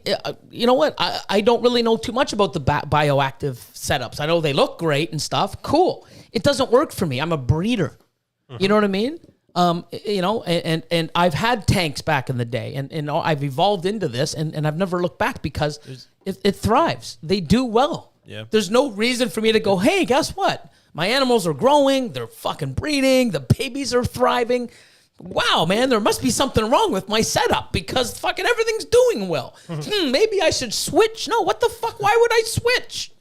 you know what? I don't really know too much about the bioactive setups. I know they look great and stuff. Cool. It doesn't work for me. I'm a breeder. You know what I mean? You know, and I've had tanks back in the day, and I've evolved into this, and I've never looked back because it thrives. They do well. Yeah. There's no reason for me to go, hey, guess what? My animals are growing. They're fucking breeding. The babies are thriving. Wow, man, there must be something wrong with my setup because fucking everything's doing well. Maybe I should switch. No, what the fuck? Why would I switch?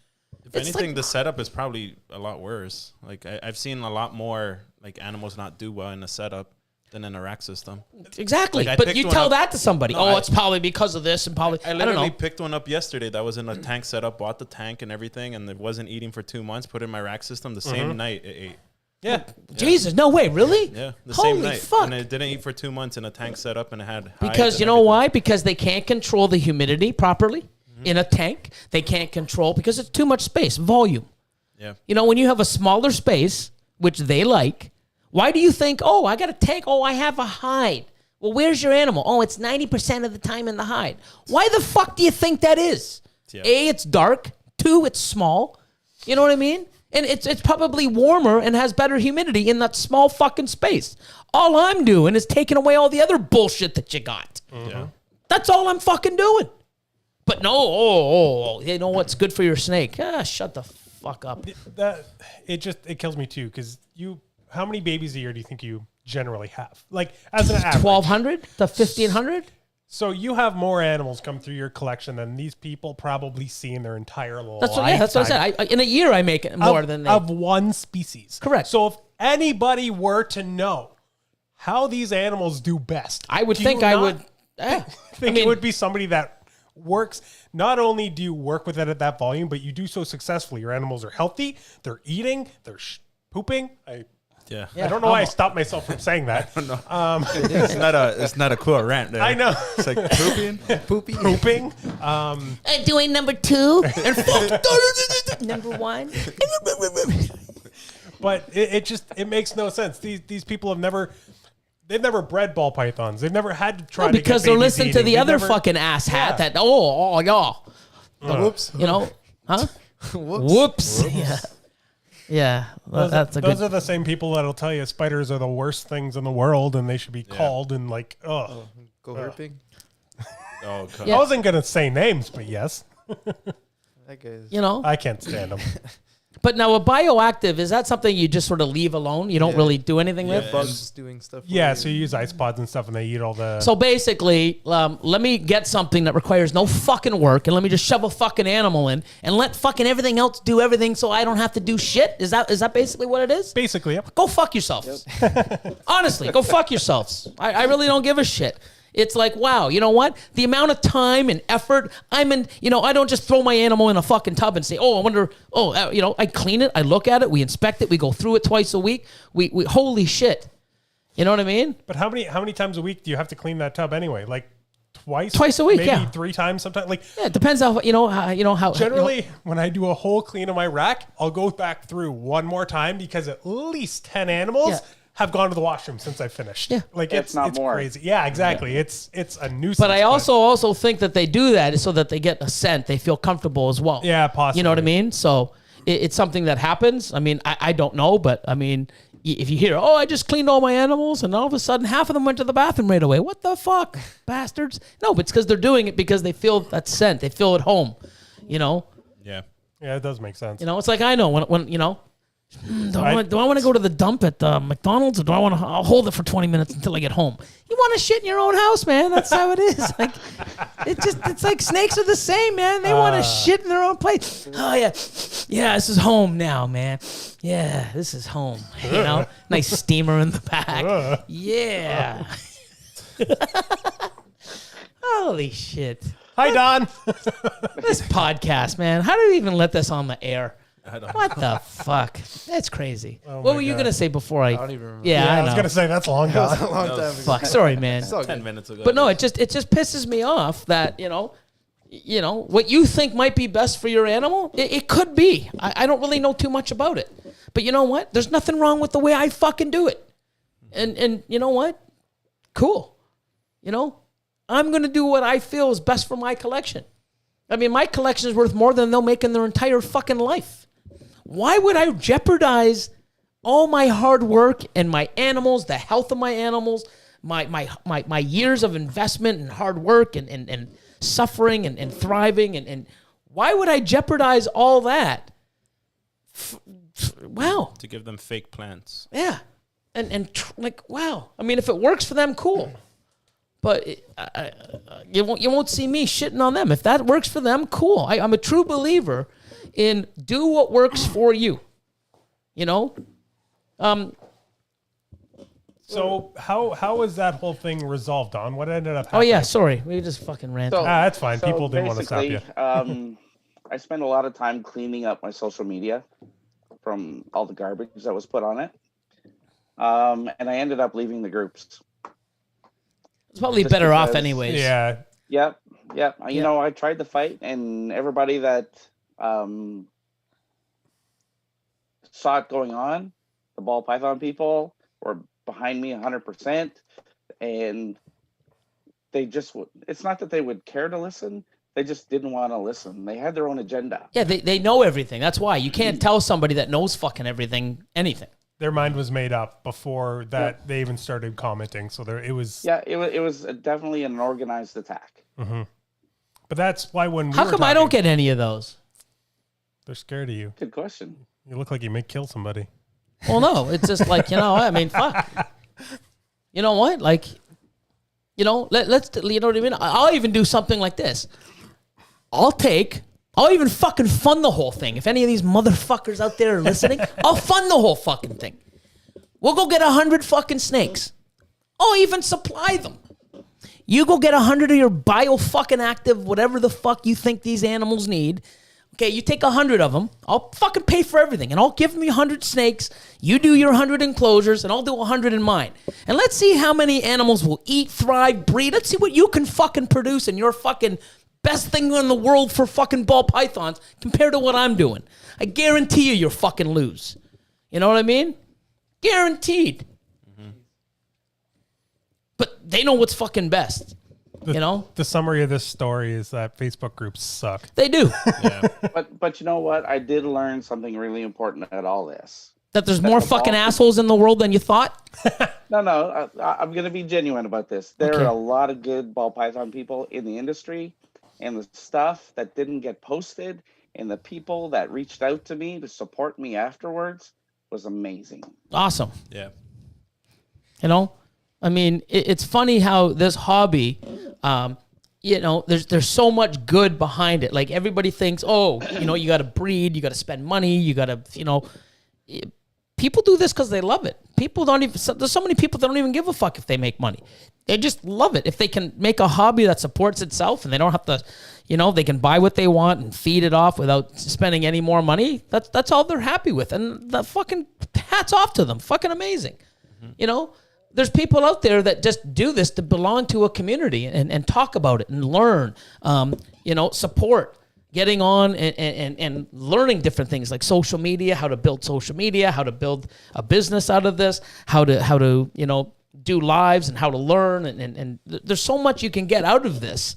if anything, the setup is probably a lot worse. Like, I've seen a lot more, like, animals not do well in a setup than in a rack system. Exactly. Like, I but picked you one tell up- that to somebody. No, It's probably because of this and probably, I I don't literally know. picked one up yesterday that was in a tank setup, bought the tank and everything, and it wasn't eating for 2 months, put it in my rack system. The same night it ate. yeah. Jesus, no way, really? Yeah, the Holy same night. fuck. And it didn't eat for 2 months in a tank setup, and it had hives Because and you know everything. why? Because they can't control the humidity properly in a tank. They can't control because it's too much space, volume. Yeah. You know, when you have a smaller space, which they like, why do you think, oh, I got a tank, oh, I have a hide. Well, where's your animal? Oh, it's 90% of the time in the hide. Why the fuck do you think that is? Yeah. A, it's dark. 2, it's small. You know what I mean? And it's probably warmer and has better humidity in that small fucking space. All I'm doing is taking away all the other bullshit that you got. Yeah. That's all I'm fucking doing. But no, you know what's good for your snake? Shut the fuck up. That it kills me too because how many babies a year do you think you generally have? Like as an average, 1,200 to 1,500? So you have more animals come through your collection than these people probably see in their entire life. That's what I said. In a year, I make it more than they. Of one species. Correct. So if anybody were to know how these animals do best, I would do think you I not would. think it would be somebody that works. Not only do you work with it at that volume, but you do so successfully. Your animals are healthy. They're eating. They're pooping. Yeah. I don't know why I stopped myself from saying that. It's not a cool rant there. I know. It's like pooping. Pooping. Doing number 2 and fuck number 1. But it makes no sense. These people they've never bred ball pythons. They've never had to try to Because get they're babies listening to eating. the They've other never- fucking ass hat Yeah. that y'all. Whoops. You know, huh? Whoops. Yeah. That's a Those good. are the same people that'll tell you spiders are the worst things in the world and they should be called and like, Go herping. Oh, God. Yeah. I wasn't gonna say names, but yes, That guy's. You know, I can't stand them. but now a bioactive, is that something you just sort of leave alone? You don't really do anything with? Bugs doing stuff. for Yeah, you. so you use ice pods and stuff, and they eat all the. So basically, let me get something that requires no fucking work, and let me just shove a fucking animal in, and let fucking everything else do everything, so I don't have to do shit. Is that basically what it is? Basically, yep. Go fuck yourselves. Honestly, go fuck yourselves. I really don't give a shit. It's like, wow, you know what? The amount of time and effort I'm in, I don't just throw my animal in a fucking tub and say, I wonder, I clean it, I look at it, we inspect it, we go through it twice a week. We holy shit. You know what I mean? But how many times a week do you have to clean that tub anyway? Like twice a week, maybe yeah. 3 times sometimes. Like It depends how how generally when I do a whole clean of my rack, I'll go back through one more time because at least 10 animals have gone to the washroom since I finished. Yeah. Like It's not more. crazy. Yeah, exactly. Yeah. It's a nuisance. But I also think that they do that so that they get a scent. They feel comfortable as well. Yeah, possibly. You know what I mean? So it's something that happens. I mean, I don't know, but I mean, if you hear, I just cleaned all my animals and all of a sudden half of them went to the bathroom right away. What the fuck, bastards? No, but it's because they're doing it because they feel that scent. They feel at home, Yeah. Yeah, it does make sense. It's like I know when do I want to go to the dump at McDonald's or do I want to? I'll hold it for 20 minutes until I get home. You want to shit in your own house, man. That's how it is. Like it's like snakes are the same, man. They want to shit in their own place. Oh yeah, this is home now, man. Yeah, this is home. Nice steamer in the back. Yeah. Holy shit. Hi, Don. This podcast, man. How did we even let this on the air? I don't What the fuck? That's crazy. Oh What my were you God. going to say before I don't even remember. Yeah, I I was know. gonna say that's long That was gone. a long time ago. Fuck, sorry, man. It's all 10 good. minutes ago. But no, it just pisses me off that, what you think might be best for your animal, it could be. I don't really know too much about it. But you know what? There's nothing wrong with the way I fucking do it. And you know what? Cool. I'm going to do what I feel is best for my collection. I mean, my collection is worth more than they'll make in their entire fucking life. Why would I jeopardize all my hard work and my animals, the health of my animals, my years of investment and hard work and suffering and thriving and why would I jeopardize all that? Wow. To give them fake plants. Yeah. Wow. I mean, if it works for them, cool. But you won't see me shitting on them. If that works for them, cool. I'm a true believer in do what works for you. So how was that whole thing resolved, Don? What ended up Oh happening? yeah, sorry. We just fucking ran. So- That's fine. People didn't want to stop you. basically, I spent a lot of time cleaning up my social media from all the garbage that was put on it. And I ended up leaving the groups. It's probably just better off because- anyways. Yeah. Yep. You know, I tried to fight, and everybody that saw it going on, the ball python people were behind me 100%. And they just would, it's not that they would care to listen. They just didn't want to listen. They had their own agenda. Yeah, they know everything. That's why you can't tell somebody that knows fucking everything anything. Their mind was made up before that they even started commenting. So it was. Yeah, it was definitely an organized attack. Mm-hmm. But that's why when we How were come I don't talking, get any of those? they're scared of you. Good question. You look like you may kill somebody. Well, no, it's just like, I mean, fuck. You know what? Like, let's, you know what I mean? I'll even do something like this. I'll even fucking fund the whole thing. If any of these motherfuckers out there are listening, I'll fund the whole fucking thing. We'll go get 100 fucking snakes. I'll even supply them. You go get 100 of your bio fucking active, whatever the fuck you think these animals need. Okay, you take 100 of them. I'll fucking pay for everything, and I'll give them 100 snakes. You do your 100 enclosures, and I'll do 100 in mine. And let's see how many animals will eat, thrive, breed. Let's see what you can fucking produce in your fucking best thing in the world for fucking ball pythons compared to what I'm doing. I guarantee you'll fucking lose. You know what I mean? Guaranteed. But they know what's fucking best. The summary of this story is that Facebook groups suck. They do. Yeah. But you know what? I did learn something really important at all this. That there's more fucking assholes in the world than you thought. No, I'm going to be genuine about this. There Okay. are a lot of good ball python people in the industry, and the stuff that didn't get posted and the people that reached out to me to support me afterwards was amazing. Awesome. Yeah. I mean, it's funny how this hobby, there's so much good behind it. Like everybody thinks, you got to breed, you got to spend money, you got to, people do this because they love it. People don't even, there's so many people that don't even give a fuck if they make money. They just love it. If they can make a hobby that supports itself and they don't have to, they can buy what they want and feed it off without spending any more money, that's all they're happy with. And the fucking hats off to them. Fucking amazing. There's people out there that just do this to belong to a community and talk about it and learn, support. Getting on and learning different things like social media, how to build social media, how to build a business out of this, how to do lives and how to learn. And there's so much you can get out of this,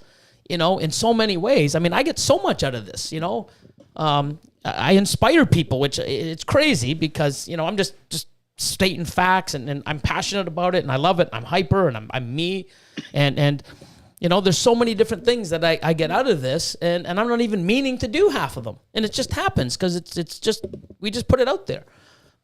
in so many ways. I mean, I get so much out of this, I inspire people, which it's crazy because, I'm just stating facts and I'm passionate about it and I love it. I'm hyper and I'm me and there's so many different things that I get out of this, and I'm not even meaning to do half of them. And it just happens because it's just, we just put it out there.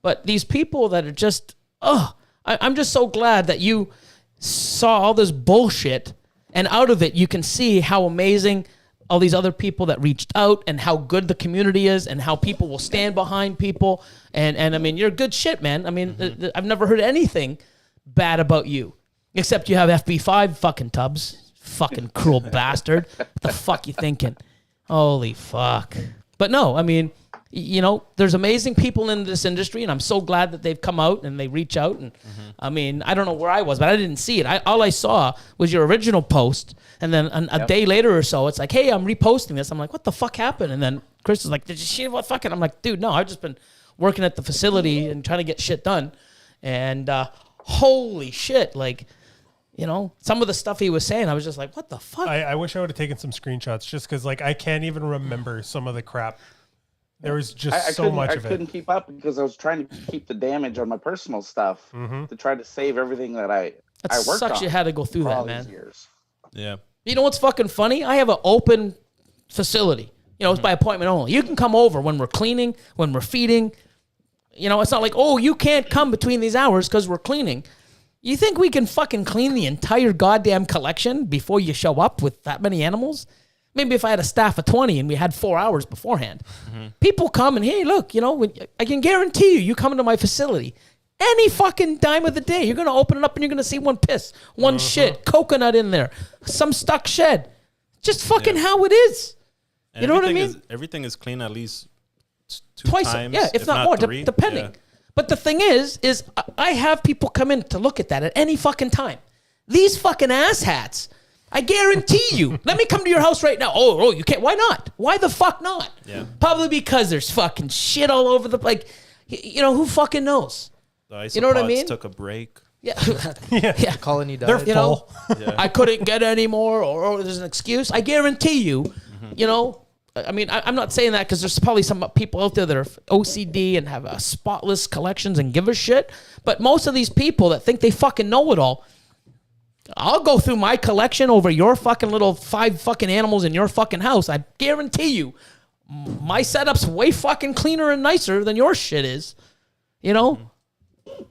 But these people that are just, I'm just so glad that you saw all this bullshit, and out of it, you can see how amazing all these other people that reached out and how good the community is and how people will stand behind people. And I mean, you're good shit, man. I mean, I've never heard anything bad about you, except you have FB5 fucking tubs. Fucking cruel bastard. What the fuck you thinking? Holy fuck. But no, I mean, there's amazing people in this industry, and I'm so glad that they've come out and they reach out. And I mean, I don't know where I was, but I didn't see it. All I saw was your original post, and then a day later or so, it's like, hey, I'm reposting this. I'm like, what the fuck happened? And then Chris is like, did you see what fucking? I'm like, dude, no, I've just been working at the facility and trying to get shit done. And holy shit, like, some of the stuff he was saying, I was just like, what the fuck? I wish I would have taken some screenshots just because, I can't even remember some of the crap. There was just so much of it. I couldn't keep up because I was trying to keep the damage on my personal stuff to try to save everything that I worked on. You had to go through that, man. Years. Yeah. You know what's fucking funny? I have an open facility. It's by appointment only. You can come over when we're cleaning, when we're feeding. It's not like, oh, you can't come between these hours because we're cleaning. You think we can fucking clean the entire goddamn collection before you show up with that many animals? Maybe if I had a staff of 20 and we had 4 hours beforehand. People come and, hey, look, I can guarantee you come into my facility any fucking time of the day. You're going to open it up and you're going to see one piss, one shit, coconut in there, some stuck shed. Just fucking how it is. And you know what I mean? Everything is clean at least twice, times, if not more, three. depending. Yeah. But the thing is I have people come in to look at that at any fucking time. These fucking asshats, I guarantee you. Let me come to your house right now. Oh, you can't. Why not? Why the fuck not? Yeah. Probably because there's fucking shit all over the, who fucking knows? The isopods You know what I mean? took a break. Yeah. The colony died. They're full. I couldn't get any more, or there's an excuse. I guarantee you, I mean, I'm not saying that because there's probably some people out there that are OCD and have spotless collections and give a shit. But most of these people that think they fucking know it all, I'll go through my collection over your fucking little 5 fucking animals in your fucking house. I guarantee you, my setup's way fucking cleaner and nicer than your shit is.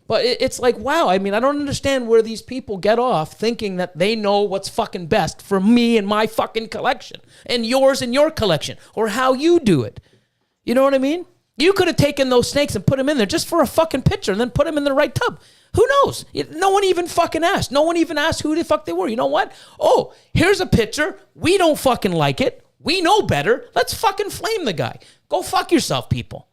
But it's like, wow, I mean, I don't understand where these people get off thinking that they know what's fucking best for me and my fucking collection and yours and your collection or how you do it. You know what I mean? You could have taken those snakes and put them in there just for a fucking picture and then put them in the right tub. Who knows? No one even fucking asked. No one even asked who the fuck they were. You know what? Oh, here's a picture. We don't fucking like it. We know better. Let's fucking flame the guy. Go fuck yourself, people.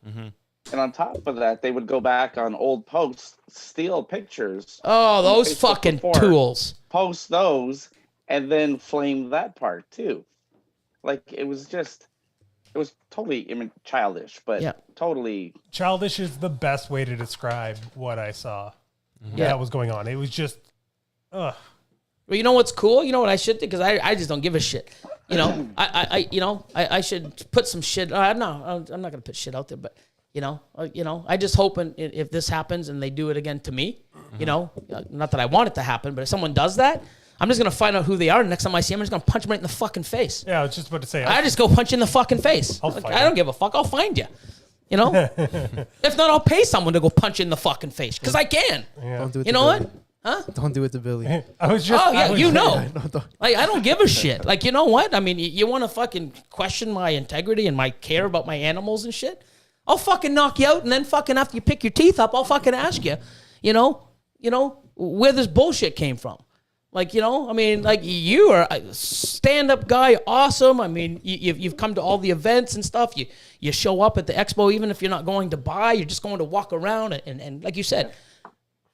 And on top of that, they would go back on old posts, steal pictures. Oh, those fucking tools. Post those, and then flame that part, too. It was totally childish, but totally. Childish is the best way to describe what I saw that was going on. It was just, ugh. Well, you know what's cool? You know what I should do? Because I just don't give a shit. I should put some shit. No, I'm not going to put shit out there, but. I just hope if this happens and they do it again to me, not that I want it to happen, but if someone does that, I'm just going to find out who they are. Next time I see them, I'm just going to punch them right in the fucking face. Yeah, I was just about to say. I just go punch you in the fucking face. I don't give a fuck. I'll find you. If not, I'll pay someone to go punch you in the fucking face because I can. Yeah. Don't do it You to know Billy. what? Huh? Don't do it to Billy. I was just. Oh, yeah, Don't. I don't give a shit. You know what? I mean, you want to fucking question my integrity and my care about my animals and shit? I'll fucking knock you out, and then fucking after you pick your teeth up, I'll fucking ask you, you know, where this bullshit came from. Like, you know, I mean, like, you are a stand-up guy, awesome. I mean, you've come to all the events and stuff. You show up at the expo, even if you're not going to buy, you're just going to walk around and like you said,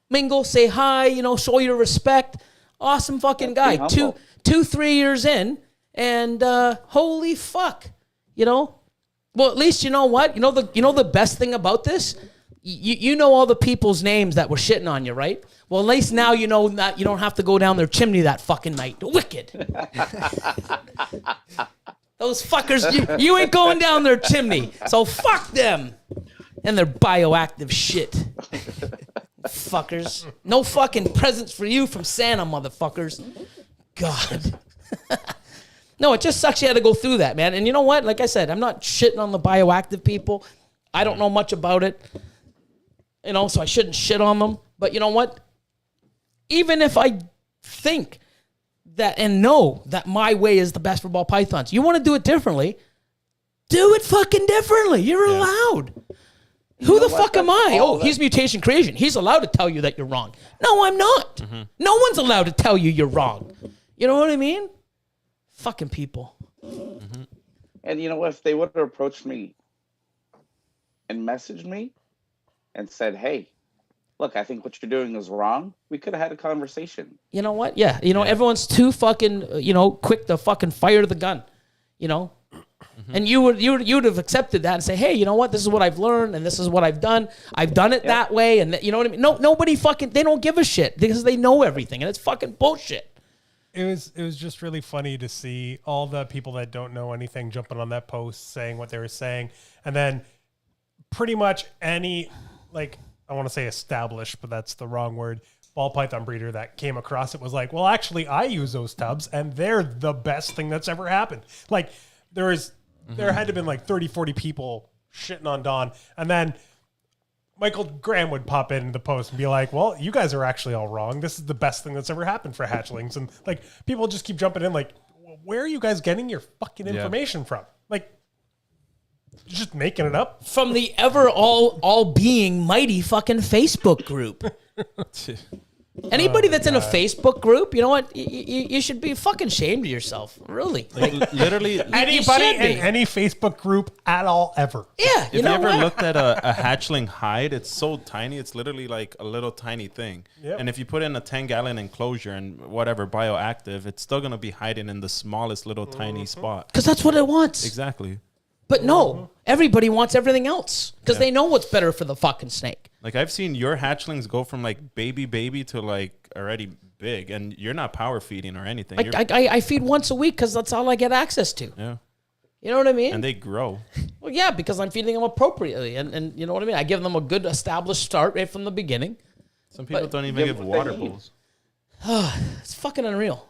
mingle, say hi, you know, show your respect. Awesome fucking guy. 2-3 years in, and holy fuck, you know. Well, at least you know what? You know the best thing about this? You know all the people's names that were shitting on you, right? Well, at least now you know that you don't have to go down their chimney that fucking night. Wicked. Those fuckers, you ain't going down their chimney. So fuck them and their bioactive shit. Fuckers. No fucking presents for you from Santa, motherfuckers. God. No, it just sucks you had to go through that, man. And you know what? Like I said, I'm not shitting on the bioactive people. I don't know much about it. You know, so I shouldn't shit on them. But you know what? Even if I think that and know that my way is the best for ball pythons, you want to do it differently, do it fucking differently. You're allowed. Who the fuck am I? Oh, he's Mutation Creation. He's allowed to tell you that you're wrong. No, I'm not. Mm-hmm. No one's allowed to tell you you're wrong. You know what I mean? Fucking people. Mm-hmm. And you know what? If they would have approached me and messaged me and said, hey, look, I think what you're doing is wrong, we could have had a conversation. You know what? Yeah. You know, everyone's too fucking, quick to fucking fire the gun, you know? Mm-hmm. And you would have accepted that and say, hey, you know what? This is what I've learned and this is what I've done. I've done it that way. And you know what I mean? Nobody fucking, they don't give a shit because they know everything and it's fucking bullshit. It was just really funny to see all the people that don't know anything jumping on that post saying what they were saying. And then pretty much any, like, I want to say established, but that's the wrong word, ball python breeder that came across it was like, well, actually, I use those tubs and they're the best thing that's ever happened. Like, there had to have been like 30, 40 people shitting on Don. And then Michael Graham would pop into the post and be like, well, you guys are actually all wrong. This is the best thing that's ever happened for hatchlings. And like, people just keep jumping in like, where are you guys getting your fucking information from? Like, you're just making it up? From the ever all being mighty fucking Facebook group. Anybody that's in a Facebook group, you know what? You should be fucking ashamed of yourself. Really. Like, literally. Anybody in any Facebook group at all ever. Yeah. If you ever looked at a hatchling hide, it's so tiny. It's literally like a little tiny thing. Yep. And if you put in a 10-gallon enclosure and whatever bioactive, it's still going to be hiding in the smallest little tiny spot. Because that's what it wants. Exactly. But no, everybody wants everything else because they know what's better for the fucking snake. Like, I've seen your hatchlings go from like baby to like already big, and you're not power feeding or anything. I feed once a week because that's all I get access to. Yeah. You know what I mean? And they grow. Well, yeah, because I'm feeding them appropriately. And you know what I mean? I give them a good established start right from the beginning. Some people don't even give water bowls. It's fucking unreal.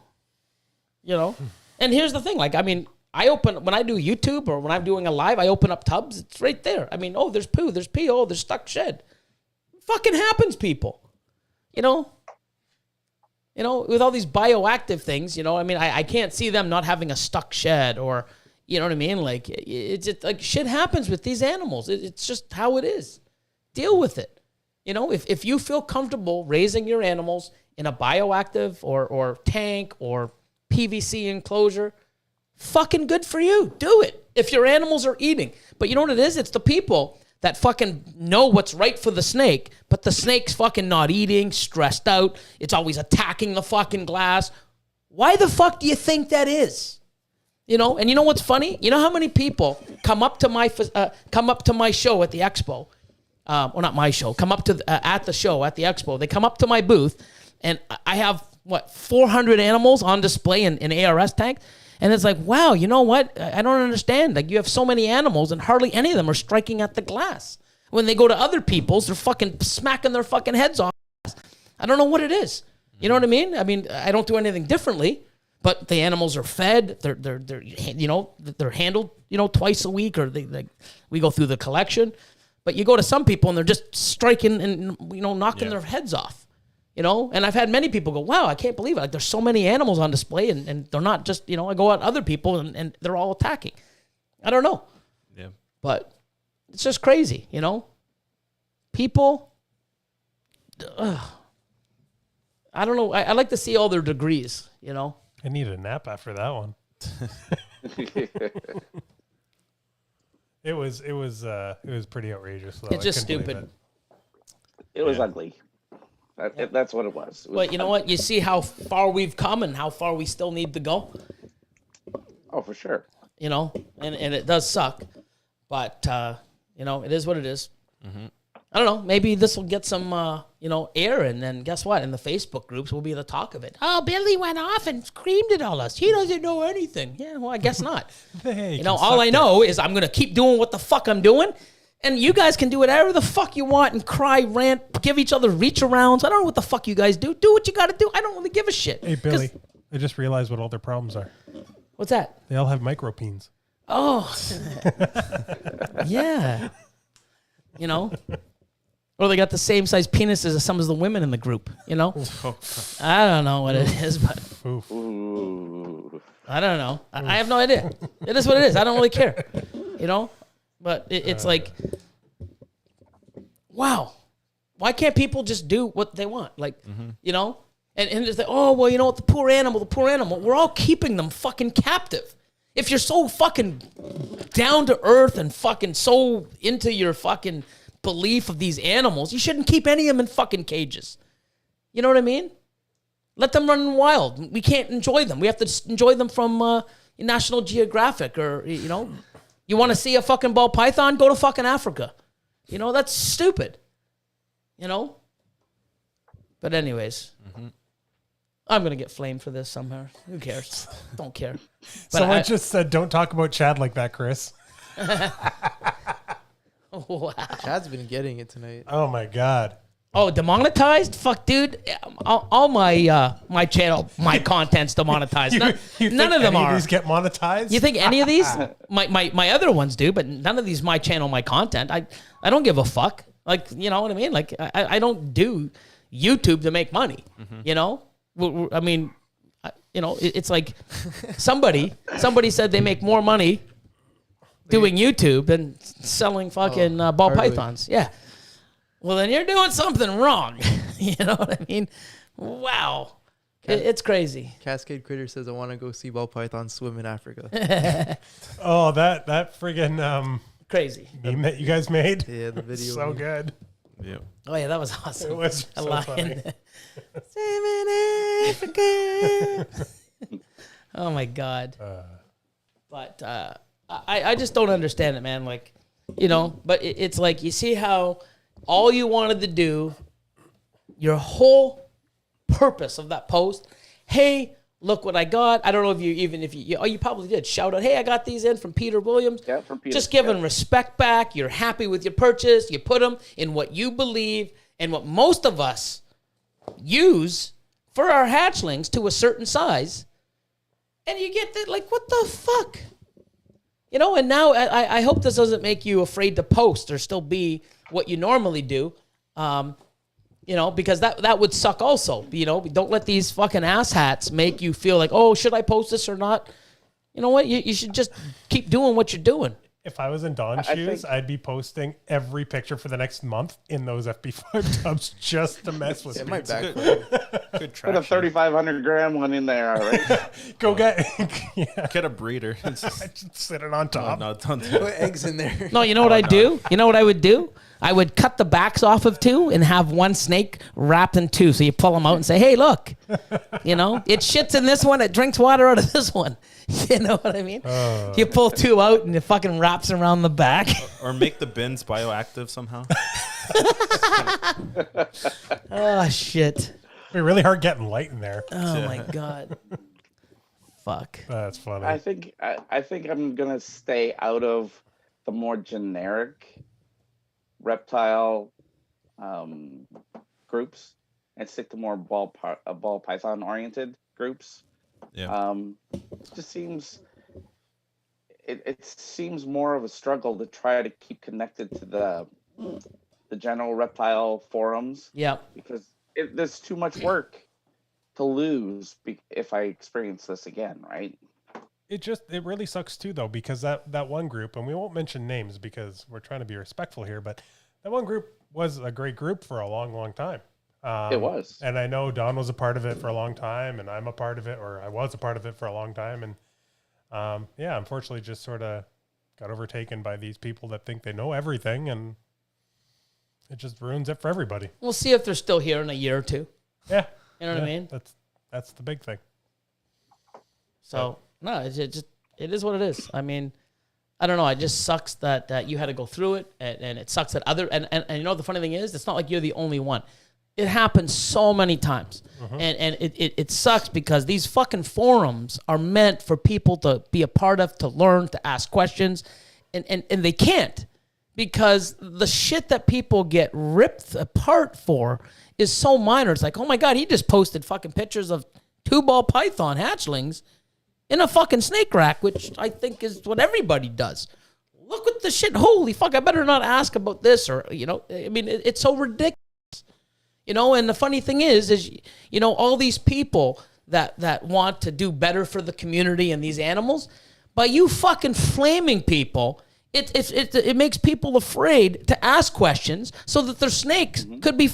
You know? And here's the thing. Like, I mean, when I do YouTube or when I'm doing a live, I open up tubs. It's right there. I mean, there's poo, there's pee, there's stuck shed. It fucking happens, people. You know, with all these bioactive things, you know, I mean, I can't see them not having a stuck shed or, you know what I mean? Like, it's just, like, shit happens with these animals. It's just how it is. Deal with it. You know, if you feel comfortable raising your animals in a bioactive or tank or PVC enclosure, fucking good for you. Do it. If your animals are eating. But you know what it is? It's the people that fucking know what's right for the snake, but the snake's fucking not eating, stressed out. It's always attacking the fucking glass. Why the fuck do you think that is? You know, and you know what's funny? You know how many people come up to my show at the expo? Well, not my show. Come up to at the show at the expo. They come up to my booth, and I have 400 animals on display in ARS tank. And it's like, wow, you know what? I don't understand. Like, you have so many animals and hardly any of them are striking at the glass. When they go to other people's, they're fucking smacking their fucking heads off. I don't know what it is. You know what I mean? I mean, I don't do anything differently, but the animals are fed. They're handled, twice a week, or we go through the collection. But you go to some people and they're just striking and, knocking their heads off. And I've had many people go, wow, I can't believe it. Like, there's so many animals on display and they're not just, I go out other people and they're all attacking. I don't know. Yeah. But, It's just crazy, People, I don't know. I like to see all their degrees, I need a nap after that one. It was pretty outrageous. Though. It's just I couldn't believe stupid. It was ugly. That's what it was. But you know what? You see how far we've come and how far we still need to go. Oh, for sure. And it does suck, but it is what it is. I don't know. Maybe this will get some air, and then guess what? In the Facebook groups, we'll be the talk of it. Oh, Billy went off and screamed at all us. He doesn't know anything. Yeah, well, I guess not. Hey, All I know is I'm gonna keep doing what the fuck I'm doing. And you guys can do whatever the fuck you want and cry, rant, give each other reach arounds. I don't know what the fuck you guys do. Do what you got to do. I don't really give a shit. Hey, Billy, I just realized what all their problems are. What's that? They all have micropeens. Oh, yeah. Or they got the same size penises as some of the women in the group, I don't know what it is, but Ooh. I don't know. I have no idea. It is what it is. I don't really care, But it's like, wow, why can't people just do what they want? Like, And it's like, oh, well, what, the poor animal. We're all keeping them fucking captive. If you're so fucking down to earth and fucking so into your fucking belief of these animals, you shouldn't keep any of them in fucking cages. You know what I mean? Let them run wild. We can't enjoy them. We have to enjoy them from National Geographic or, You want to see a fucking ball python? Go to fucking Africa. That's stupid. But anyways, I'm going to get flamed for this somehow. Who cares? Don't care. But Someone just said, don't talk about Chad like that, Chris. Wow. Chad's been getting it tonight. Oh, my God. Oh, demonetized? Fuck, dude. All my my channel, my content's demonetized. You None think of them any are. These get monetized? You think any of these? My other ones do, but none of these my channel, my content. I don't give a fuck. Like, you know what I mean? Like, I don't do YouTube to make money. I mean, it's like somebody said they make more money doing YouTube than selling fucking ball hardly. pythons. Yeah. Well, then you're doing something wrong. You know what I mean? Wow. It's crazy. Cascade Critter says, I want to go see ball pythons swim in Africa. Oh, that friggin' Crazy. meme that you guys made? Yeah, the video. So good. Yeah. Oh, yeah, that was awesome. It was A so lion. funny. Swim in Africa. Oh, my God. But I just don't understand it, man. Like, but it's like, you see how all you wanted to do, your whole purpose of that post, hey, look what I got. I don't know if you probably did. Shout out, hey, I got these in from Peter Williams. Yeah, from Peter. Just giving respect back. You're happy with your purchase. You put them in what you believe and what most of us use for our hatchlings to a certain size. And you get that, like, what the fuck? And now I hope this doesn't make you afraid to post or still be what you normally do, because that would suck also. Don't let these fucking asshats make you feel like, oh, should I post this or not? You know what? You should just keep doing what you're doing. If I was in Don's shoes, I'd be posting every picture for the next month in those FB5 tubs just to mess with It me. might backfire. Good Put a traction. 3,500 gram one in there, all right? Go get Get a breeder. just sit it on top. No, don't do Put that. eggs in there. No, you know what I do? You know what I would do? I would cut the backs off of two and have one snake wrapped in two. So you pull them out and say, hey, look, it shits in this one. It drinks water out of this one. You know what I mean? You pull two out and it fucking wraps around the back. Or make the bins bioactive somehow. Oh, shit. It'd be really hard getting light in there. Oh, my God. Fuck. That's funny. I think I'm gonna stay out of the more generic reptile groups and stick to more ball python oriented groups. Yeah. Just seems it seems more of a struggle to try to keep connected to the general reptile forums. Yeah. Because there's too much work to lose if I experience this again, right? It really sucks too, though, because that one group, and we won't mention names because we're trying to be respectful here, but that one group was a great group for a long, long time. It was. And I know Don was a part of it for a long time, and I'm a part of it, or I was a part of it for a long time. And yeah, unfortunately, just sort of got overtaken by these people that think they know everything, and it just ruins it for everybody. We'll see if they're still here in a year or two. Yeah. You know what I mean? That's the big thing. So, no, it is what it is. I mean, I don't know. It just sucks that you had to go through it, and it sucks that and you know what the funny thing is? It's not like you're the only one. It happens so many times. And it sucks because these fucking forums are meant for people to be a part of, to learn, to ask questions, and they can't because the shit that people get ripped apart for is so minor. It's like, oh my God, he just posted fucking pictures of 2-ball python hatchlings in a fucking snake rack, which I think is what everybody does. Look at the shit. Holy fuck, I better not ask about this, or, you know, I mean, it's so ridiculous. You know, and the funny thing is, you know, all these people that want to do better for the community and these animals, by you fucking flaming people, it makes people afraid to ask questions, so that their snakes could be,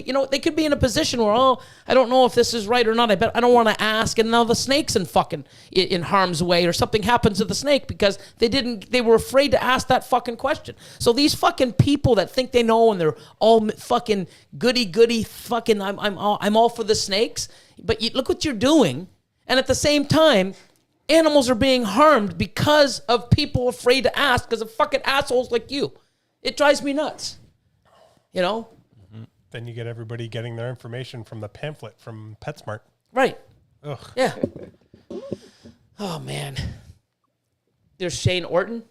you know, they could be in a position where, oh, I don't know if this is right or not. I don't want to ask, and now the snake's in harm's way, or something happens to the snake because they were afraid to ask that fucking question. So these fucking people that think they know and they're all fucking goody fucking, I'm all for the snakes, but look what you're doing, and at the same time, animals are being harmed because of people afraid to ask because of fucking assholes like you. It drives me nuts. You know? Then you get everybody getting their information from the pamphlet from PetSmart. Right. Ugh. Yeah. Oh, man. There's Shane Orton.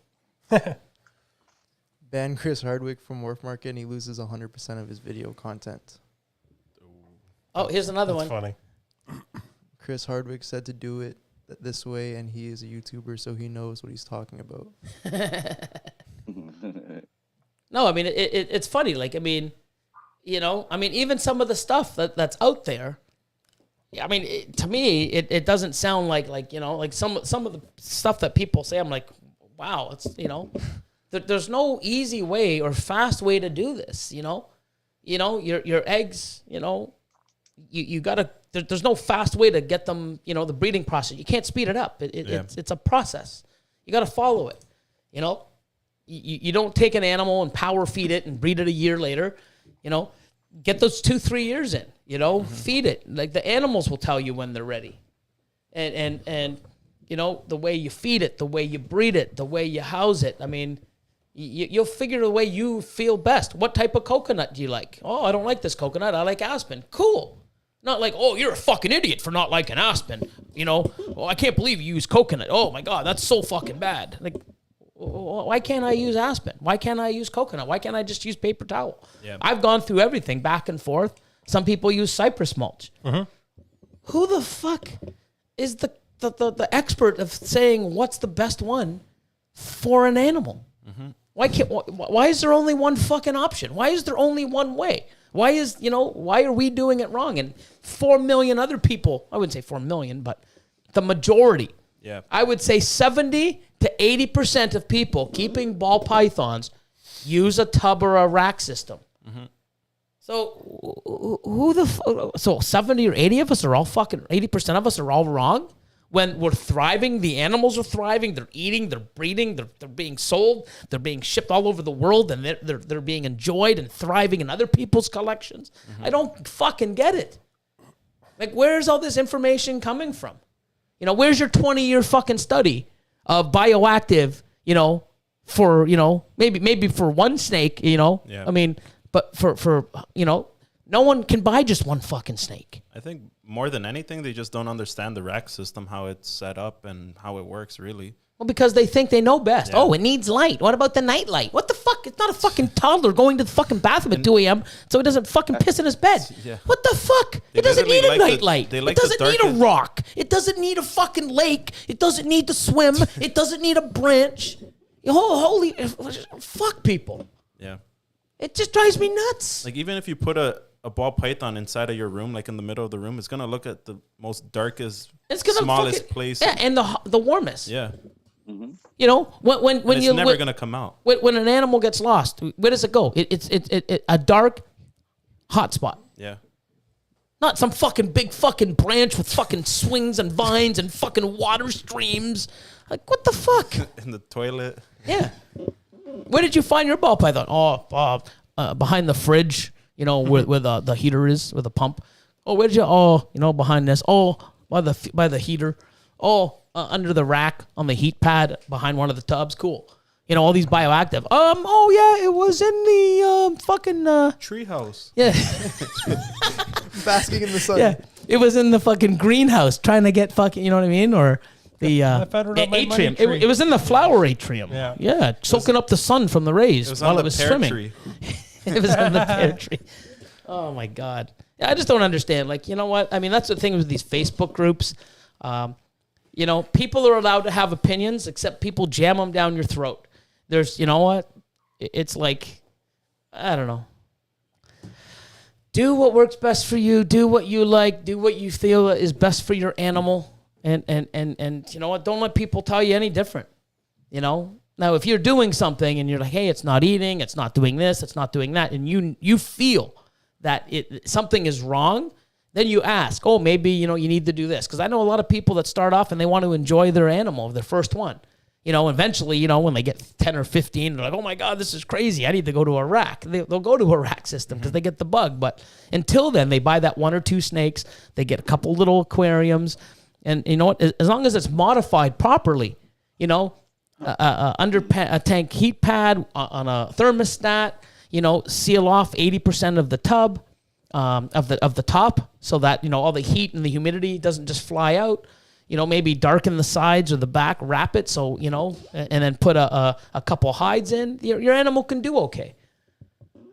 Ban Chris Hardwick from Wharf Market and he loses 100% of his video content. Oh, here's another That's one. funny. Chris Hardwick said to do it this way, and he is a YouTuber, so he knows what he's talking about. No, I mean, it's funny. Like, I mean, you know, I mean, even some of the stuff that's out there, I mean, to me, it doesn't sound like, you know, like some of the stuff that people say, I'm like, wow, it's, you know, there's no easy way or fast way to do this, you know? You know, your eggs, you know, you gotta, there's no fast way to get them, you know, the breeding process. You can't speed it up. It's a process. You gotta follow it, you know? You don't take an animal and power feed it and breed it a year later, you know? Get those 2-3 years in, you know, feed it. Like the animals will tell you when they're ready. And you know, the way you feed it, the way you breed it, the way you house it. I mean, you'll figure the way you feel best. What type of coconut do you like? Oh, I don't like this coconut. I like aspen. Cool. Not like, oh, you're a fucking idiot for not liking aspen. You know, oh, I can't believe you use coconut. Oh my God, that's so fucking bad. Like, why can't I use aspen? Why can't I use coconut? Why can't I just use paper towel? Yeah. I've gone through everything back and forth. Some people use cypress mulch. Who the fuck is the expert of saying what's the best one for an animal? Why is there only one fucking option? Why is there only one way? Why are we doing it wrong? And 4 million other people, I wouldn't say 4 million, but the majority, I would say 70 to 80% of people keeping ball pythons use a tub or a rack system. So so 70 or 80 of us are all fucking, 80% of us are all wrong? When we're thriving, the animals are thriving, they're eating, they're breeding, they're being sold, they're being shipped all over the world, and they're being enjoyed and thriving in other people's collections. I don't fucking get it. Like, where's all this information coming from? You know, where's your 20-year fucking study of bioactive, you know, for, you know, maybe for one snake, you know? I mean, but for you know, no one can buy just one fucking snake. I think more than anything, they just don't understand the rack system, how it's set up and how it works, really. Well, because they think they know best. Oh, it needs light. What about the night light? What the fuck? It's not a fucking toddler going to the fucking bathroom at 2 a.m. so he doesn't fucking piss in his bed. What the fuck? It doesn't need a night light. It doesn't need a rock. It doesn't need a fucking lake. It doesn't need to swim. It doesn't need a branch. Holy fuck, people. Yeah. It just drives me nuts. Like, even if you put a ball python inside of your room, like in the middle of the room, it's going to look at the most darkest It's gonna smallest place. Yeah, and the warmest. Yeah. You know, when It's you never gonna come out. when an animal gets lost, where does it go? It's a dark hot spot. Yeah. Not some fucking big fucking branch with fucking swings and vines and fucking water streams. Like, what the fuck? In the toilet. Yeah. Where did you find your ball python? Oh, behind the fridge, you know, where the heater is, with the pump. Oh, where did you? Oh, you know, behind this. Oh, by the heater. Oh, under the rack on the heat pad behind one of the tubs. Cool. You know, all these bioactive. Oh yeah, it was in the fucking Treehouse. yeah. Basking in the sun. Yeah, it was in the fucking greenhouse trying to get fucking, you know what I mean? Or the I found it on my money atrium. tree. It was in the flower atrium. Yeah. Soaking up the sun from the rays It was while on it the was pear swimming. tree. It was in the pear tree. Oh my god. Yeah, I just don't understand. Like, you know what? I mean, that's the thing with these Facebook groups. You know, people are allowed to have opinions, except people jam them down your throat. There's, you know what? It's like, I don't know. Do what works best for you. Do what you like. Do what you feel is best for your animal. And you know what? Don't let people tell you any different. You know? Now, if you're doing something and you're like, hey, it's not eating, it's not doing this, it's not doing that, and you feel that something is wrong, then you ask, oh, maybe, you know, you need to do this. Because I know a lot of people that start off and they want to enjoy their animal, their first one. You know, eventually, you know, when they get 10 or 15, they're like, oh my God, this is crazy. I need to go to a rack. They'll go to a rack system because they get the bug. But until then, they buy that 1 or 2 snakes. They get a couple little aquariums. And you know what? As long as it's modified properly, you know, under a tank heat pad on a thermostat, you know, seal off 80% of the tub, of the top, so that, you know, all the heat and the humidity doesn't just fly out. You know, maybe darken the sides or the back, wrap it, so, you know, and then put a couple hides in. Your animal can do okay.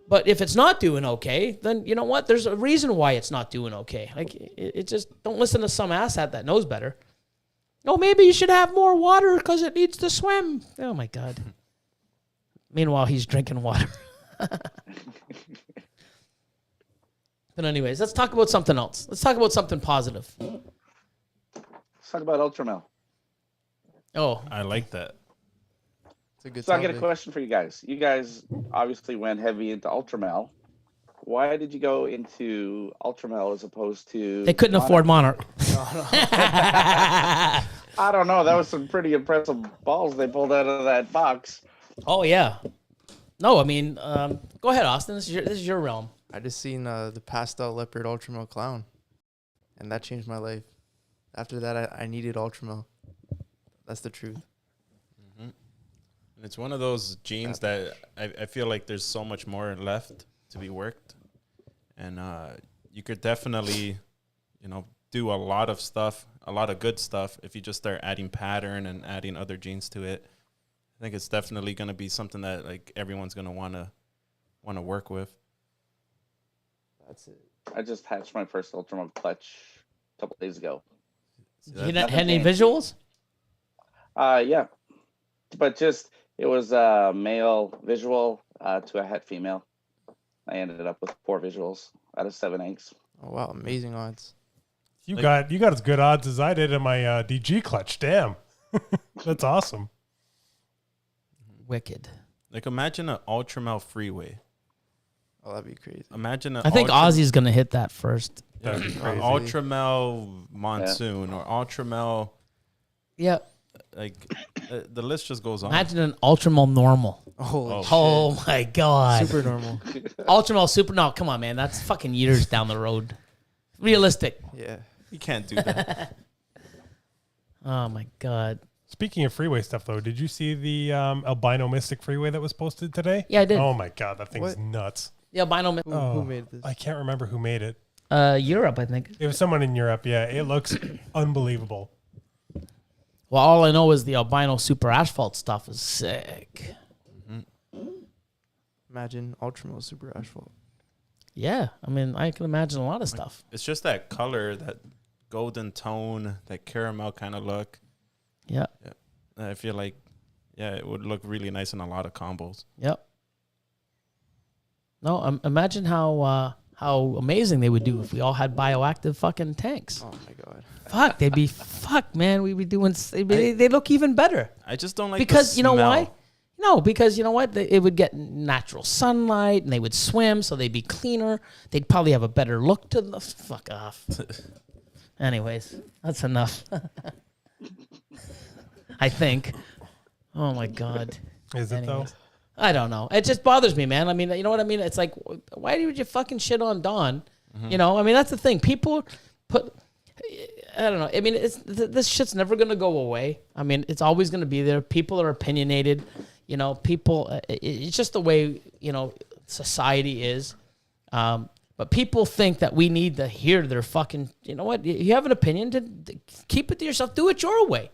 But if it's not doing okay, then you know what? There's a reason why it's not doing okay. Like, it just, don't listen to some asshat that knows better. Oh, maybe you should have more water because it needs to swim. Oh my God. Meanwhile, he's drinking water. But anyways, let's talk about something else. Let's talk about something positive. Let's talk about Ultramel. Oh, I like that. It's a good So I get a topic. question for you guys. You guys obviously went heavy into Ultramel. Why did you go into Ultramel as opposed to... they couldn't afford Monarch. I don't know. That was some pretty impressive balls they pulled out of that box. Oh yeah. No, I mean, go ahead, Austin. This is your realm. I just seen the pastel leopard Ultramel clown, and that changed my life. After that, I needed Ultramel. That's the truth. And it's one of those genes that I feel like there's so much more left to be worked. And you could definitely, you know, do a lot of stuff, a lot of good stuff if you just start adding pattern and adding other genes to it. I think it's definitely going to be something that like everyone's going to want to work with. That's it. I just hatched my first Ultramel clutch a couple days ago. You had any visuals? Yeah. But just, it was a male visual to a het female. I ended up with 4 visuals out of 7 eggs. Oh wow, amazing odds. You got as good odds as I did in my DG clutch. Damn. That's awesome. Wicked. Like imagine an Ultramel freeway. Oh, that'd be crazy. Imagine I think Ozzy's gonna hit that first. That'd be crazy. Ultramel monsoon or Ultramel, Yeah. like the list just goes on. Imagine an Ultramel normal. Holy Oh my God. Super normal. Ultramel super. No, come on, man. That's fucking years down the road. Realistic. Yeah. You can't do that. Oh my God. Speaking of freeway stuff, though, did you see the albino mystic freeway that was posted today? Yeah, I did. Oh my God, that thing's What? nuts. The albino. Who made this? I can't remember who made it. Europe, I think. It was someone in Europe. Yeah, it looks unbelievable. Well, all I know is the albino super asphalt stuff is sick. Imagine Ultramel super asphalt. Yeah, I mean, I can imagine a lot of stuff. It's just that color, that golden tone, that caramel kind of look. Yeah. I feel like, yeah, it would look really nice in a lot of combos. Yep. No, imagine how how amazing they would do if we all had bioactive fucking tanks. Oh my god. Fuck, they'd be fuck, man. We'd be doing. They look even better I just don't like because the you know smell. why? No, because you know what? It would get natural sunlight, and they would swim, so they'd be cleaner. They'd probably have a better look to the fuck off. Anyways, that's enough. I think. Oh my god. Is it though? Anyways. I don't know. It just bothers me, man. I mean, you know what I mean? It's like, why would you fucking shit on Don? You know, I mean, that's the thing. People put, I don't know. I mean, this shit's never going to go away. I mean, it's always going to be there. People are opinionated. You know, people, it's just the way, you know, society is. But people think that we need to hear their fucking, you know what? You have an opinion, to keep it to yourself. Do it your way.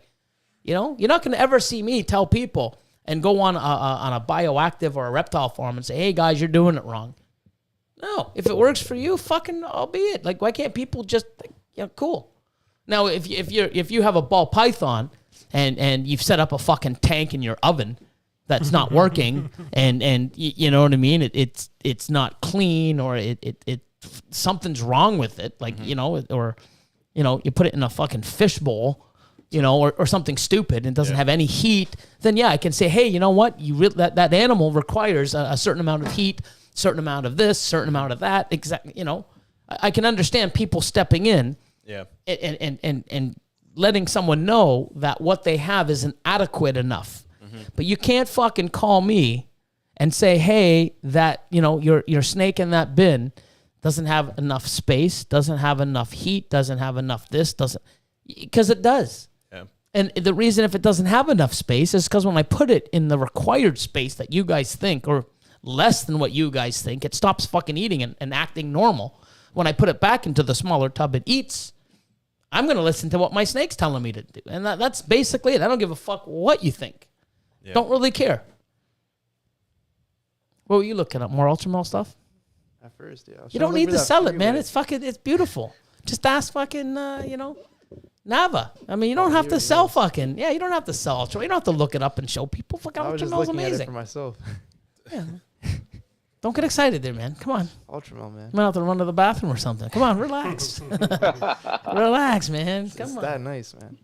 You know, you're not going to ever see me tell people and go on a bioactive or a reptile farm and say, hey, guys, you're doing it wrong. No, if it works for you, fucking albeit. Like, why can't people just, cool. Now, if you have a ball python and you've set up a fucking tank in your oven that's not working and you know what I mean, it's not clean or it something's wrong with it, like, you know, or, you know, you put it in a fucking fish bowl, you know, or something stupid and doesn't have any heat, then I can say, hey, you know what, that animal requires a certain amount of heat, certain amount of this, certain amount of that. Exactly, you know, I can understand people stepping in, and letting someone know that what they have isn't adequate enough. But you can't fucking call me and say, hey, that, you know, your snake in that bin doesn't have enough space, doesn't have enough heat, doesn't have enough this, because it does. And the reason if it doesn't have enough space is because when I put it in the required space that you guys think, or less than what you guys think, it stops fucking eating and acting normal. When I put it back into the smaller tub, it eats. I'm going to listen to what my snake's telling me to do. And that's basically it. I don't give a fuck what you think. Don't really care. What were you looking up? More Ultramel stuff? At first, yeah. You don't need to sell it, man. It's fucking, it's beautiful. Just ask fucking, you know, Nava. I mean, you don't have to sell fucking, you don't have to sell Ultramel. You don't have to look it up and show people. Fucking I was just Ultramel's looking at it amazing. for myself. Don't get excited there, man. Come on. Ultramel, man. I'm gonna have to run to the bathroom or something. Come on, relax. Relax, man. Come It's on. that nice, man.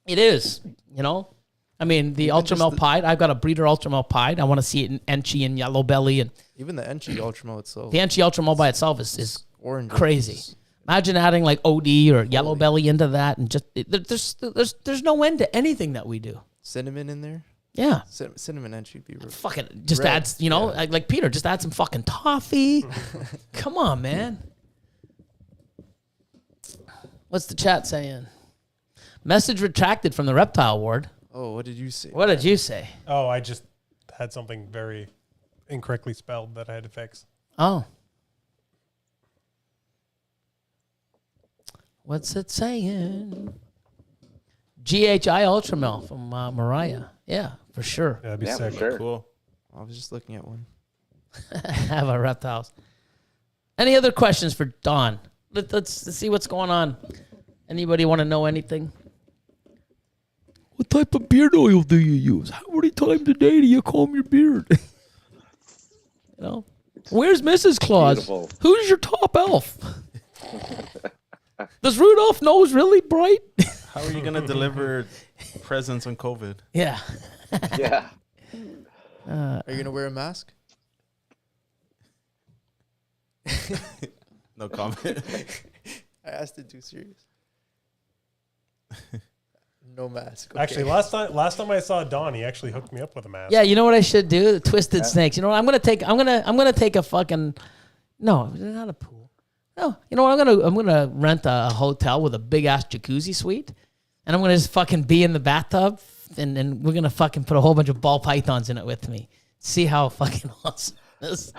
It is, you know. I mean, the Even just Ultramel the- Pied. I've got a breeder Ultramel Pied. I want to see it in Enchi and Yellow Belly, and Even the Enchi Ultramel itself. the Enchi Ultramel by itself is Orange. crazy. Imagine adding like OD or Yellow Belly into that, and just there's no end to anything that we do. Cinnamon in there. Yeah. Cinnamon Enchi would be Fucking just Red, adds, you know, like Peter, just add some fucking toffee. Come on, man. What's the chat saying? Message retracted from the Reptile Ward. Oh, what did you say? What did you say? Oh, I just had something very incorrectly spelled that I had to fix. Oh. What's it saying? GHI Ultramel from Mariah. Yeah, for sure. That'd be Yeah, sick. for sure. Cool. I was just looking at one. Have a reptiles. Any other questions for Don? Let's see what's going on. Anybody want to know anything? What type of beard oil do you use? How many times a day do you comb your beard? You know, where's Mrs. Claus? Beautiful. Who's your top elf? Does Rudolph nose really bright? How are you gonna deliver presents on COVID? Yeah. Yeah. Are you gonna wear a mask? No comment. I asked it too serious. No mask. Okay. Actually, last time I saw Don, he actually hooked me up with a mask. Yeah, you know what I should do? Twisted snakes. You know what? I'm gonna take a fucking no, not a pool. No, you know what? I'm gonna rent a hotel with a big ass jacuzzi suite, and I'm gonna just fucking be in the bathtub, and we're gonna fucking put a whole bunch of ball pythons in it with me. See how fucking awesome this.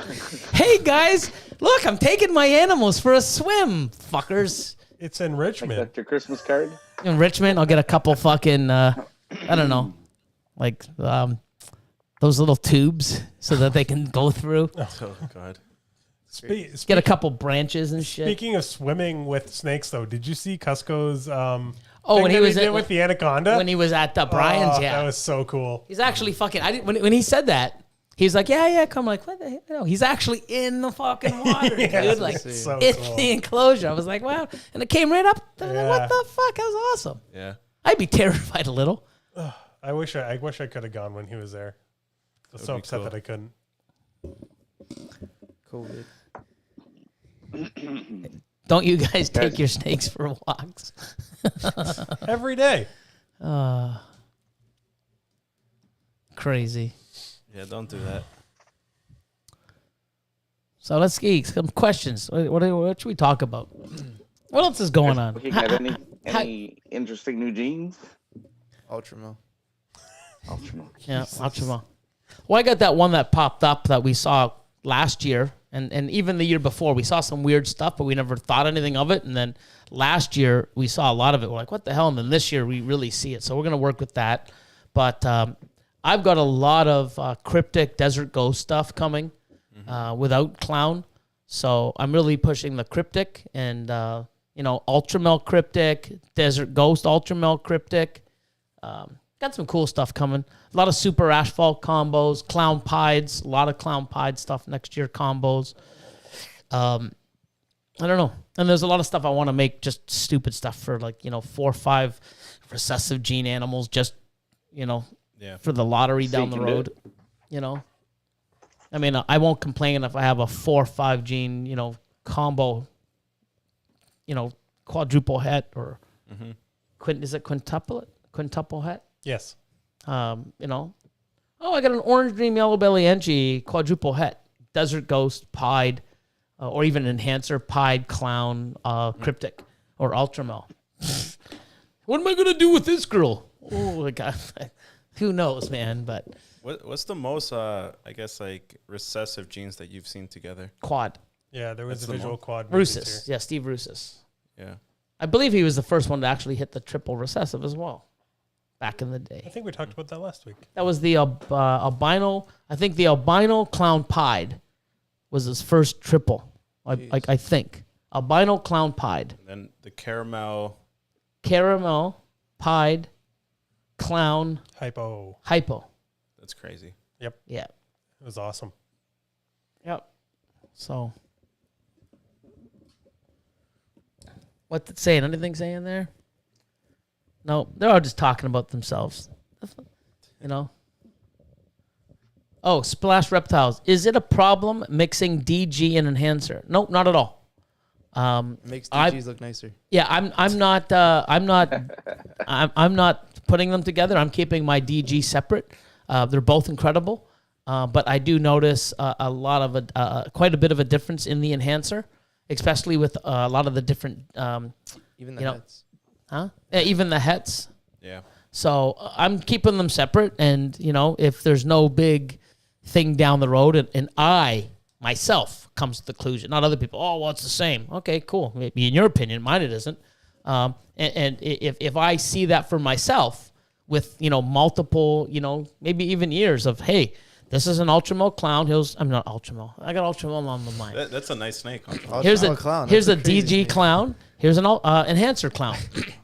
Hey guys, look, I'm taking my animals for a swim, fuckers. It's in Like Richmond. that's your Christmas card. In Richmond, I'll get a couple fucking I don't know, like those little tubes so that they can go through. Oh God. Get a couple branches and shit. Speaking of swimming with snakes, though, did you see Cusco's when thing he that was did at- with the anaconda? When he was at Brian's, Oh, yeah. that was so cool. He's actually fucking. When he said that, He's like, yeah, come. I'm like, what the hell? He's actually in the fucking water, dude. Like, so in cool. the enclosure. I was like, wow. And it came right up. Yeah. What the fuck? That was awesome. Yeah. I'd be terrified a little. I wish I could have gone when he was there. I was so be upset cool. that I couldn't. COVID. Don't you guys take your snakes for walks? Every day. Crazy. Yeah, don't do that. So let's get some questions. What should we talk about? What else is going on? Looking at any interesting new jeans? Ultramel. Ultramel. Yeah, Ultramel. Well, I got that one that popped up that we saw last year, and even the year before. We saw some weird stuff, but we never thought anything of it. And then last year, we saw a lot of it. We're like, what the hell? And then this year, we really see it. So we're going to work with that. But I've got a lot of cryptic desert ghost stuff coming without clown. So I'm really pushing the cryptic and, Ultramel cryptic, desert ghost Ultramel cryptic. Got some cool stuff coming. A lot of super asphalt combos, clown pieds, a lot of clown pied stuff next year combos. I don't know. And there's a lot of stuff I want to make, just stupid stuff for 4 or 5 recessive gene animals, just, for the lottery down the road. I mean, I won't complain if I have a 4 or 5 gene, combo, quadruple het or is it quintuple het? Yes. I got an orange dream yellow belly engie quadruple het, desert ghost, pied, or even enhancer, pied, clown, cryptic, or ultramel. What am I gonna do with this girl? Oh my god, who knows, man? But What's the most, recessive genes that you've seen together? quad. Yeah, there was That's a the visual mo- quad. Rusus, yeah, Steve Rusus. Yeah. I believe he was the first one to actually hit the triple recessive as well, back in the I day. think we talked about that last week. That was the albino. I think the albino clown pied was his first triple. I think albino clown pied, And then the caramel. caramel pied, clown Hypo. hypo. That's crazy. Yeah. It was awesome. Yep. So, what's it saying? Anything saying there? No, they're all just talking about themselves. Oh, Splash Reptiles. Is it a problem mixing DG and enhancer? Nope, not at all. It makes DGs look nicer. Yeah, I'm not putting them together. I'm keeping my DG separate. They're both incredible, but I do notice a lot of quite a bit of a difference in the enhancer, especially with a lot of the different. Even the heads. Yeah, even the hets. Yeah. So I'm keeping them separate, and if there's no big thing down the road, and I myself comes to the conclusion, not other people. Oh, well, it's the same. Okay, cool. Maybe in your opinion, mine it isn't. And if I see that for myself with multiple maybe even years of, hey, this is an Ultramel clown. I'm not Ultramel. I got Ultramel on the mind. That's a nice snake. Here's a clown. Here's a That's a crazy DG name. clown. Here's an enhancer clown.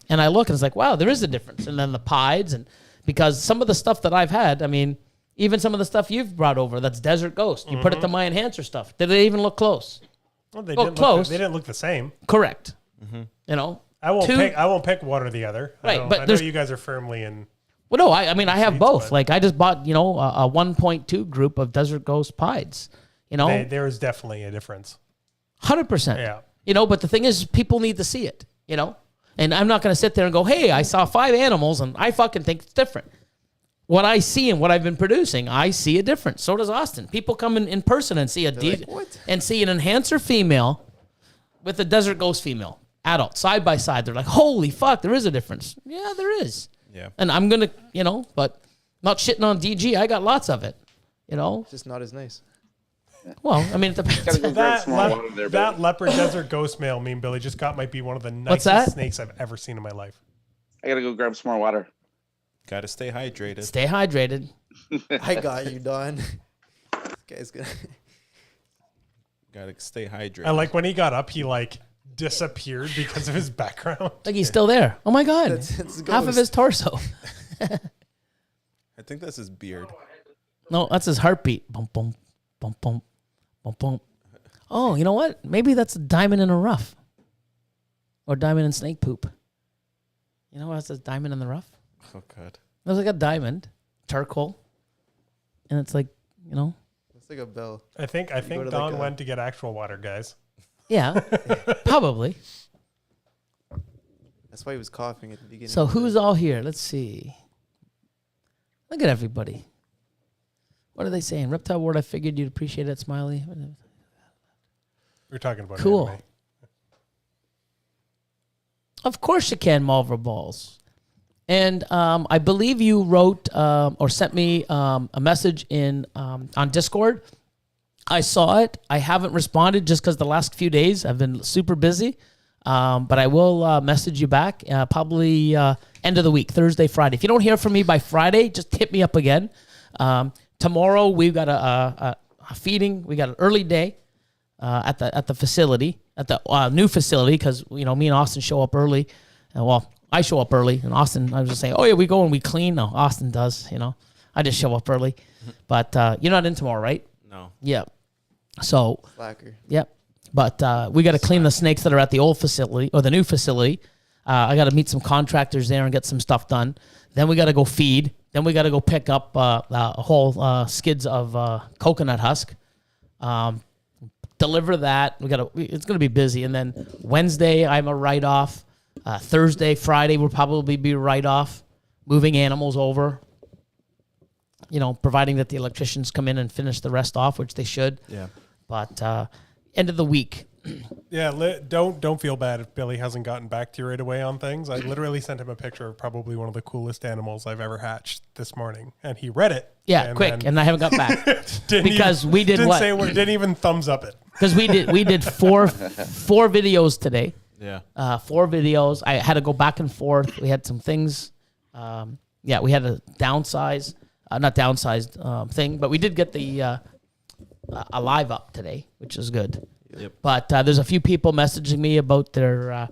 And I look and it's like, wow, there is a difference. And then the pieds, and because some of the stuff that I've had, I mean, even some of the stuff you've brought over, that's Desert Ghost. You put it to my enhancer stuff. Did it even look close? Well, they Oh, didn't close. They didn't look the same. Correct. I won't Two- pick. I won't pick one or the other. Right, I but know there's- you guys are firmly in. Well, no, I mean, I have Seeds, both. but- Like, I just bought, a 1.2 group of Desert Ghost pieds. There is definitely a difference. 100%. Yeah. But the thing is, people need to see it, And I'm not going to sit there and go, hey, I saw 5 animals and I fucking think it's different. What I see and what I've been producing, I see a difference. So does Austin. People come in person and see and see an enhancer female with a Desert Ghost female, adult, side by side. They're like, holy fuck, there is a difference. Yeah, there is. Yeah. And I'm going to, but not shitting on DG. I got lots of it, It's just not as nice. Well, I mean, it depends. Gotta go grab That, some more water there, that Billy. leopard desert ghost male, Mean Billy, just might be one of the What's nicest that? snakes I've ever seen in my life. I gotta go grab some more water. Gotta stay hydrated. Stay hydrated. I got you, Don. This guy's gonna. Gotta stay hydrated. I like when he got up, he disappeared because of his background. Like he's still there. Oh my God. It's Half of ghost. his torso. I think that's his beard. No, that's his heartbeat. Bum, bum, bum, bum, bum, bum. Oh, you know what? Maybe that's a diamond in a rough. Or diamond in snake poop. You know what says diamond in the rough? Oh, God. There's like a diamond, charcoal. And it's like, you know. It's like a bell. I think go to Don like went to get actual water, guys. Yeah, probably. That's why he was coughing at the beginning. So who's all here? Let's see. Look at everybody. What are they saying? Reptile Ward, I figured you'd appreciate it, Smiley. We're talking about Cool. anime. Of course you can, Malver Balls. And I believe you wrote or sent me a message in on Discord. I saw it. I haven't responded just because the last few days I've been super busy. But I will message you back probably end of the week, Thursday, Friday. If you don't hear from me by Friday, just hit me up again. Tomorrow we've got a feeding. We got an early day at the facility, at the new facility, because me and Austin show up early. Well, I show up early, and Austin, I was just saying, oh yeah, we go and we clean. No, Austin does. I just show up early. But you're not in tomorrow, right? No. Yeah. So. Slacker. Yep. But we got to clean the snakes that are at the old facility or the new facility. I got to meet some contractors there and get some stuff done. Then we got to go feed. Then we got to go pick up a whole skids of coconut husk. Deliver that. It's going to be busy. And then Wednesday, I'm a write-off. Thursday, Friday, we'll probably be write-off. Moving animals over. Providing that the electricians come in and finish the rest off, which they should. Yeah. But end of the week. Yeah, don't feel bad if Billy hasn't gotten back to you right away on things. I literally sent him a picture of probably one of the coolest animals I've ever hatched this morning, and he read it. Yeah, and quick, and I haven't got back because we did didn't what? Say a word, didn't even thumbs up it. Because we did four videos today. Yeah. 4 videos. I had to go back and forth. We had some things. We had a downsized, not downsized thing, but we did get the a live up today, which is good. Yep. But there's a few people messaging me about their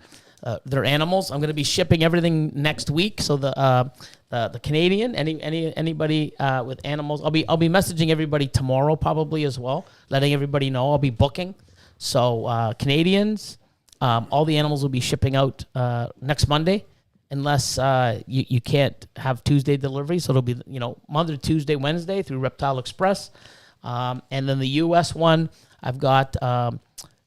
animals. I'm going to be shipping everything next week. So the Canadian, anybody with animals, I'll be messaging everybody tomorrow probably as well, letting everybody know I'll be booking. So Canadians, all the animals will be shipping out next Monday, unless you can't have Tuesday delivery. So it'll be Monday, Tuesday, Wednesday through Reptile Express, and then the U.S. one, I've got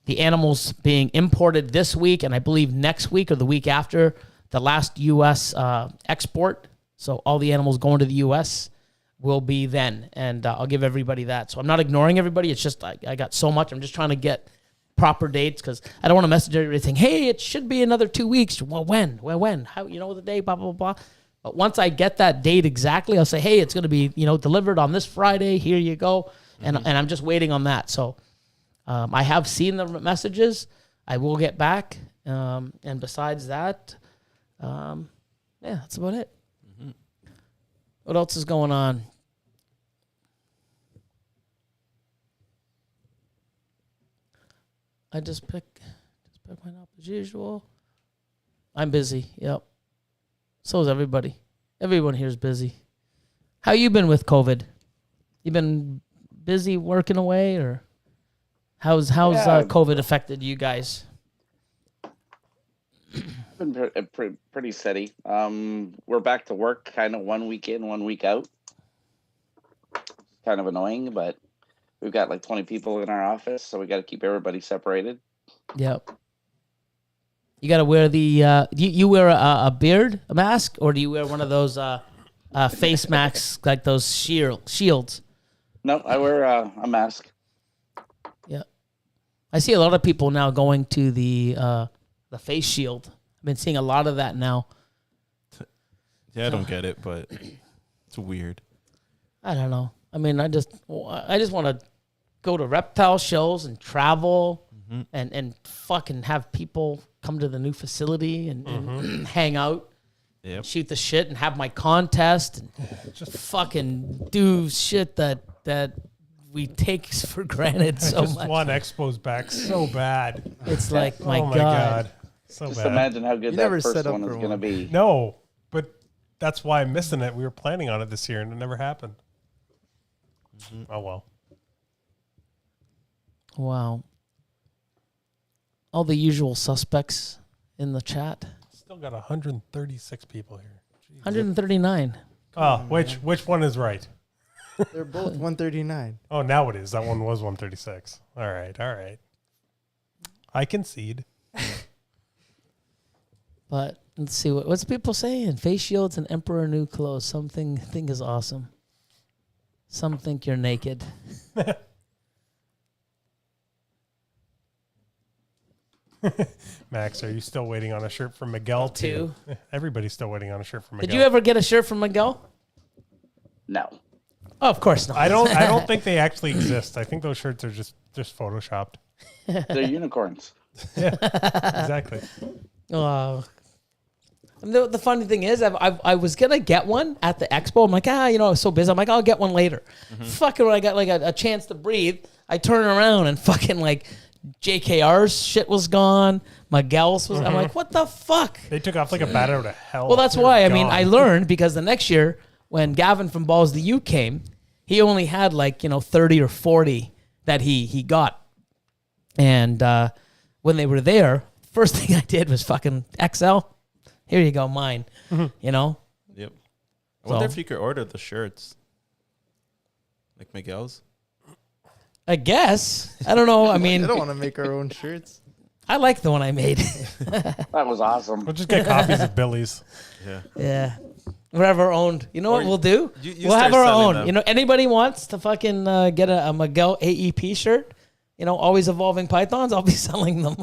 the animals being imported this week, and I believe next week or the week after, the last U.S. export. So all the animals going to the U.S. will be then, and I'll give everybody that. So I'm not ignoring everybody. It's just I got so much. I'm just trying to get proper dates because I don't want to message everybody saying, hey, it should be another 2 weeks. Well, when? How, the day, blah, blah, blah. But once I get that date exactly, I'll say, hey, it's going to be, delivered on this Friday. Here you go. And I'm just waiting on that. So I have seen the messages. I will get back. And besides that, that's about it. Mm-hmm. What else is going on? I just pick mine up as usual. I'm busy. Yep. So is everybody. Everyone here is busy. How you been with COVID? You been busy working away, or how's COVID affected you guys? Been pretty steady. We're back to work kind of 1 week in, 1 week out. Kind of annoying, but we've got like 20 people in our office, so we got to keep everybody separated. Yep. You got to wear the you wear a beard, a mask, or do you wear one of those face masks like those shields? No, I wear a mask. Yeah. I see a lot of people now going to the face shield. I've been seeing a lot of that now. Yeah, I don't get it, but it's weird. I don't know. I mean, I just want to go to reptile shows and travel and fucking have people come to the new facility and hang out, shoot the shit and have my contest and just fucking do shit that we take for granted so much. I just want Expos back so bad. It's like, my God. God. So Just bad. imagine how good You that never first set up one is for going to one. be. No, but that's why I'm missing it. We were planning on it this year, and it never happened. Oh, well. Wow. All the usual suspects in the chat. Still got 136 people here. Jeez. 139. Oh, which one is right? They're both 139. Oh, now it is. That one was 136. All right. I concede. But let's see what's people saying. Face shields and Emperor new clothes. Something think is awesome. Some think you're naked. Max, are you still waiting on a shirt from Miguel too? Everybody's still waiting on a shirt from Miguel. Did you ever get a shirt from Miguel? No. Oh, of course not. I don't think they actually exist. I think those shirts are just photoshopped. They're unicorns. Yeah, exactly. Oh. The funny thing is, I was gonna get one at the expo. I'm like, I was so busy. I'm like, I'll get one later. Fucking when I got like a chance to breathe, I turn around and fucking like JKR's shit was gone. Miguel's was. I'm like, what the fuck? They took off like a bat out of hell. Well, that's They're why. I gone. mean, I learned because the next year when Gavin from Balls the U came, he only had like 30 or 40 that he got, and when they were there, first thing I did was fucking XL. Here you go, mine. Yep. I wonder So- if you could order the shirts, like Miguel's. I guess. I don't know. I mean, I don't want to make our own shirts. I like the one I made. That was awesome. We'll just get copies of Billy's. Yeah. Yeah. We'll have our own. You know Or what we'll do? you We'll have start our selling own. them. Anybody wants to fucking get a Miguel AEP shirt? Always evolving pythons. I'll be selling them.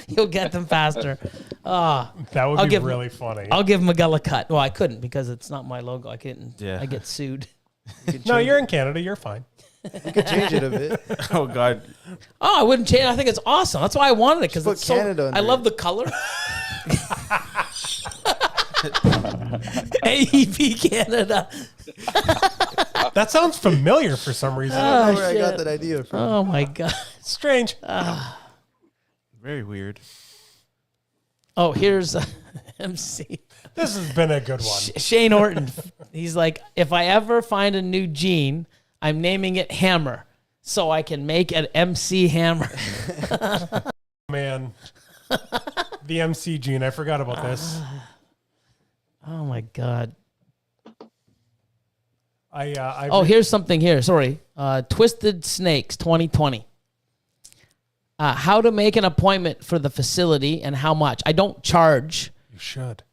You'll get them faster. That would I'll be give- really funny. I'll give Miguel a cut. Well, I couldn't because it's not my logo. I couldn't. Yeah. I get sued. No, you're in Canada. You're fine. You could change it a bit. Oh God. Oh, I wouldn't change. I think it's awesome. That's why I wanted it because Just it's put so. Canada under I love it. the color. AEP Canada. That sounds familiar for some reason. I don't know where I shit. got that idea from. Oh my god. Strange. Very weird. Oh, here's MC. This has been a good one. Shane Orton. He's like, if I ever find a new gene, I'm naming it Hammer, so I can make an MC Hammer. Man. The MC gene. I forgot about this. Oh my god. I Oh, here's something here. Sorry. Twisted Snakes 2020. How to make an appointment for the facility and how much. I don't charge. You should.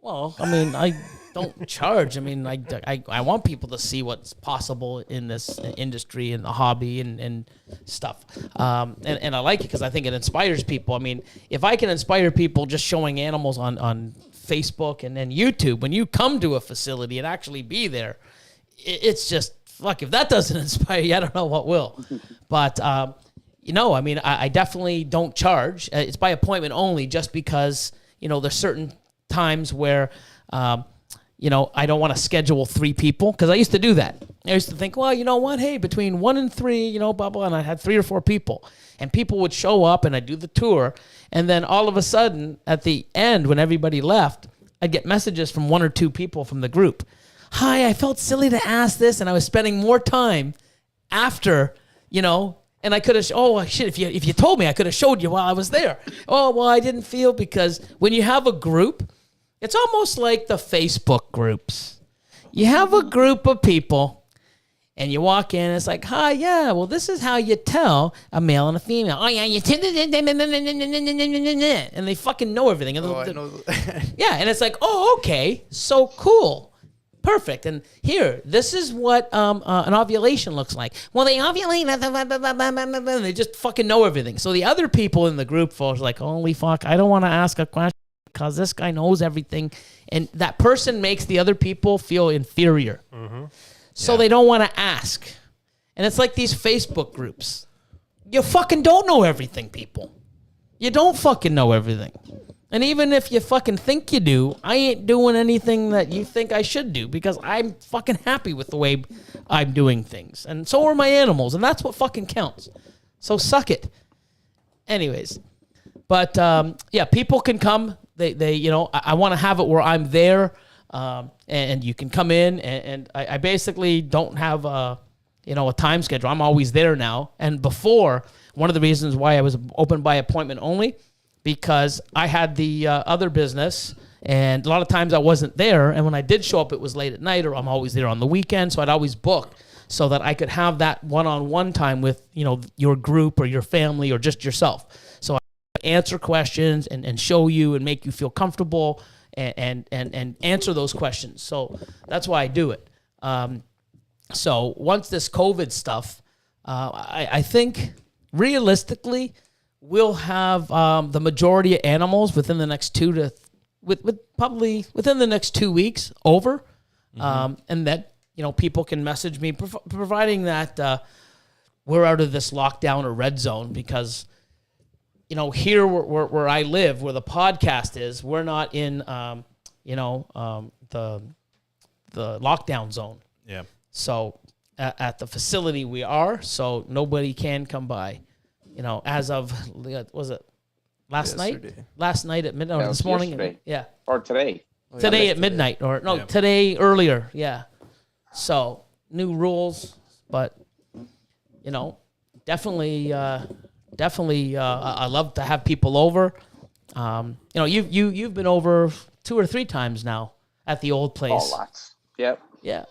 Well, I mean, I don't charge. I mean, I want people to see what's possible in this industry and the hobby and stuff. And I like it because I think it inspires people. I mean, if I can inspire people just showing animals on Facebook and then YouTube, when you come to a facility and actually be there, it's just, fuck, if that doesn't inspire you, I don't know what will. But, I mean, I definitely don't charge. It's by appointment only just because, there's certain times where, I don't want to schedule 3 people because I used to do that. I used to think, well, you know what? Hey, between 1 and 3, blah, blah, and I had 3 or 4 people. And people would show up and I'd do the tour. And then all of a sudden, at the end, when everybody left, I'd get messages from 1 or 2 people from the group. Hi, I felt silly to ask this, and I was spending more time after, and I could have, shit, if you told me, I could have showed you while I was there. Oh, well, I didn't feel, because when you have a group, it's almost like the Facebook groups. You have a group of people, and you walk in, and it's like, hi, yeah, well, this is how you tell a male and a female. Oh, yeah, you and they fucking know everything. Oh, I know. Yeah, and it's like, oh, okay, so cool. Perfect. And here, this is what an ovulation looks like. Well, they ovulate, and they just fucking know everything. So the other people in the group folks like, holy fuck, I don't want to ask a question because this guy knows everything. And that person makes the other people feel inferior. So they don't want to ask. And it's like these Facebook groups. You fucking don't know everything, people. You don't fucking know everything. And even if you fucking think you do, I ain't doing anything that you think I should do because I'm fucking happy with the way I'm doing things. And so are my animals, and that's what fucking counts. So suck it. Anyways. But, yeah, people can come. They I want to have it where I'm there, and you can come in, and I basically don't have a time schedule. I'm always there now. And before, one of the reasons why I was open by appointment only, because I had the other business, and a lot of times I wasn't there. And when I did show up, it was late at night, or I'm always there on the weekend. So I'd always book so that I could have that one-on-one time with, your group or your family or just yourself. So I answer questions and show you and make you feel comfortable and answer those questions. So that's why I do it. So once this COVID stuff, I think realistically we'll have the majority of animals within the next probably within the next 2 weeks over, and that people can message me providing that we're out of this lockdown or red zone, because here where I live, where the podcast is, we're not in the lockdown zone. Yeah. So at the facility we are, so nobody can come by. As of, was it last night? Last night at midnight, or this morning? Yesterday. Yeah. Or today. Today at midnight, today earlier. Yeah. So new rules, but definitely, I love to have people over. You've been over 2 or 3 times now at the old place. Oh, lots. Yep. Yeah.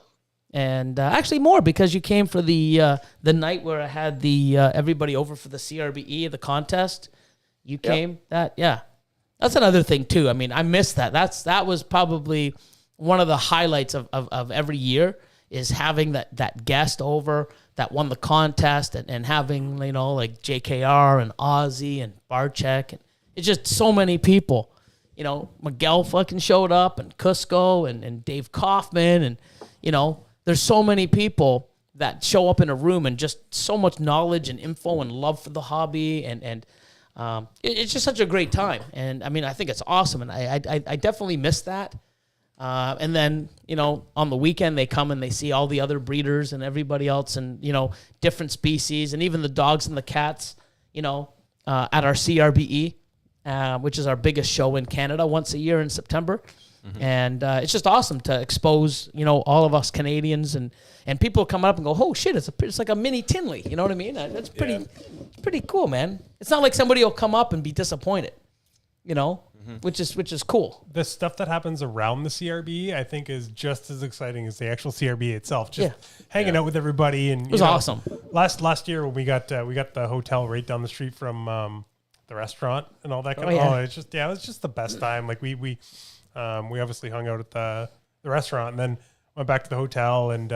And actually more, because you came for the night where I had the everybody over for the CRBE, the contest. You came. That's another thing too. I mean, I missed that. That was probably one of the highlights of every year, is having that guest over that won the contest, and having like JKR and Ozzy and Barchek, and it's just so many people. Miguel fucking showed up, and Cusco and Dave Kaufman, and there's so many people that show up in a room, and just so much knowledge and info and love for the hobby, and it's just such a great time. And I mean, I think it's awesome, and I definitely miss that. And then, on the weekend they come and they see all the other breeders and everybody else, and, different species, and even the dogs and the cats, at our CRBE, which is our biggest show in Canada once a year in September. Mm-hmm. And it's just awesome to expose, all of us Canadians, and people come up and go, oh shit, it's like a mini Tinley. You know what I mean? That's pretty cool, man. It's not like somebody will come up and be disappointed, which is cool. The stuff that happens around the CRB, I think, is just as exciting as the actual CRB itself. Just hanging out with everybody, and it was awesome. Last year when we got the hotel right down the street from the restaurant and all that kind of. Yeah. Oh, it was just the best time. Like we obviously hung out at the restaurant, and then went back to the hotel, and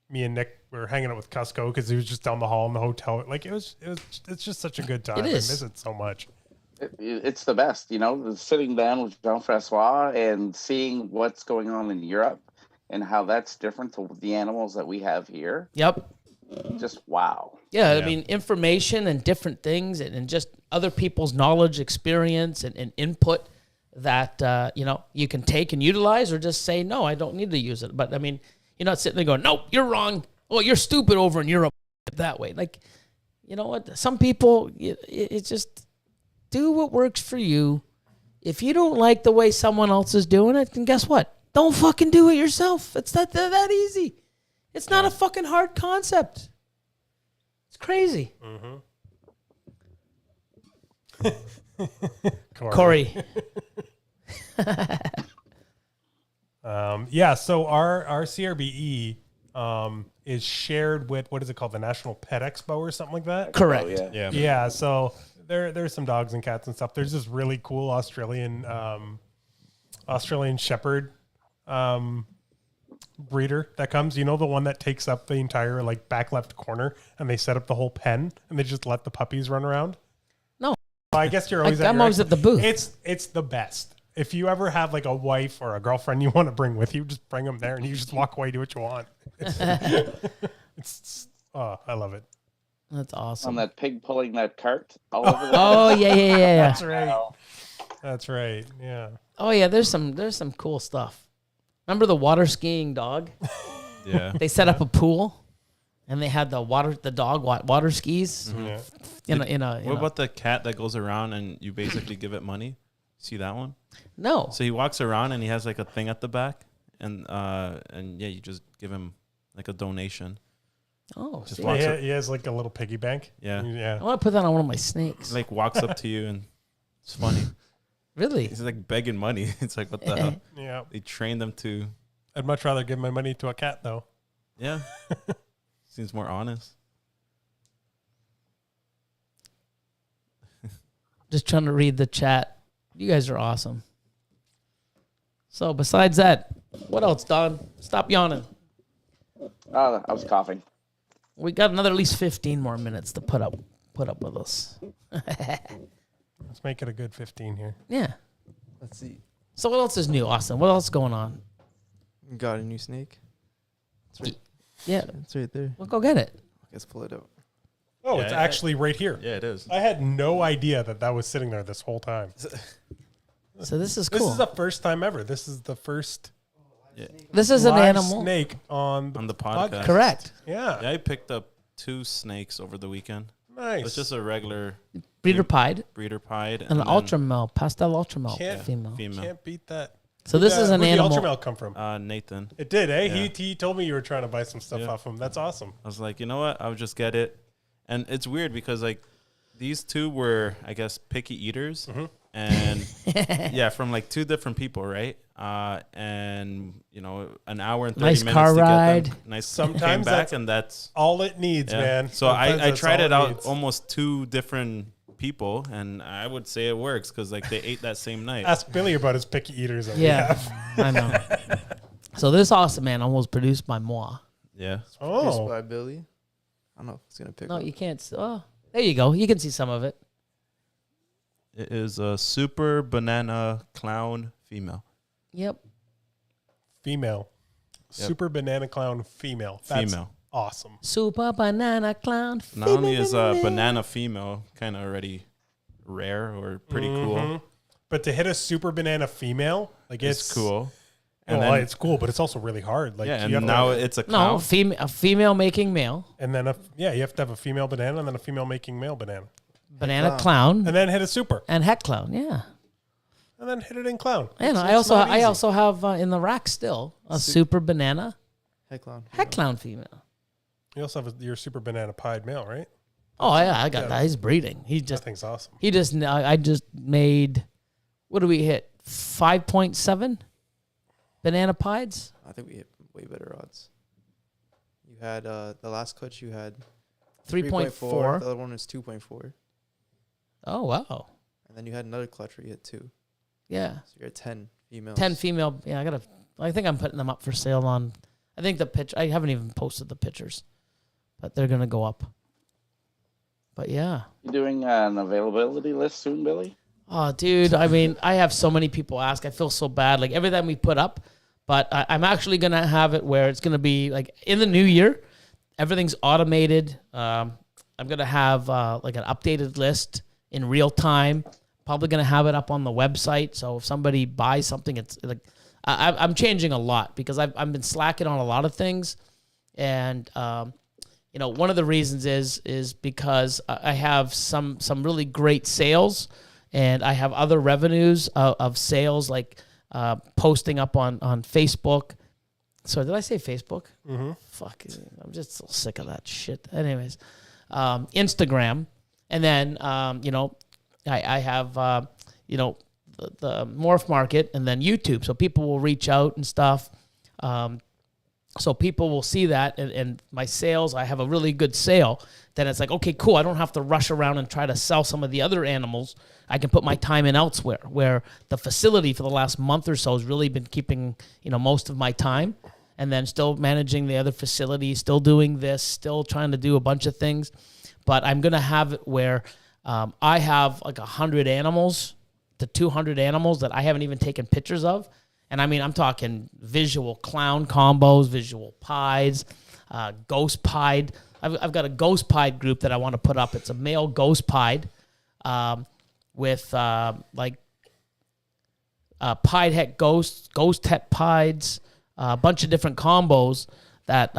me and Nick were hanging out with Cusco because he was just down the hall in the hotel. Like it's just such a good time. It is. I miss it so much. It's the best, sitting down with Jean-Francois and seeing what's going on in Europe and how that's different to the animals that we have here. Yep. Just wow. Yeah, I mean, information and different things, and just other people's knowledge, experience, and input that, you can take and utilize, or just say, no, I don't need to use it. But I mean, you're not sitting there going, nope, you're wrong. Oh, you're stupid over in Europe that way. Like, you know what? Some people, it's just do what works for you. If you don't like the way someone else is doing it, then guess what? Don't fucking do it yourself. It's that easy. It's not a fucking hard concept. It's crazy. Mm-hmm. Corey. So our CRBE is shared with, what is it called, the National Pet Expo or something like that? Correct. Oh, yeah. Yeah, so there's some dogs and cats and stuff. There's this really cool Australian Shepherd breeder that comes. The one that takes up the entire back left corner, and they set up the whole pen, and they just let the puppies run around. No. Well, I guess you're always I'm always at the booth. It's the best. If you ever have a wife or a girlfriend you want to bring with you, just bring them there, and you just walk away, do what you want. I love it. That's awesome. On that pig pulling that cart all over the Oh yeah. That's right. That's right. Yeah. Oh yeah. There's some cool stuff. Remember the water skiing dog? Yeah. They set up a pool, and they had the dog water skis. Yeah. What about the cat that goes around and you basically give it money? See that one? No. So he walks around and he has a thing at the back, and you just give him a donation. Oh, Just see. walks up. He has like a little piggy bank. Yeah. Yeah. I want to put that on one of my snakes. Like walks up to you and it's funny. Really? He's like begging money. It's like, what the hell? Yeah. They train them to, I'd much rather give my money to a cat though. yeah. Seems more honest. Just trying to read the chat. You guys are awesome. So besides that, what else, Don? Stop yawning. I was coughing. We got another at least 15 more minutes to put up with us. Let's make it a good 15 here. Yeah. Let's see. So what else is new, Austin? What else is going on? Got a new snake. It's right, Yeah. it's right there. We'll go get it. Let's pull it out. Oh, Yeah, it's yeah. actually right here. Yeah, it is. I had no idea that was sitting there this whole time. So this is This cool. is the first time ever. This is the first This is an live animal. snake on On the podcast. Correct. Yeah. Yeah, I picked up 2 snakes over the weekend. Nice. It's just a regular Breeder pied breeder pied and an then ultra male, pastel ultra male Can't- female. female. Can't beat that. So this is an Where'd animal. the ultra male come from? Nathan. It did, eh? Yeah. He told me you were trying to buy some stuff Yeah. off him. That's awesome. I was like, you know what? I'll just get it. And it's weird because like these 2 were, I guess, picky eaters, and yeah, from like 2 different people, right? And you know, an hour and 30 Nice minutes car to ride. get them. Nice. Sometimes Came back, that's- and that's All it needs, yeah. man. So Sometimes I that's tried all it out needs. almost 2 different people, and I would say it works because like they ate that same night. Ask Billy about his picky eaters. That we Yeah, have. I know. So this awesome animal was produced by moi. Yeah. Produced Oh, by Billy. I don't know if it's gonna pick No, up. you can't. Oh, there you go. You can see some of it. It is a super banana clown female. Yep. female. Yep. Super banana clown female. That's Female. awesome. Super banana clown. Not only is a banana female kind of already rare or pretty cool, Mhm. But to hit a super banana female, like it's cool. And And then, it's cool, but it's also really hard. Like yeah, you have and to now have- it's a No, clown. a female making male. and then you have to have a female banana and then a female making male banana, Banana Clown. clown and then hit a super, and heck clown. Yeah. and then hit it in clown. And It's- I it's also not I easy. also have in the rack still a super banana Heck clown. heck clown female. You also have your super banana pied male, right? Oh yeah, I got Yeah. that. He's breeding. He That just thing's awesome. I just made, what do we hit? 5.7 banana pieds. I think we hit way better odds. You had the last clutch. You had 3.4. The other one was 2.4, Oh wow. and then you had another clutch where you hit 2. Yeah. So you're at 10 females. 10 female. Yeah, I think I'm putting them up for sale on, I think I haven't even posted the pictures, but they're going to go up. But yeah. You doing an availability list soon, Billy? Oh, dude. I mean, I have so many people ask. I feel so bad. Like every time we put up, but I'm actually going to have it where it's going to be like in the new year, everything's automated. I'm going to have like an updated list in real time. Probably going to have it up on the website. So if somebody buys something, it's like, I'm changing a lot because I've been slacking on a lot of things. And, you know, one of the reasons is because I have some really great sales, and I have other revenues of sales, like posting up on Facebook. So did I say Facebook? Mm-hmm. Fuck, I'm just so sick of that shit. Anyways, Instagram, and then you know, I have you know, the Morph Market, and then YouTube. So people will reach out and stuff. So people will see that, and my sales, I have a really good sale. Then it's like, okay, cool. I don't have to rush around and try to sell some of the other animals. I can put my time in elsewhere, where the facility for the last month or so has really been keeping, you know, most of my time, and then still managing the other facilities, still doing this, still trying to do a bunch of things. But I'm going to have it where I have like 100 animals to 200 animals that I haven't even taken pictures of. And I mean, I'm talking visual clown combos, visual pies, ghost pied. I've got a ghost pied group that I want to put up. It's a male ghost pied with like pied het ghosts, ghost het pieds, a bunch of different combos that,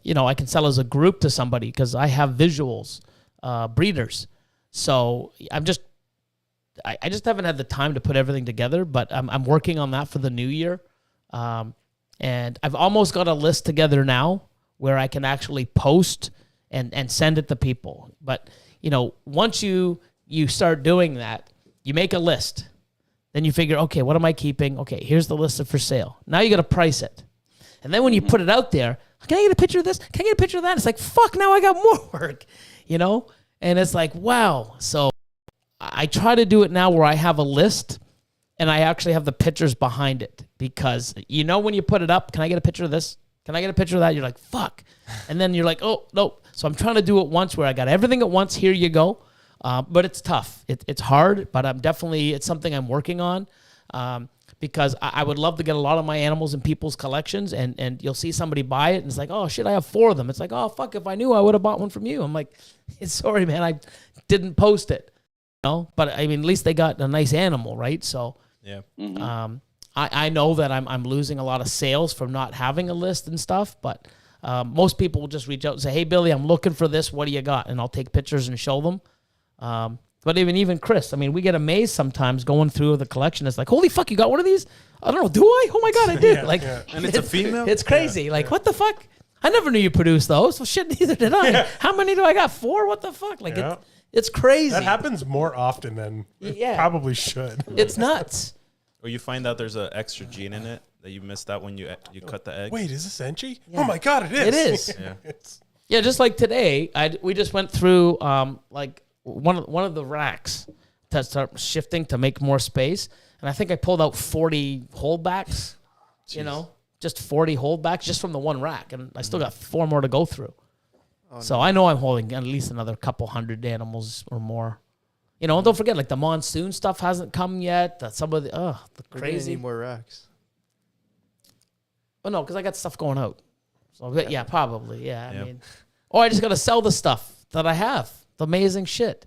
you know, I can sell as a group to somebody because I have visuals, breeders. So I just haven't had the time to put everything together, but I'm working on that for the new year. And I've almost got a list together now where I can actually post and send it to people. But, once you start doing that, you make a list. Then you figure, okay, what am I keeping? Okay, here's the list of for sale. Now you got to price it. And then when you put it out there, can I get a picture of this? Can I get a picture of that? It's like, fuck, now I got more work, And it's like, wow. So I try to do it now where I have a list and I actually have the pictures behind it, because when you put it up, can I get a picture of this? Can I get a picture of that? You're like, fuck. And then you're like, oh, no. So I'm trying to do it once where I got everything at once. Here you go. But it's tough. It's hard, but it's something I'm working on, because I would love to get a lot of my animals in people's collections, and you'll see somebody buy it and it's like, oh shit, I have 4 of them. It's like, oh fuck, if I knew, I would have bought one from you. I'm like, sorry man, I didn't post it. But I mean, at least they got a nice animal, right? So Yeah. I know that I'm losing a lot of sales from not having a list and stuff, but most people will just reach out and say, hey Billy, I'm looking for this. What do you got? And I'll take pictures and show them. But even Chris, I mean, we get amazed sometimes going through the collection. It's like, holy fuck, you got one of these? I don't know, do I? Oh my God, I did. And it's a female? It's crazy. What the fuck? I never knew you produced those. Well, shit, neither did I. Yeah. How many do I got? 4? What the fuck? It's crazy. That happens more often than it probably should. It's nuts. Or you find out there's an extra gene in it that you missed out when you cut the egg. Wait, is this Enchi? Yeah. Oh my God, it is. It is. Yeah. Yeah, just like today, we just went through one of the racks to start shifting to make more space, and I think I pulled out 40 holdbacks. Jeez. Just 40 holdbacks just from the one rack, and I still got 4 more to go through. So I know I'm holding at least another couple hundred animals or more. And don't forget, the monsoon stuff hasn't come yet. Some of the crazy. Need more racks. Oh no, because I got stuff going out. So yeah, probably. Yeah, I mean, I just got to sell the stuff that I have. The amazing shit.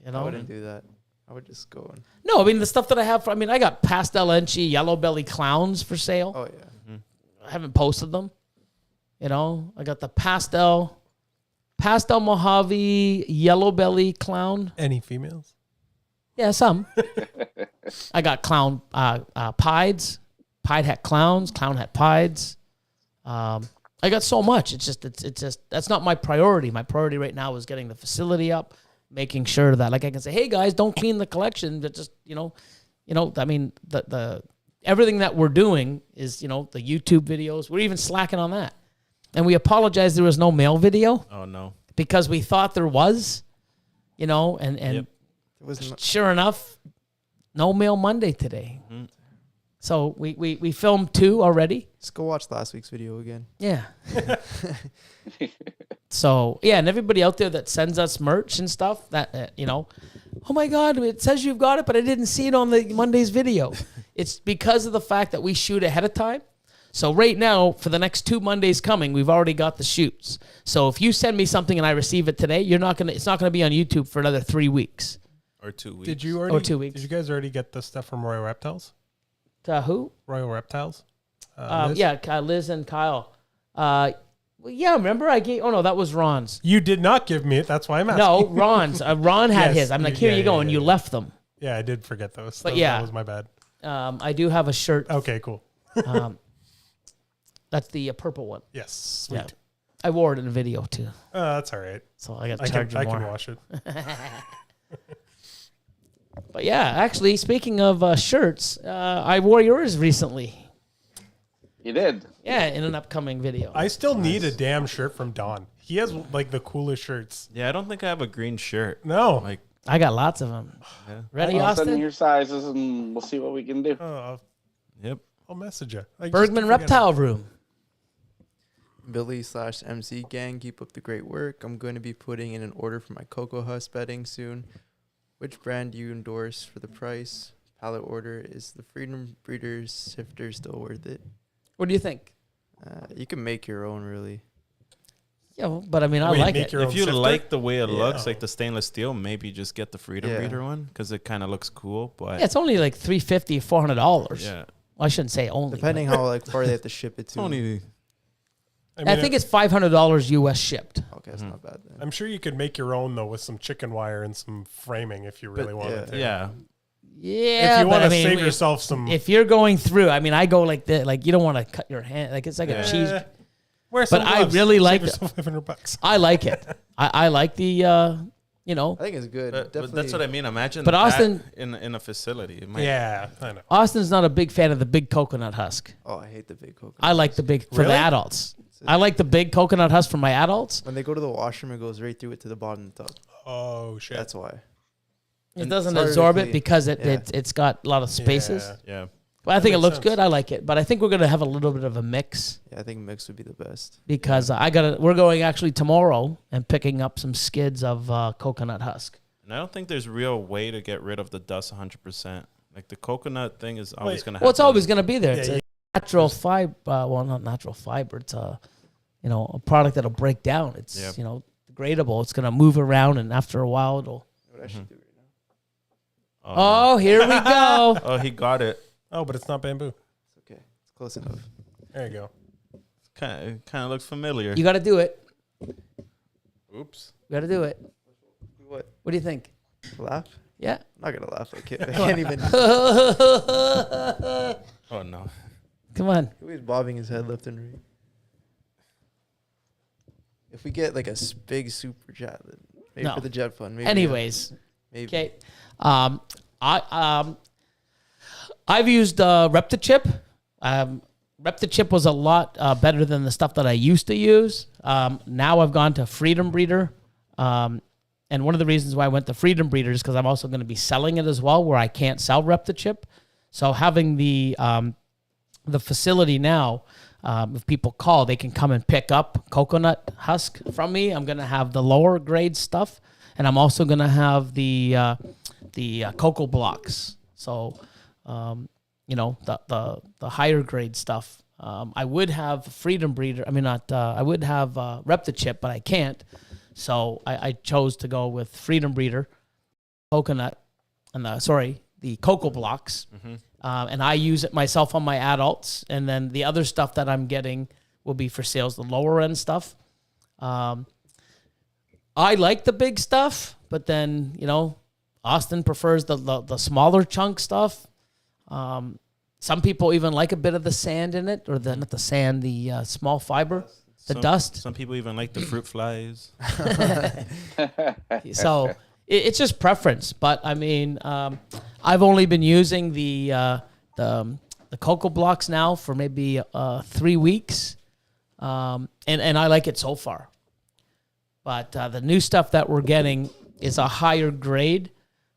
I wouldn't do that. I would just go and. No, I mean the stuff that I have. I got pastel Enchi yellow belly clowns for sale. Oh yeah. I haven't posted them. I got the pastel Mojave yellow belly clown. Any females? Yeah, some. I got clown pieds, pied hat clowns, clown hat pieds. I got so much. It's just that's not my priority. My priority right now is getting the facility up, making sure that I can say, hey guys, don't clean the collection, but just I mean the everything that we're doing is the YouTube videos. We're even slacking on that. And we apologize there was no male video. Oh, no. Because we thought there was, and sure enough, no Mail Monday today. Mm-hmm. So we filmed 2 already. Just go watch last week's video again. Yeah. So, yeah, and everybody out there that sends us merch and stuff, that, oh my God, it says you've got it, but I didn't see it on the Monday's video. It's because of the fact that we shoot ahead of time. So right now, for the next 2 Mondays coming, we've already got the shoots. So if you send me something and I receive it today, it's not gonna be on YouTube for another 3 weeks. Or 2 weeks. Did you already? Or 2 weeks. Did you guys already get the stuff from Royal Reptiles? Who? Royal Reptiles. Liz? Yeah, Liz and Kyle. Yeah, remember I gave? Oh no, that was Ron's. You did not give me it. That's why I'm asking. No, Ron's. Ron had his. I'm like, here you go, and you left them. Yeah, I did forget those. But yeah, that was my bad. I do have a shirt. Okay, cool. That's the purple one. Yes, sweet. Yeah. I wore it in a video too. That's all right. So I got to charge you more. I can wash it. But yeah, actually, speaking of shirts, I wore yours recently. You did? Yeah, in an upcoming video. I still need a damn shirt from Don. He has the coolest shirts. Yeah, I don't think I have a green shirt. No. I got lots of them. Yeah. Ready, I'll Austin? send your sizes and we'll see what we can do. Yep. I'll message you. Bergman Reptile Room. Billy/MC gang, keep up the great work. I'm going to be putting in an order for my Cocoa Husk bedding soon. Which brand do you endorse for the price? Pallet order. Is the Freedom Breeders sifter still worth it? What do you think? You can make your own, really. Yeah, but I mean, I like it. If you like the way it looks, like the stainless steel, maybe just get the Freedom Breeder one because it kind of looks cool. But yeah, it's only like $350, $400. Yeah, well, I shouldn't say only. Depending how far they have to ship it to. Only. I think it's $500 US shipped. Okay, that's not bad then. I'm sure you could make your own though with some chicken wire and some framing if you really wanted to. Yeah. Yeah, if you want to save yourself some. If you're going through, I mean, I go like this. Like you don't want to cut your hand. Like it's like a cheese. Wear But some I gloves. really Save like yourself $500. I like it. I like the you know, I think it's good. But Definitely. that's what I mean. Imagine But that Austin- in a facility. It might- Yeah, I know. Austin's not a big fan of the big coconut husk. Oh, I hate the big coconut. I like the big for Really? the adults. I like the big coconut husk for my adults. When they go to the washroom, it goes right through it to the bottom of the tub. Oh shit. That's why. It And doesn't it's harder to absorb it clean. because Yeah. it's got a lot of spaces. Yeah. Yeah. But I think it makes looks sense. good. I like it. But I think we're gonna have a little bit of a mix Yeah, I think mix would be the best. because we're going actually tomorrow and picking up some skids of coconut husk. And I don't think there's real way to get rid of the dust 100%. Like the coconut thing is always Wait. going to happen. Well, it's always gonna be there. Yeah, It's yeah. a natural fiber. Well, not natural fiber. It's a a product that'll break down. It's Yep. degradable. It's gonna move around, and after a while, it'll. What I should do right now. Oh, here we go. Oh, he got it. Oh, but it's not bamboo. It's okay. It's close enough. There you go. Kind of looks familiar. You got to do it. Oops. You got to do it. What? What do you think? Laugh? Yeah. I'm not gonna laugh. I can't even. Oh, no. Come on. He's bobbing his head left and right. If we get like a big super jet, then maybe No. for the jet fund. Maybe Anyways, maybe. okay. I've used Reptichip. Reptichip was a lot better than the stuff that I used to use. Now I've gone to Freedom Breeder. And one of the reasons why I went to Freedom Breeder is because I'm also going to be selling it as well, where I can't sell Reptichip. So having the facility now, if people call, they can come and pick up coconut husk from me. I'm going to have the lower grade stuff, and I'm also going to have the cocoa blocks. So, the higher grade stuff. I would have Freedom Breeder. I mean, not. I would have Reptichip, but I can't. So I chose to go with Freedom Breeder, coconut, and the cocoa blocks. And I use it myself on my adults. And then the other stuff that I'm getting will be for sales, the lower end stuff. I like the big stuff, but then, Austin prefers the smaller chunk stuff. Some people even like a bit of the sand in it, or not the sand, the small fiber, the dust. Some people even like the fruit flies. So it's just preference. But I mean, I've only been using the cocoa blocks now for maybe 3 weeks, and I like it so far. But the new stuff that we're getting is a higher grade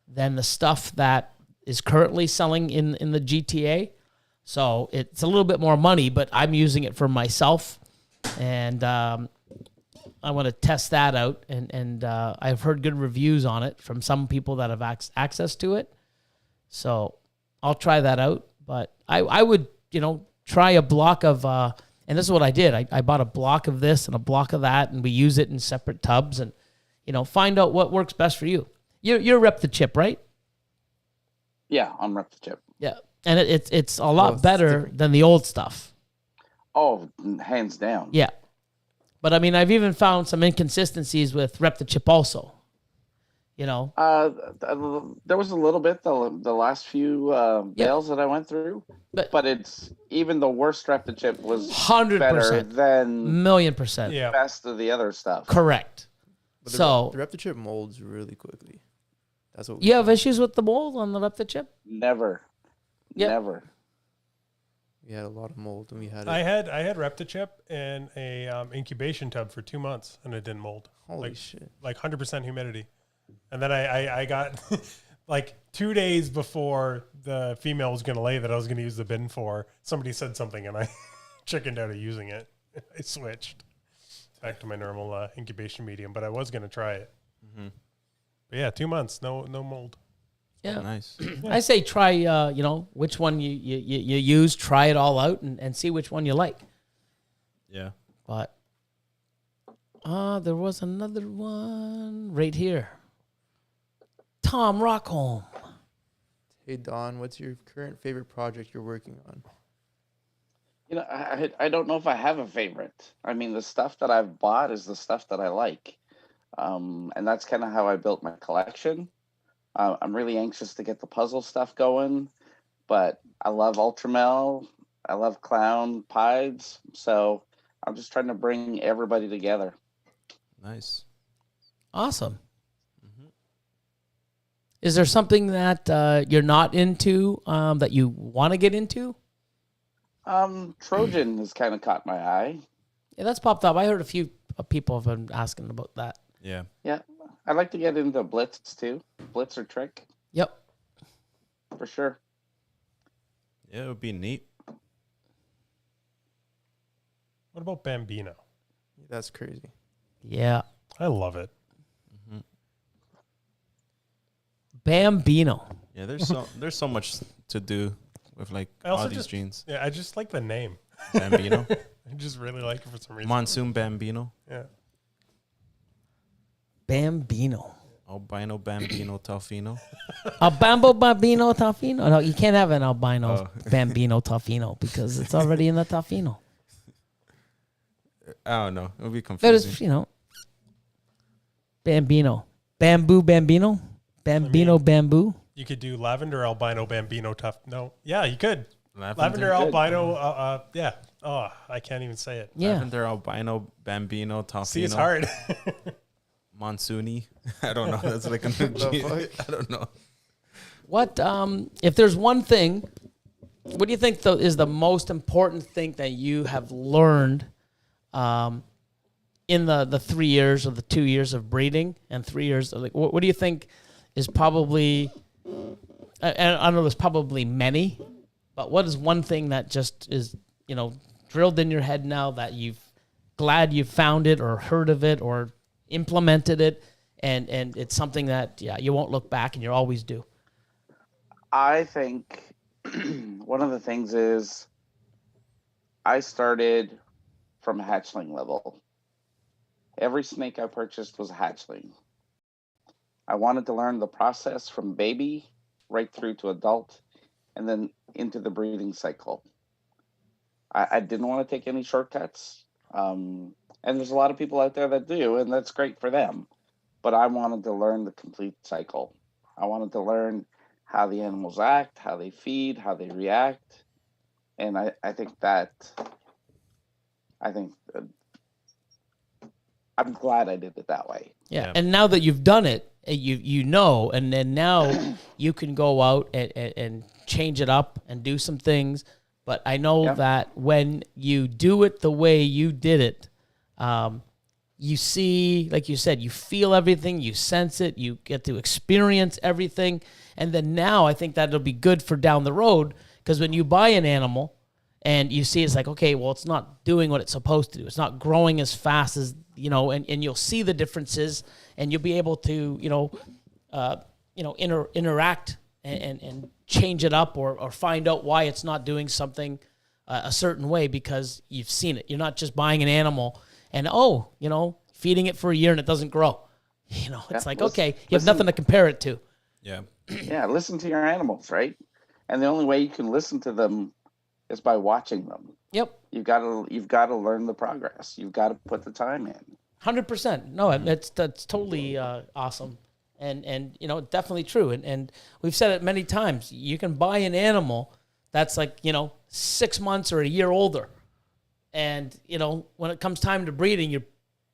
than the stuff that is currently selling in the GTA. So it's a little bit more money, but I'm using it for myself, and I want to test that out. And I've heard good reviews on it from some people that have access to it. So I'll try that out. But I would, try a block of, and this is what I did. I bought a block of this and a block of that, and we use it in separate tubs and, find out what works best for you. You're Reptichip, right? Yeah, I'm Reptile. Yeah. And it's a lot it's better different. than the old stuff. Oh, hands down. Yeah. But I mean, I've even found some inconsistencies with Reptichip also. There was a little bit the last few bales that I went through, But- it's even the worst Reptile was 100%. better than $1,000,000%. Yeah. the best of the other stuff. Correct. But So the Reptichip molds really quickly. That's what you have issues with the mold on the Reptichip? Never, Yep. never. We had a lot of mold, and we had. I had Reptichip in a incubation tub for 2 months, and it didn't mold. Holy shit! Like 100% humidity. And then I got like 2 days before the female was going to lay that I was going to use the bin for, somebody said something and I chickened out of using it. I switched back to my normal incubation medium, but I was going to try it. But yeah, 2 months, no mold. Yeah. Nice. I say try, which one you use, try it all out and see which one you like. Yeah. But there was another one right here. Tom Rockholm. Hey Don, what's your current favorite project you're working on? I don't know if I have a favorite. I mean, the stuff that I've bought is the stuff that I like. And that's kind of how I built my collection. I'm really anxious to get the puzzle stuff going, but I love Ultramel. I love Clown Pieds. So I'm just trying to bring everybody together. Nice. Awesome. Is there something that you're not into that you want to get into? Trojan has kind of caught my eye. Yeah, that's popped up. I heard a few people have been asking about that. Yeah. Yeah, I'd like to get into Blitz too. Blitz or Trick, Yep. for sure. Yeah, it would be neat. What about Bambino? That's crazy. Yeah. I love it. Bambino. Yeah, there's so much to do with like I also all these just- genes. Yeah, I just like the name. Bambino, I just really like it for some reason. Monsoon Bambino, Yeah. Bambino. albino Bambino Tofino. Albambo Bambino Tofino. No, you can't have an albino Oh. Bambino Tofino because it's already in the Tofino. I don't know. It would be There is, confusing. Bambino. Bamboo Bambino. Bambino Bamboo. You could do lavender albino Bambino tough. No. Yeah, you could. Lavender, Lavender albino. Yeah. Oh, I can't even say it. Yeah. Lavender albino Bambino Tofino. See, it's hard. Monsoony. I don't know. That's like a new gene. I don't know. What if there's one thing? What do you think is the most important thing that you have learned in the 3 years or the 2 years of breeding and 3 years? Like, what do you think is probably? I know there's probably many, but what is one thing that just is drilled in your head now that glad you found it or heard of it or implemented it, and it's something that you won't look back and you always do? I think one of the things is I started from a hatchling level. Every snake I purchased was a hatchling. I wanted to learn the process from baby right through to adult and then into the breeding cycle. I didn't want to take any shortcuts. And there's a lot of people out there that do, and that's great for them. But I wanted to learn the complete cycle. I wanted to learn how the animals act, how they feed, how they react. And I think I'm glad I did it that way. Yeah. And now that you've done it, you know, and then now you can go out and change it up and do some things. But I know that when you do it the way you did it, you see, like you said, you feel everything, you sense it, you get to experience everything. And then now I think that'll be good for down the road, because when you buy an animal and you see it's like, okay, well, it's not doing what it's supposed to do. It's not growing as fast as, and you'll see the differences, and you'll be able to, interact and change it up or find out why it's not doing something a certain way because you've seen it. You're not just buying an animal and, feeding it for a year and it doesn't grow. It's like, okay, you have nothing to compare it to. Yeah. Yeah, listen to your animals, right? And the only way you can listen to them is by watching them. Yep. You've got to learn the progress. You've got to put the time in. 100%. No, that's totally awesome. And definitely true. And we've said it many times. You can buy an animal that's like, 6 months or a year older. And, when it comes time to breeding, you're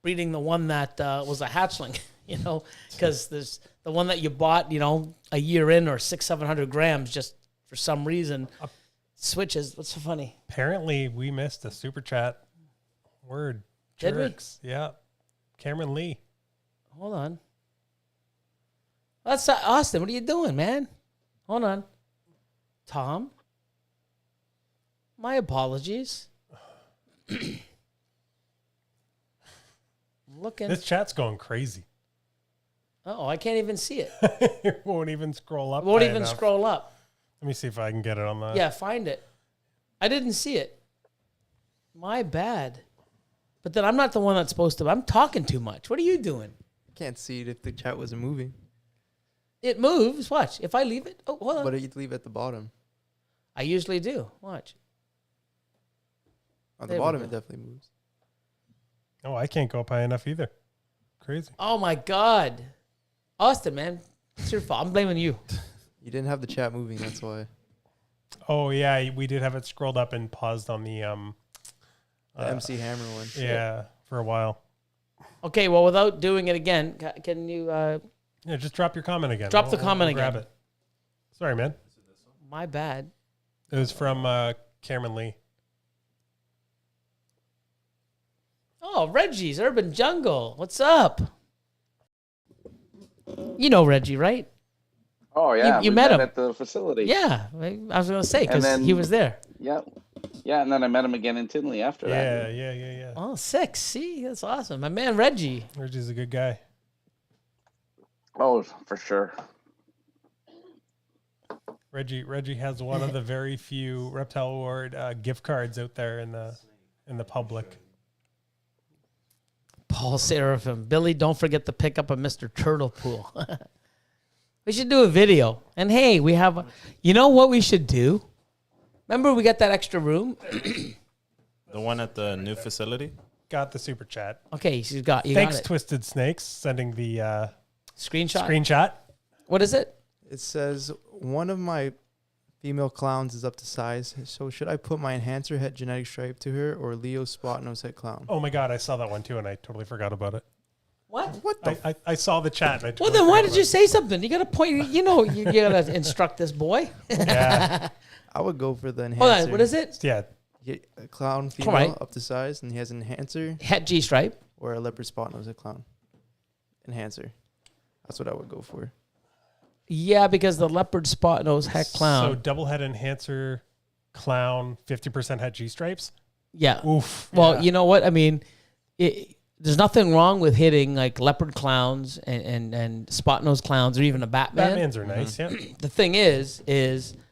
breeding the one that was a hatchling, because there's the one that you bought, a year in or 600-700 grams, just for some reason switches. What's so funny? Apparently, we missed a super chat word. Did we? Jerks. Yeah. Cameron Lee. Hold on. That's Austin. What are you doing, man? Hold on. Tom? My apologies. Looking. This chat's going crazy. Oh, I can't even see it. It won't even scroll up. Won't high even enough. scroll up. Let me see if I can get it on the. Yeah, find it. I didn't see it. My bad. But then I'm not the one that's supposed to. I'm talking too much. What are you doing? Can't see it if the chat wasn't moving. It moves. Watch. If I leave it. Oh, hold on. But you'd leave at the bottom. I usually do. Watch. On There the we bottom, go. it definitely moves. Oh, I can't go up high enough either. Crazy. Oh my God. Austin, man. It's your fault. I'm blaming you. You didn't have the chat moving, that's why. Oh yeah, we did have it scrolled up and paused on the The MC Hammer one. Yeah, for a while. Okay, well, without doing it again, can you Yeah, just drop your comment again. Drop the comment grab again. it. Sorry, man. my bad. It was from Cameron Lee. Oh, Reggie's Urban Jungle. What's up? You know Reggie, right? Oh yeah, You we met him at the facility. Yeah, I was going to say, because then- he was there. Yeah, yeah, and then I met him again in Tinley after that. Yeah. Oh, 6. See, that's awesome. My man, Reggie. Reggie's a good guy. Oh, for sure. Reggie has one of the very few Reptile Ward gift cards out there in the public. Paul Seraphim. Billy, don't forget to pick up a Mr. Turtle Pool. We should do a video. And hey, we have, you know what we should do? Remember we got that extra room? The one at the new facility? Got the super chat. Okay, you got Thanks, it. Twisted Snakes, sending the Screenshot? screenshot. What is it? It says one of my female clowns is up to size. So should I put my enhancer het genetic stripe to her or Leo spot nose het clown? Oh my god, I saw that one too, and I totally forgot about it. What? What the? I saw the chat. And I Well, totally then why forgot did you say something? You got to point, you got to instruct this boy. about it. Yeah, I would go for the enhancer. Hold on, what is it? yeah. Get a clown female Alright. up to size, and he has an enhancer Het G-stripe. or a leopard spot nose het clown. Enhancer. That's what I would go for. Yeah, because the leopard spot nose heck So clown. double head enhancer, clown, 50% head G stripes. Yeah. Oof. Well, yeah. you know what? I mean, there's nothing wrong with hitting like leopard clowns and spot nose clowns or even a Batman. Batmans are nice. Yeah. The thing is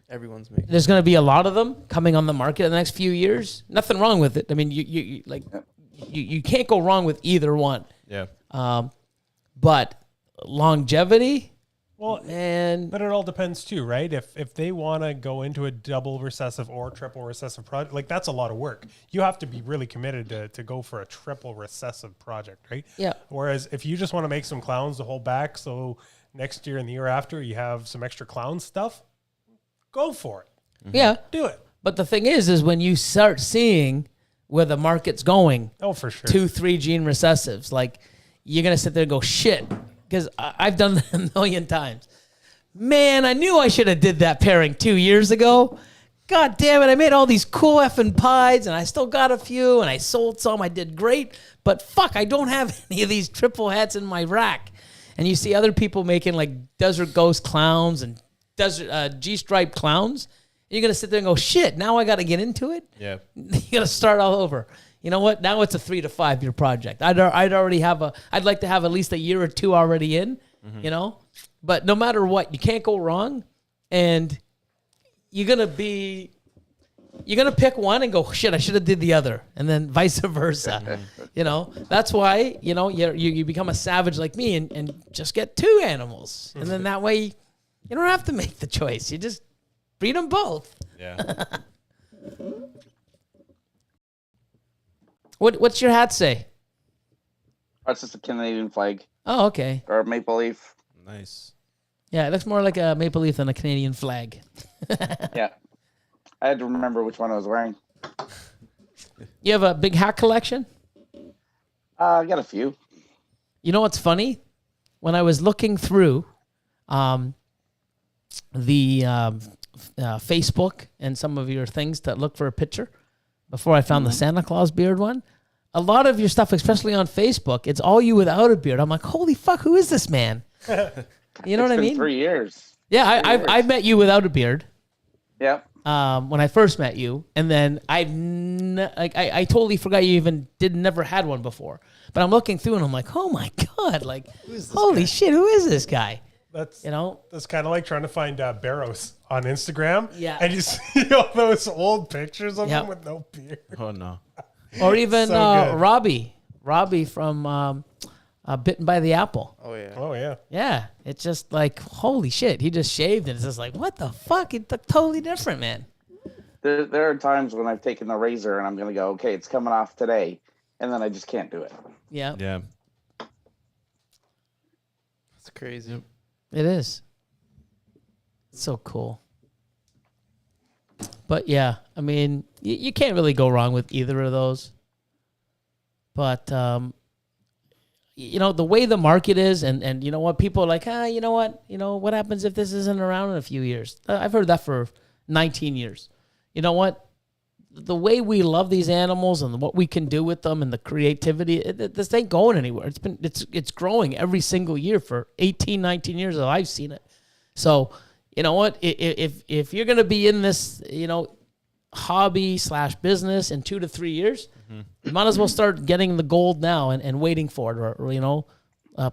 Everyone's making. there's going to be a lot of them coming on the market in the next few years. Nothing wrong with it. I mean, you can't go wrong with either one. Yeah. But longevity, Well, man. but it all depends too, right? If they want to go into a double recessive or triple recessive project, like that's a lot of work. You have to be really committed to go for a triple recessive project, right? Yeah. Whereas if you just want to make some clowns to hold back, so next year and the year after you have some extra clown stuff, go for it. Yeah. Do it. But the thing is when you start seeing where the market's going, Oh, for sure. 2-3 gene recessives, like you're going to sit there and go, shit, because I've done that a million times. Man, I knew I should have did that pairing 2 years ago. God damn it, I made all these cool effing pies, and I still got a few, and I sold some. I did great, but fuck, I don't have any of these triple hats in my rack. And you see other people making like Desert Ghost clowns and Desert G-Stripe clowns. And you're going to sit there and go, shit, now I got to get into it? Yeah. You got to start all over. You know what? Now it's a 3 to 5 year project. I'd already have I'd like to have at least a year or two already in, you know? But no matter what, you can't go wrong. And you're going to pick one and go, shit, I should have did the other. And then vice versa. You know, that's why, you know, you become a savage like me and just get 2 animals. And then that way you don't have to make the choice. You just breed them both. Yeah. What's your hat say? That's just a Canadian flag Oh, okay. or a maple leaf. Nice. Yeah, it looks more like a maple leaf than a Canadian flag. Yeah, I had to remember which one I was wearing. You have a big hat collection? I got a few. You know what's funny? When I was looking through the Facebook and some of your things to look for a picture before I found the Santa Claus beard one, a lot of your stuff, especially on Facebook, it's all you without a beard. I'm like, holy fuck, who is this man? You know what I It's been mean? 3 years. Yeah, years. I met you without a beard. Yep. When I first met you, and then I totally forgot you even never had one before. But I'm looking through and I'm like, oh my god, like holy shit, who is this guy? That's You that's kind of like trying to find Barrows on Instagram. Yeah. And you see all those old pictures of Yep. him with no beard. Oh, no. or even So good. Robbie from Bitten by the Apple. Oh yeah. Oh, yeah. Yeah, it's just like holy shit, he just shaved and it's just like what the fuck? It looked totally different, man. There are times when I've taken the razor and I'm gonna go, okay, it's coming off today, and then I just can't do it. Yeah, Yeah. It's crazy. it is. It's so cool. But yeah, I mean, you can't really go wrong with either of those. But you know, the way the market is, and you know what, people are like, you know what happens if this isn't around in a few years? I've heard that for 19 years. You know what? The way we love these animals and what we can do with them and the creativity, this ain't going anywhere. It's growing every single year for 18, 19 years that I've seen it. So, you know what? If you're going to be in this, you know, hobby / business in 2 to 3 years, you might as well start getting the gold now and waiting for it, or you know,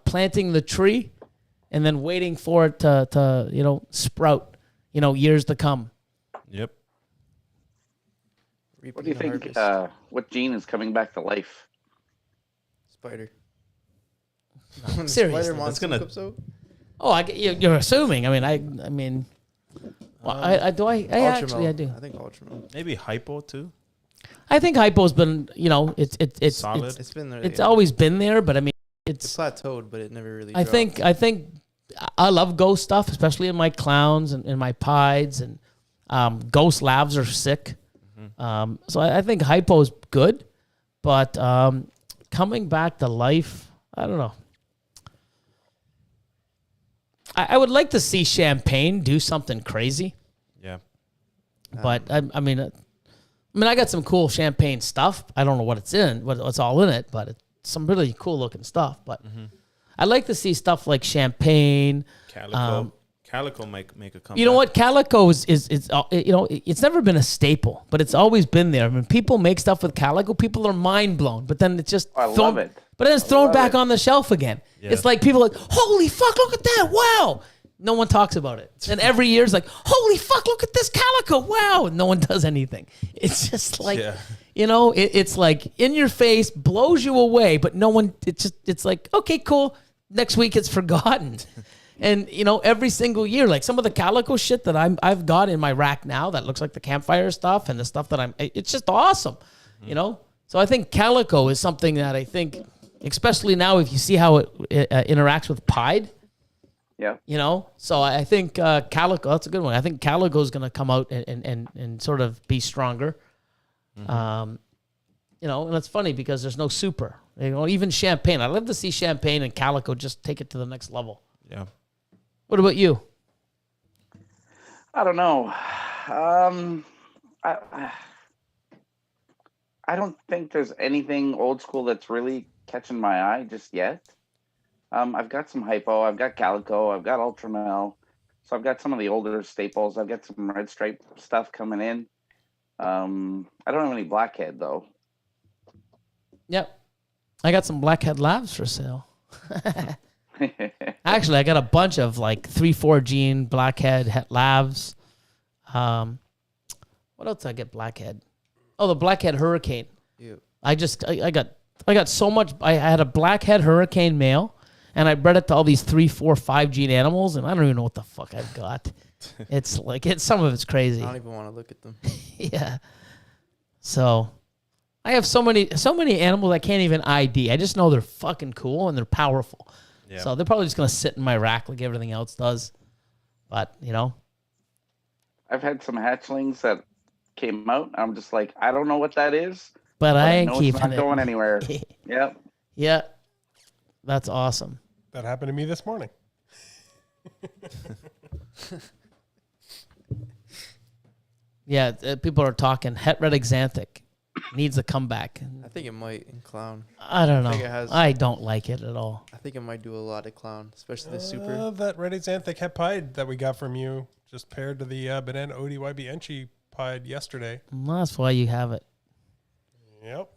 planting the tree and then waiting for it to you know, sprout, you know, years to come. Yep. What do you think? Harvest. What gene is coming back to life? Spider. Seriously, Spider wants gonna- to so. Oh, you're assuming. I mean, well, I do. I actually I do. I think Ultramel. Maybe hypo too. I think hypo's been, you know, it's Solid. It's been there. it's always been there, but I mean, It's it's. plateaued, but it never really. I think I love ghost stuff, especially in my clowns and in my pieds, and ghost labs are sick. So I think hypo's good, but coming back to life, I don't know. I would like to see Champagne do something crazy, Yeah. but I mean, I got some cool Champagne stuff. I don't know what it's in, what's all in it, but it's some really cool looking stuff. But I'd like to see stuff like Champagne. Calico. Calico make a comeback. You know what? Calico is you know, it's never been a staple, but it's always been there. When people make stuff with calico, people are mind blown. But then it's just I love it. But then it's thrown love back it. on the shelf again. Yeah. It's like people are like, holy fuck, look at that! Wow. No one talks about it. And every year it's like, holy fuck, look at this calico! Wow. And no one does anything. It's just like, Yeah. you know, it's like in your face, blows you away, but no one. It's like, okay, cool. Next week it's forgotten. And, you know, every single year, like some of the calico shit that I've got in my rack now that looks like the campfire stuff and the stuff that it's just awesome, you know? So I think calico is something that I think, especially now if you see how it interacts with pied, Yeah. you know? So I think calico, that's a good one. I think calico is going to come out and sort of be stronger. You know, and it's funny because there's no super. You know, even Champagne. I'd love to see Champagne and calico just take it to the next level. Yeah. What about you? I don't know. I don't think there's anything old school that's really catching my eye just yet. I've got some hypo, I've got calico, I've got ultramel, so I've got some of the older staples. I've got some red stripe stuff coming in. I don't have any blackhead though. Yep. I got some blackhead labs for sale. Actually, I got a bunch of like 3-4 gene blackhead labs. What else did I get blackhead? Oh, the blackhead hurricane. Yeah. I got so much. I had a blackhead hurricane male, and I bred it to all these 3, 4, 5 gene animals, and I don't even know what the fuck I've got. It's like some of it's crazy. I don't even want to look at them. Yeah. So I have so many animals I can't even ID. I just know they're fucking cool and they're powerful. Yeah. So they're probably just gonna sit in my rack like everything else does. But you know, I've had some hatchlings that came out. I'm just like, I don't know what that is, but I ain't know keeping it's not it. going anywhere. Yep. Yeah, that's awesome. That happened to me this morning. Yeah, people are talking het red exanthic needs a comeback. I think it might in clown. I don't know. think it has- I don't like it at all. I think it might do a lot of clown, especially the super. That red xanthic het pied that we got from you just paired to the banana ODYB Enchi pied yesterday. Well, that's why you have it. Yep.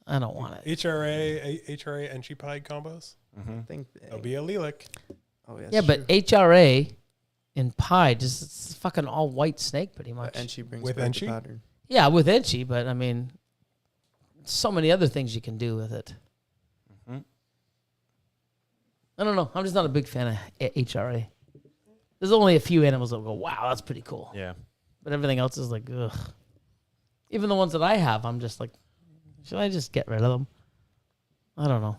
I don't want it. HRA Enchi pied combos. I think. That'll be a Lilac. Oh yeah. Yeah, but HRA in pie just it's fucking all white snake pretty much. And she brings With back the Enchi? pattern. Yeah, with Enchi, but I mean, so many other things you can do with it. Mhm. I don't know. I'm just not a big fan of HRA. There's only a few animals that will go, wow, that's pretty cool. Yeah. But everything else is like, ugh. Even the ones that I have, I'm just like, should I just get rid of them? I don't know.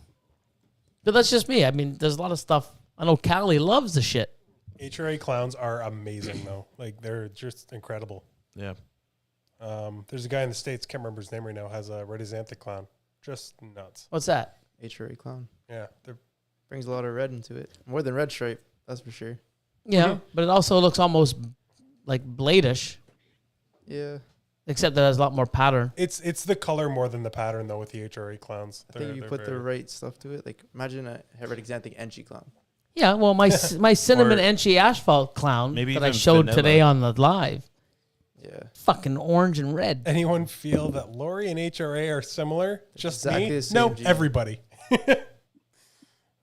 But that's just me. I mean, there's a lot of stuff. I know Callie loves the shit. HRA clowns are amazing though. Like they're just incredible. Yeah. There's a guy in the States, can't remember his name right now, has a red xanthic clown. Just nuts. What's that? HRA clown. Yeah. They're Brings a lot of red into it. More than red stripe, that's for sure. Yeah, but it also looks almost like bladish, Yeah. except that it has a lot more pattern. It's the color more than the pattern though with the HRA clowns. I think if you put the right stuff to it, like imagine a red xanthic Enchi clown. Yeah, well, my cinnamon Or Enchi asphalt clown maybe that I even showed vanilla. today on the live, Yeah. fucking orange and red. Anyone feel that Lori and HRA are similar? Just Exactly me? the same No, gene. everybody.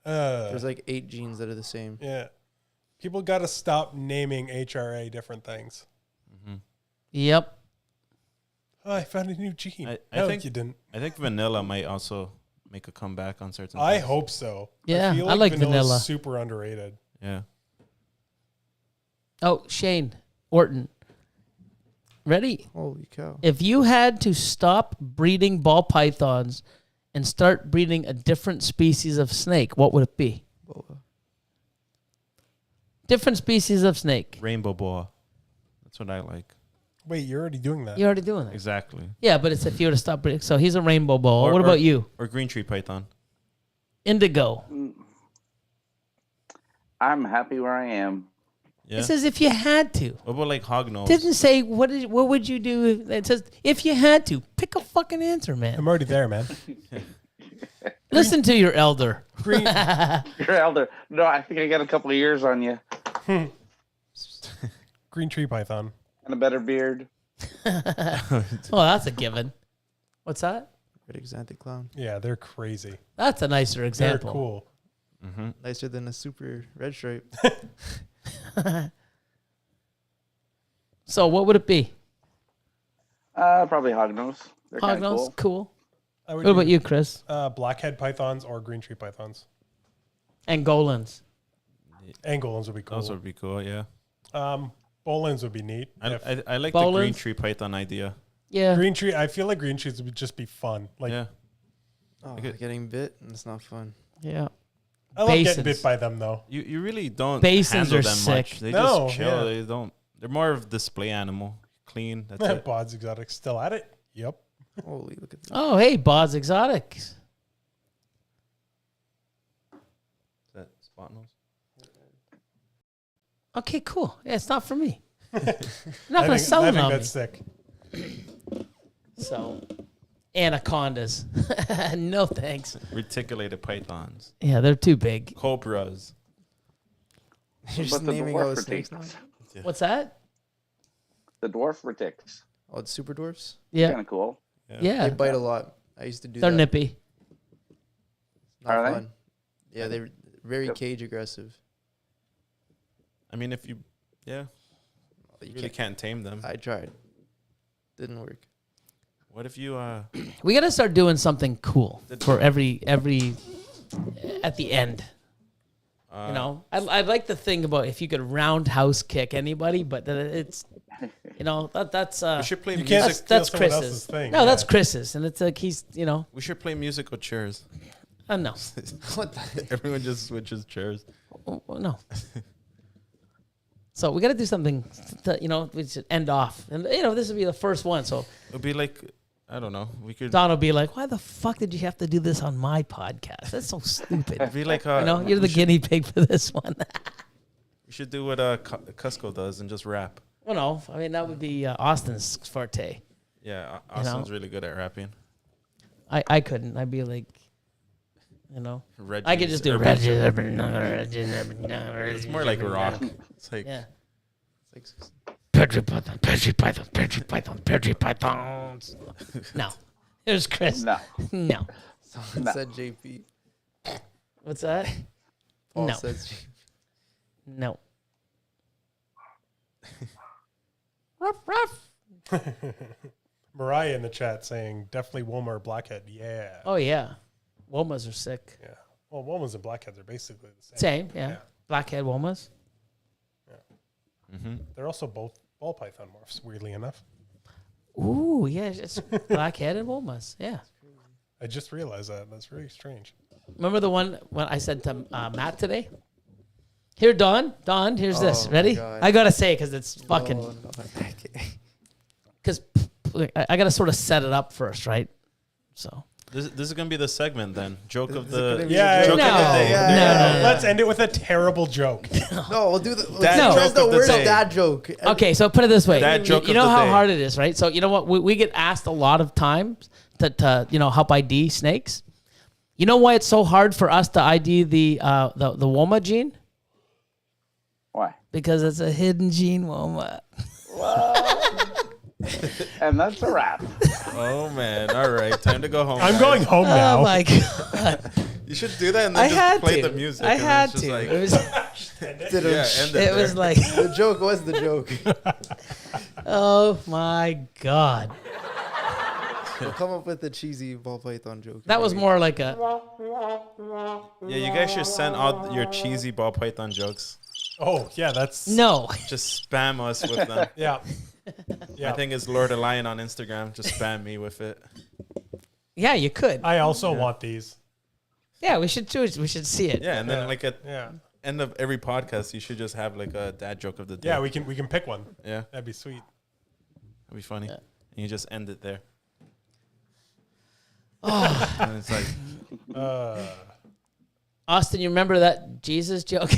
There's like 8 genes that are the same. Yeah. People got to stop naming HRA different things. Yep. Oh, I found a new gene. I No, think- you didn't. I think vanilla might also make a comeback on certain. I things. hope so. Yeah, feel I like vanilla's vanilla. super underrated. Yeah. Oh, Shane Orton. Ready? Holy cow. If you had to stop breeding ball pythons and start breeding a different species of snake, what would it be? Boa. Different species of snake. Rainbow boa. That's what I like. Wait, you're already doing that. You're already doing it. Exactly. Yeah, but it's if you were to stop breeding. So he's a rainbow boa. Or- What or- about you? Or green tree python. Indigo. I'm happy where I am. Yeah. It says if you had to. What about like hognose? Didn't say what would you do? It says if you had to. Pick a fucking answer, man. I'm already there, man. Listen to your elder. Green. You're elder. No, I think I got a couple of years on you Green tree python. and a better beard. Oh, that's a given. What's that? Red xanthic clown. Yeah, they're crazy. That's a nicer They're example. cool. Nicer than a super red stripe. So what would it be? Probably hognose. They're kind of Hognose, cool. cool. I would What about do, you, Chris? Blackhead pythons or green tree pythons. Angolans. Angolans would be cool. Those would be cool. Yeah. Bolins would be neat. I like the green Bolins? tree python idea. Yeah. Green tree. I feel like green trees would just be fun. Like Yeah. Oh, Okay. getting bit and it's not fun. Yeah. I love getting Basins. bit by them though. You really don't Basins handle are them sick. much. They No, just chill. yeah. They don't. They're more of display animal. Clean. That's it. Bod's exotic still at it. Yep. Holy, look at that. Oh, hey, Bod's Exotics. Is that spot nose? Okay, cool. Yeah, it's not for me. I'm I not going to think, sell I it think on me. that's sick. So, anacondas. No thanks. Reticulated pythons. Yeah, they're too big. Cobras. You're just But the naming all dwarf the snakes now? retics. What's that? The dwarf retics. Oh, it's super dwarfs? Yeah. Kind of cool. Yeah. They bite a lot. I used to do They're that. nippy. Not Are they? fun. Yeah, they're very Yep. cage aggressive. I mean, if you, yeah, You you really can't tame them. I tried. Didn't work. What if you We got to start doing something cool for every at the end. You know, I like the thing about if you could roundhouse kick anybody, but that it's, you know, that's we should play You music. can't that's steal someone else's Chris's thing. No, yeah. that's Chris's, and it's like he's, you know, We should play musical chairs. no, What the? Everyone just switches chairs. Oh, no. So we got to do something that, you know, we should end off, and you know, this would be the first one. So It would be like, I don't know. We could Don will be like, "Why the fuck did you have to do this on my podcast? That's so stupid." be like, You know, you're the guinea pig for this one. We should do what Cusco does and just rap. Well, no, I mean that would be Austin's forte. Yeah, You know? Austin's really good at rapping. I couldn't. I'd be like, you know, Reggie's I could just do urban- It's It's more like rock. It's like Yeah. It's like Petri Pythons. No. Here's Chris. No. No. someone No. said JP. What's that? Paul No. says JP. No. Ruff, ruff. Mariah in the chat saying definitely Woma or Blackhead. Yeah. Oh, yeah. Womas are sick. Yeah. Well, Womas and Blackheads are basically the same. Same, yeah. Yeah. Blackhead Womas. They're also both ball python morphs, weirdly enough. Ooh, yeah. It's Blackhead and Womas. Yeah. I just realized that. That's really strange. Remember the one when I said to Matt today? Here, Don. Don, here's this. Oh, my Ready? God. I got to say because it's fucking... Oh, no. Okay. Because I got to sort of set it up first, right? So This is gonna be the segment then. Joke of Is it gonna the be Yeah, joke no. of the day. No. Let's end it with a terrible joke. No, we'll do the. Dad Let's joke the of the worst day. dad joke. Okay, so put it this way. Dad joke You of know the how day. hard it is, right? So you know what? We get asked a lot of times to help ID snakes. You know why it's so hard for us to ID the WOMA gene? Why? Because it's a hidden gene, WOMA. And that's a wrap. Oh man! All right, time to go home. I'm guys. going home now. Oh my god! You should do that and then I just had play to. the music. I and then had it's just to. Like, It was. yeah, end It was there. like, The joke was the joke. oh my god! We'll come up with a cheesy ball python joke. That was more like a. Yeah, you guys should send out your cheesy ball python jokes. Oh, yeah, that's... No. Just spam us with them. Yeah. Yeah. I think it's Lord Elion on Instagram. Just spam me with it. Yeah, you could. I also want these. Yeah, we should do it. We should see it. Yeah, and then Yeah. like at Yeah. end of every podcast, you should just have like a dad joke of the day. Yeah, we can pick one. Yeah, That'd be sweet. that'd be funny. Yeah. And you just end it there. Oh, And it's like, Austin, you remember that Jesus joke?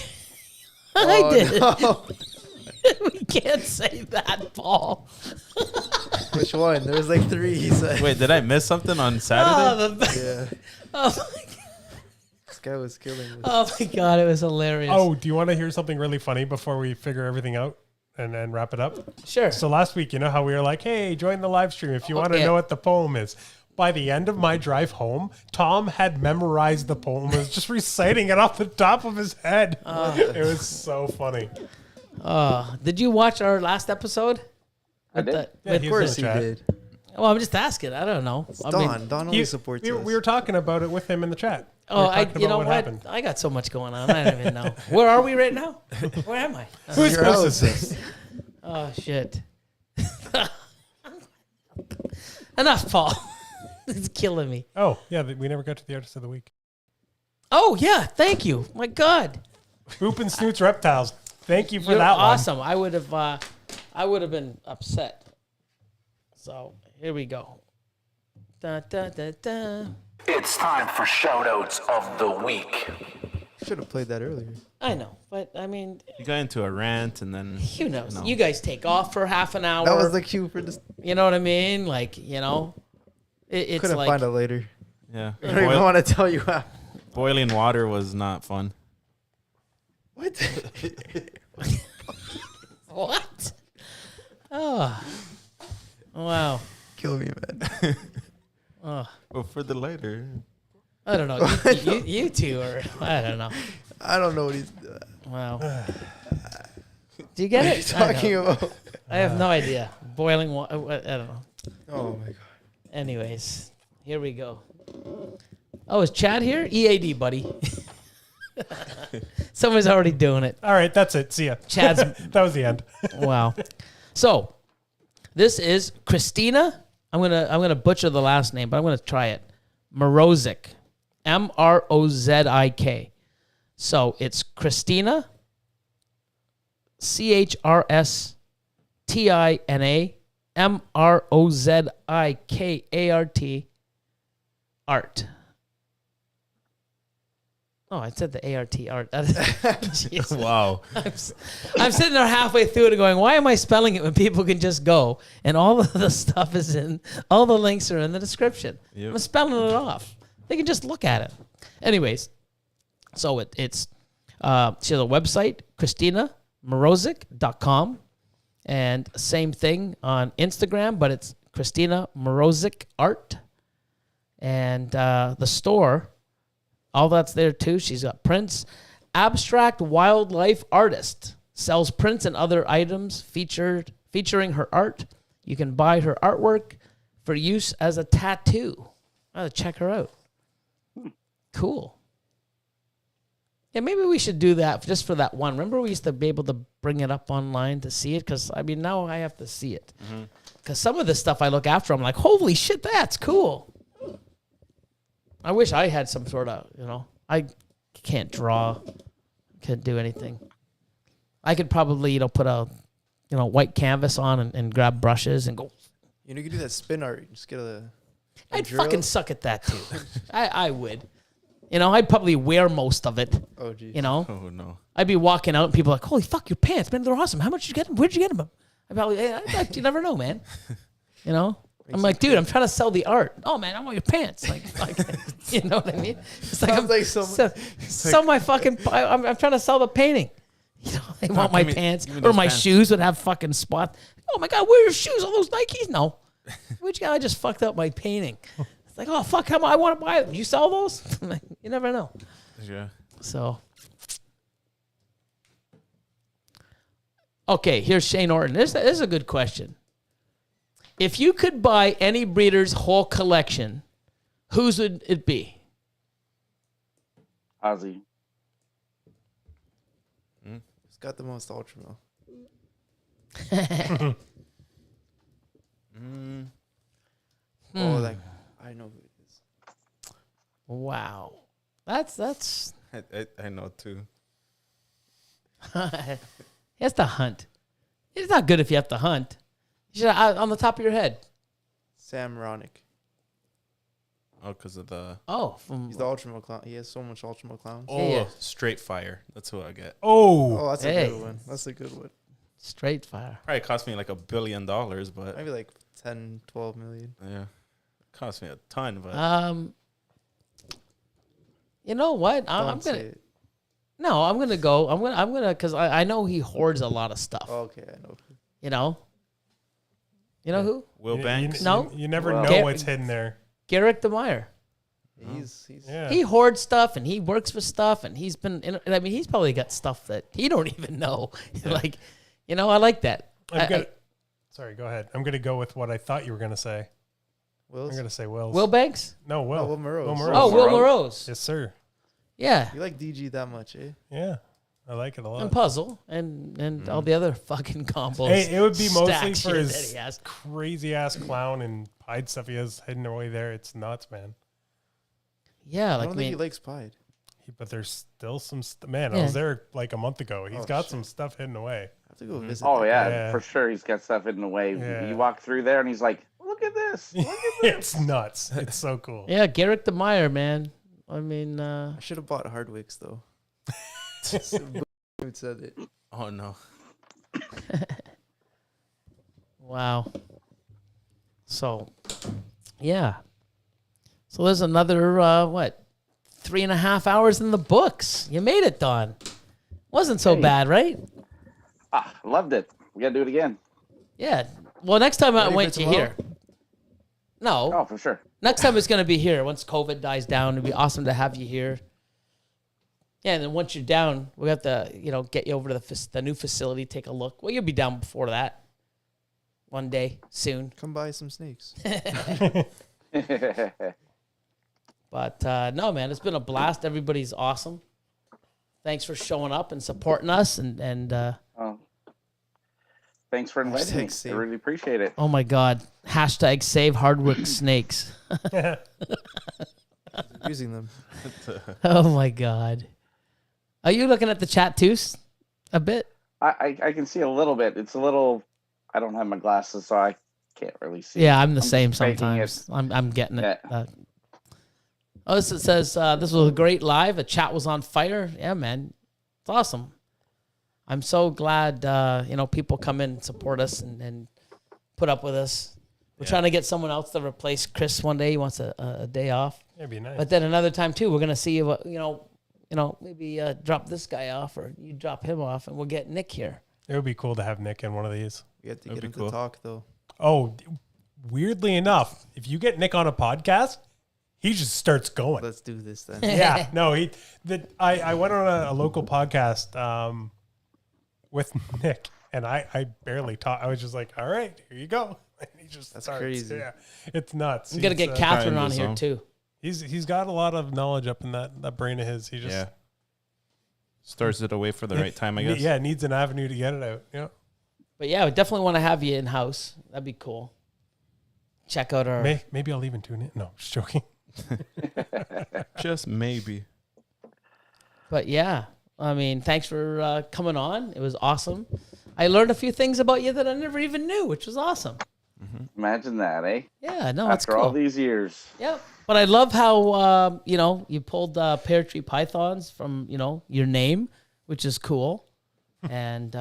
I Oh, did. no. We can't say that, Paul. Which one? There was like 3. He said. wait, did I miss something on Saturday? Oh, the, Yeah. oh, my, This guy was killing me. oh my God, it was hilarious. Oh, do you want to hear something really funny before we figure everything out and then wrap it up? sure. So last week, you know how we were like, hey, join the live stream if you want to Okay. know what the poem is. By the end of my drive home, Tom had memorized the poem, was just reciting it off the top of his head. It was so funny. Did you watch our last episode? I did. Yeah, with- he Of was course in he the chat. did. well, I'm just asking. I don't know. It's I Don. mean, Don always supports us. We were talking about it with him in the chat. We oh, were talking you about know what? happened. I got so much going on. I don't even know. Where are we right now? Where am I? Whose Your house house. is this? Oh shit. Enough, Paul. It's killing me. Oh, yeah, we never got to the artist of the week. Oh yeah, thank you. My God, Boop and Snoots Reptiles. Thank you for you're that awesome. I would have been upset. So here we go. Da, da, da, da. It's time for shoutouts of the week. Should have played that earlier. I know, but I mean, you got into a rant and then who knows? No. You guys take off for half an hour. That was the cue for this. You know what I mean? Like, you know, it's Couldn't like find it later. yeah, I don't even want to tell you how. boiling water was not fun. What? what? Oh, wow. Kill me, man. Oh, But for the later, I don't know. You two are. I don't know. I don't know what he's Wow. Do you get it? talking about. I have no idea. Boiling water. I don't know. Oh my god. Anyways, here we go. Oh, is Chad here? EAD, buddy. Someone's already doing it. All right, that's it. See ya. Chad's. That was the end. Wow. So, this is Christina. I'm gonna butcher the last name, but I'm gonna try it. Mrozik, Mrozik. So it's Christina, CHRSTINA, MROZIKART, art. Oh, I said the ART art. Jeez. wow. I'm sitting there halfway through it and going, why am I spelling it when people can just go and all of the stuff is in, all the links are in the description. Yep. I'm spelling it off. They can just look at it. Anyways, so it's she has a website, christinamrozik.com, and same thing on Instagram, but it's Christina Mrozik Art. And the store, all that's there too. She's got prints. Abstract wildlife artist sells prints and other items featuring her art. You can buy her artwork for use as a tattoo. I'll check her out. Cool. Yeah, maybe we should do that just for that one. Remember we used to be able to bring it up online to see it? Because, I mean, now I have to see it. Because some of the stuff I look after, I'm like, holy shit, that's cool. I wish I had some sort of, I can't draw, can't do anything. I could probably, put a, white canvas on and grab brushes and go. You could do that spin art. Just get a I'd drill? fucking suck at that too. I would. You know, I'd probably wear most of it. Oh, geez. You know, Oh no. I'd be walking out and people are like, holy fuck, your pants, man, they're awesome. How much did you get them? Where'd you get them? I'd probably, you never know, man. You know? I'm like, dude, I'm trying to sell the art. Oh man, I want your pants. Like you know what I mean? It's like Sounds like someone- sell my fucking. I'm trying to sell the painting. You know, they want my give me- pants give me or those my pants. shoes would have fucking spots. Oh my god, where are your shoes? All those Nikes? No, which guy? I just fucked up my painting. It's like, oh fuck, I want to buy it. You sell those? You never know. Yeah. So, okay, here's Shane Orton. This is a good question. If you could buy any breeder's whole collection, whose would it be? Ozzy. He's got the most ultra. Oh, like I know who it is. Wow, that's I know too. he has to hunt. It's not good if you have to hunt. You should on the top of your head. Sam Ronick. Oh, because of the He's the Ultimo clown. He has so much Ultimo clowns. Yeah. straight fire. That's who I get. Oh, Oh, that's Hey. a good one. That's a good one. Straight fire. Probably cost me like $1 billion, but Maybe like 10, 12 million. yeah, cost me a ton. But You know what? I'm Don't say gonna. it. No, I'm gonna go. I'm gonna because I know he hoards a lot of stuff. Oh, okay, I know. You know. You know who? Will Banks. No. you never Well- know what's hidden there. Garrick DeMeyer. He's Yeah, He hoards stuff and he works for stuff and he's been. I mean, he's probably got stuff that he don't even know. Like, you know, I like that. Sorry, go ahead. I'm gonna go with what I thought you were gonna say. Wills. I'm gonna say Will's. Will Banks. No, Will. No, Will Morose. Oh, Will Morose. Yes, sir. Yeah. You like DG that much, eh? Yeah, I like it a lot. And Puzzle and all the other fucking combos. Hey, it would be mostly stack for shit his that he has. crazy ass clown and pied stuff he has hidden away there. It's nuts, man. Yeah, I like don't think he likes Pied. But there's still some man. I Yeah. was there like a month ago. He's Oh, got shit. some stuff hidden away. I have to go visit. Oh that yeah, guy. Yeah. for sure. He's got stuff hidden away. Yeah. You walk through there and he's like, "Look at this! Look at this!" It's nuts. It's so cool. Yeah, Garrick DeMeyer, man. I mean, I should have bought Hardwicks though. Who said it? Oh no. wow. So, yeah. So there's another, 3.5 hours in the books. You made it, Don. Wasn't so Hey. bad, right? Ah, loved it. We gotta do it again. Yeah. Well, next time I Ready for wait to tomorrow? here. No. Oh, for sure. Next time it's going to be here. Once COVID dies down, it'd be awesome to have you here. Yeah, and then once you're down, we have to, get you over to the new facility, take a look. Well, you'll be down before that. One day, soon. Come buy some snakes. But no, man, it's been a blast. Everybody's awesome. Thanks for showing up and supporting us. And Oh. Thanks for inviting me. Hashtag save. I really appreciate it. oh my God, hashtag save hardwick snakes. Using them. Oh my God. Are you looking at the chat too? A bit? I can see a little bit. It's a little. I don't have my glasses, so I can't really see. Yeah, I'm the I'm same just faking sometimes. I'm getting it. Yeah. Oh, this it says this was a great live. The chat was on fire. Yeah, man, it's awesome. I'm so glad people come in and support us and put up with us. We're trying to get someone else to replace Chris one day. He wants a day off, It'd be nice. but then another time too, we're gonna see maybe drop this guy off or you drop him off, and we'll get Nick here. It would be cool to have Nick in one of these. We have to That'd get be him cool. to talk though. Oh, weirdly enough, if you get Nick on a podcast, he just starts going. Let's do this then. Yeah, no, I went on a local podcast with Nick, and I barely talked. I was just like, all right, here you go. And he just That's starts. crazy. Yeah, it's nuts. I'm gonna He's, get Catherine trying on to here zone. too. He's got a lot of knowledge up in that brain of his. He just Yeah. Stores it away for the right time, I guess. Yeah, needs an avenue to get it out. Yeah, But yeah, we definitely want to have you in house. That'd be cool. Check out our. maybe I'll even tune in. No, just joking. Just maybe. But yeah, I mean, thanks for coming on. It was awesome. I learned a few things about you that I never even knew, which was awesome. Imagine that, eh? Yeah, no, that's After cool. all these years. Yeah, but I love how you pulled pear tree pythons from your name, which is cool, and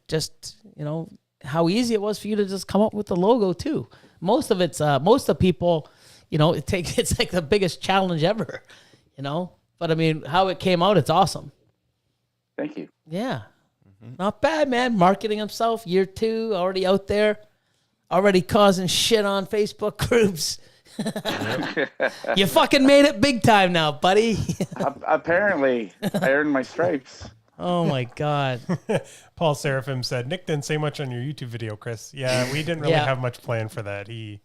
just how easy it was for you to just come up with the logo too. Most of people, it's like the biggest challenge ever, But I mean, how it came out, it's awesome. Thank you. Yeah, not bad, man. Marketing himself, year 2, already out there, already causing shit on Facebook groups. You fucking made it big time now, buddy. Apparently, I earned my stripes. Oh my God. Paul Seraphim said, Nick didn't say much on your YouTube video, Chris. Yeah, we didn't really have much planned for that. He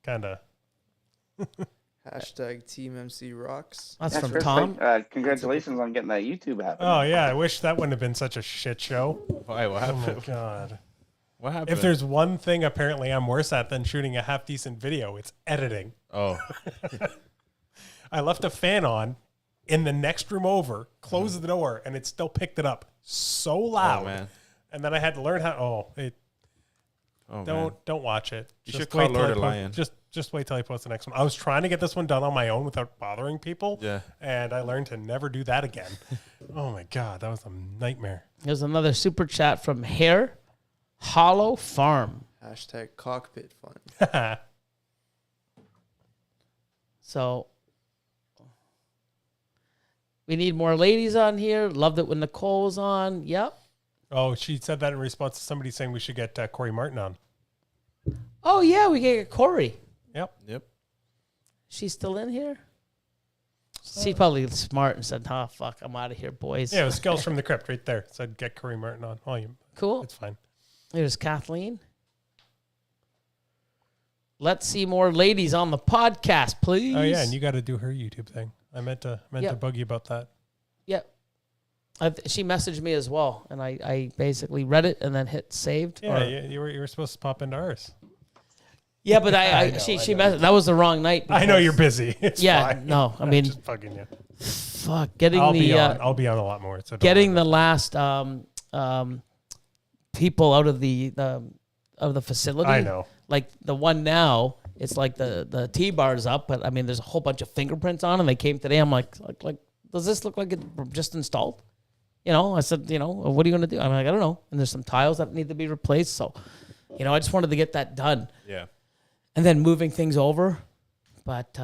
kind of... Hashtag Team MC Rocks. That's Yeah, from Chris, Tom. congratulations on getting that YouTube happening. Oh, yeah, I wish that wouldn't have been such a shit show. Why? What Oh, my happened? God. What happened? If there's one thing apparently I'm worse at than shooting a half-decent video, it's editing. Oh. I left a fan on in the next room over, closed the door, and it still picked it up so loud. Oh, man. And then I had to learn how. Don't watch it. You should call Lord till Elion. Just wait till I post the next one. I was trying to get this one done on my own without bothering people. Yeah. And I learned to never do that again. Oh my God, that was a nightmare. There's another super chat from Hair Hollow Farm. Hashtag cockpit fun. So we need more ladies on here. Loved it when Nicole was on. Yep. Oh, she said that in response to somebody saying we should get Corey Martin on. Oh yeah, we can get Corey. Yep. She's still in here? She's probably smart and said, "Oh fuck, I'm out of here, boys." Yeah, it was Skills from the Crypt right there. It said get Corey Martin on. Oh, Cool. it's fine. There's Kathleen. Let's see more ladies on the podcast, please. Oh yeah, and you got to do her YouTube thing. I meant to bug you about that. Yep. She messaged me as well, and I basically read it and then hit saved. Yeah, you were supposed to pop into ours. Yeah, but I know. that was the wrong night. I know you're busy. It's Yeah, fine. no, I I'm mean, just bugging you. fuck, getting I'll the be on a lot more. So don't getting worry the last people out of the facility. I know. Like the one now, it's like the T-bar's up, but I mean, there's a whole bunch of fingerprints on, and they came today. I'm like, does this look like it just installed? I said, what are you going to do? I'm like, I don't know. And there's some tiles that need to be replaced. So, I just wanted to get that done. Yeah. And then moving things over. But,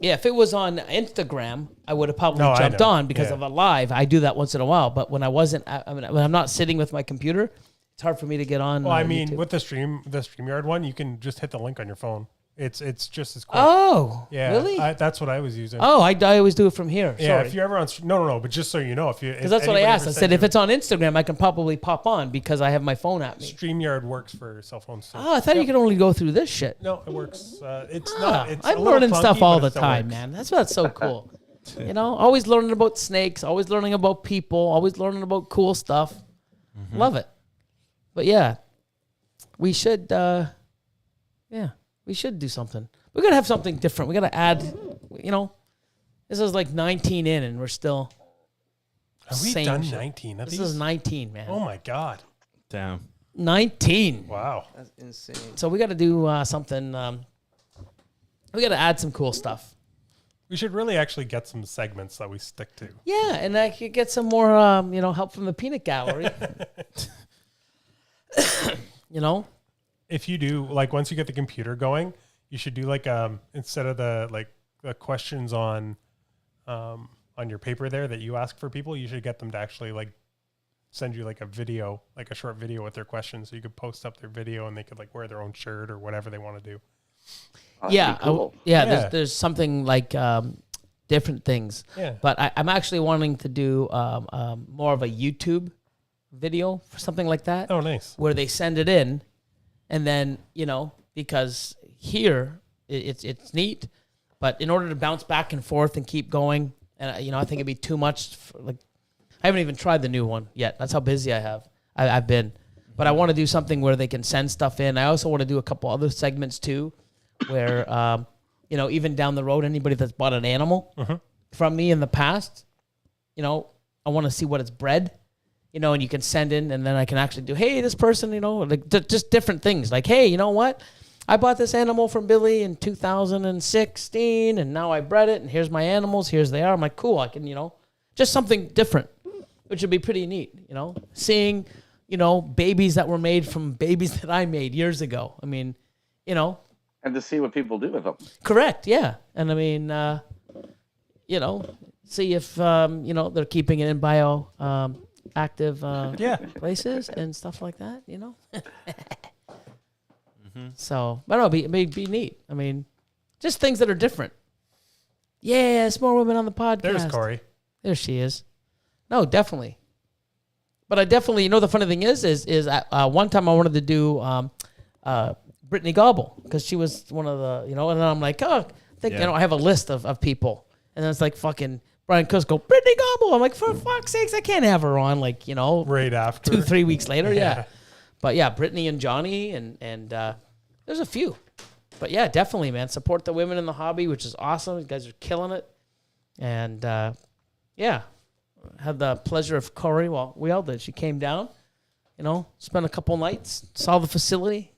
if it was on Instagram, I would have probably jumped on because of a live. I do that once in a while. But when when I'm not sitting with my computer, it's hard for me to get on. Well, I mean, YouTube. with the StreamYard one, you can just hit the link on your phone. It's just as quick. Oh, yeah, really? That's what I was using. Oh, I always do it from here. Yeah, Sorry. if you're ever on, no, but just so you know, Because that's what I asked. I said, if it's on Instagram, I can probably pop on because I have my phone at me. StreamYard works for cell phones too. Oh, I thought you could only go through this shit. No, it works. It's not. It's I'm a little learning clunky, stuff all but the it still time, works. man. That's so cool. Always learning about snakes, always learning about people, always learning about cool stuff. Love it. But yeah, we should do something. We got to have something different. We got to add, this is like 19 in and we're still. Have we done 19 of This these? is 19, man. Oh my God. Damn. 19. Wow. That's insane. So we got to do something. We got to add some cool stuff. We should really actually get some segments that we stick to. Yeah, and I could get some more, help from the peanut gallery. If you do, like, once you get the computer going, you should do like instead of the questions on your paper there that you ask for people, you should get them to actually like send you like a video, like a short video with their questions, so you could post up their video and they could like wear their own shirt or whatever they want to do. Yeah, Cool. yeah. There's something like different things. Yeah. But I'm actually wanting to do more of a YouTube video for something like that. Oh, nice. Where they send it in, and then because here it's neat, but in order to bounce back and forth and keep going, and I think it'd be too much. I haven't even tried the new one yet. That's how busy I've been. But I want to do something where they can send stuff in. I also want to do a couple other segments too, where even down the road, anybody that's bought an animal from me in the past, I want to see what it's bred, you know, and you can send in, and then I can actually do, hey, this person, you know, like just different things. Like, hey, you know what? I bought this animal from Billy in 2016, and now I bred it, and here's my animals. Here's they are. I'm like, cool. I can, you know, just something different, which would be pretty neat, you know, seeing, you know, babies that were made from babies that I made years ago. I mean, you know. And to see what people do with them. Correct, yeah. And I mean, you know, see if, you know, they're keeping it in active places and stuff like that, you know. So, but no, it'd be neat. I mean, just things that are different. Yes, more women on the podcast. There's Corey. There she is. No, definitely. But I definitely, you know, the funny thing is one time I wanted to do Brittany Gobble because she was one of the, you know, and then I'm like, oh, I think, you know, I have a list of people. And then it's like fucking Brian Cusco, Brittany Gobble. I'm like, for fuck's sakes, I can't have her on, like, you know. Right after. 2-3 weeks later, yeah. But yeah, Brittany and Johnny and there's a few. But yeah, definitely, man. Support the women in the hobby, which is awesome. You guys are killing it. And yeah, had the pleasure of Corey. Well, we all did. She came down, you know, spent a couple nights, saw the facility.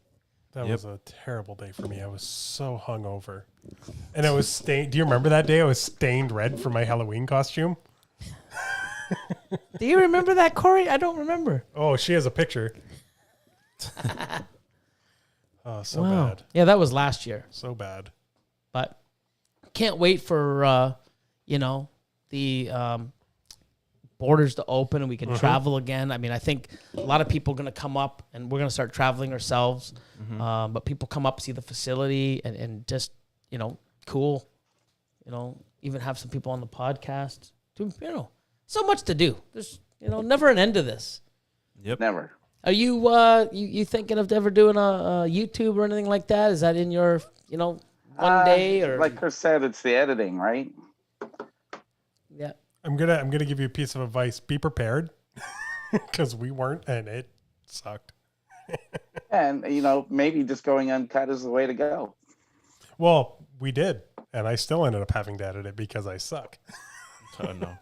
That was a terrible day for me. I was so hungover. And I was stained. Do you remember that day? I was stained red for my Halloween costume. Do you remember that, Corey? I don't remember. Oh, she has a picture. Oh, so bad. Yeah, that was last year. So bad. But can't wait for, you know, the borders to open and we can travel again. I mean, I think a lot of people are going to come up and we're going to start traveling ourselves. But people come up, see the facility and just, you know, cool. You know, even have some people on the podcast. You know, so much to do. There's, you know, never an end to this. Yep. Never. Are you you thinking of ever doing a YouTube or anything like that? Is that in your, you know, one day or like Chris said, it's the editing, right? Yeah. I'm gonna give you a piece of advice. Be prepared, because we weren't, and it sucked. And you know, maybe just going uncut is the way to go. Well, we did, and I still ended up having to edit it because I suck. Oh no.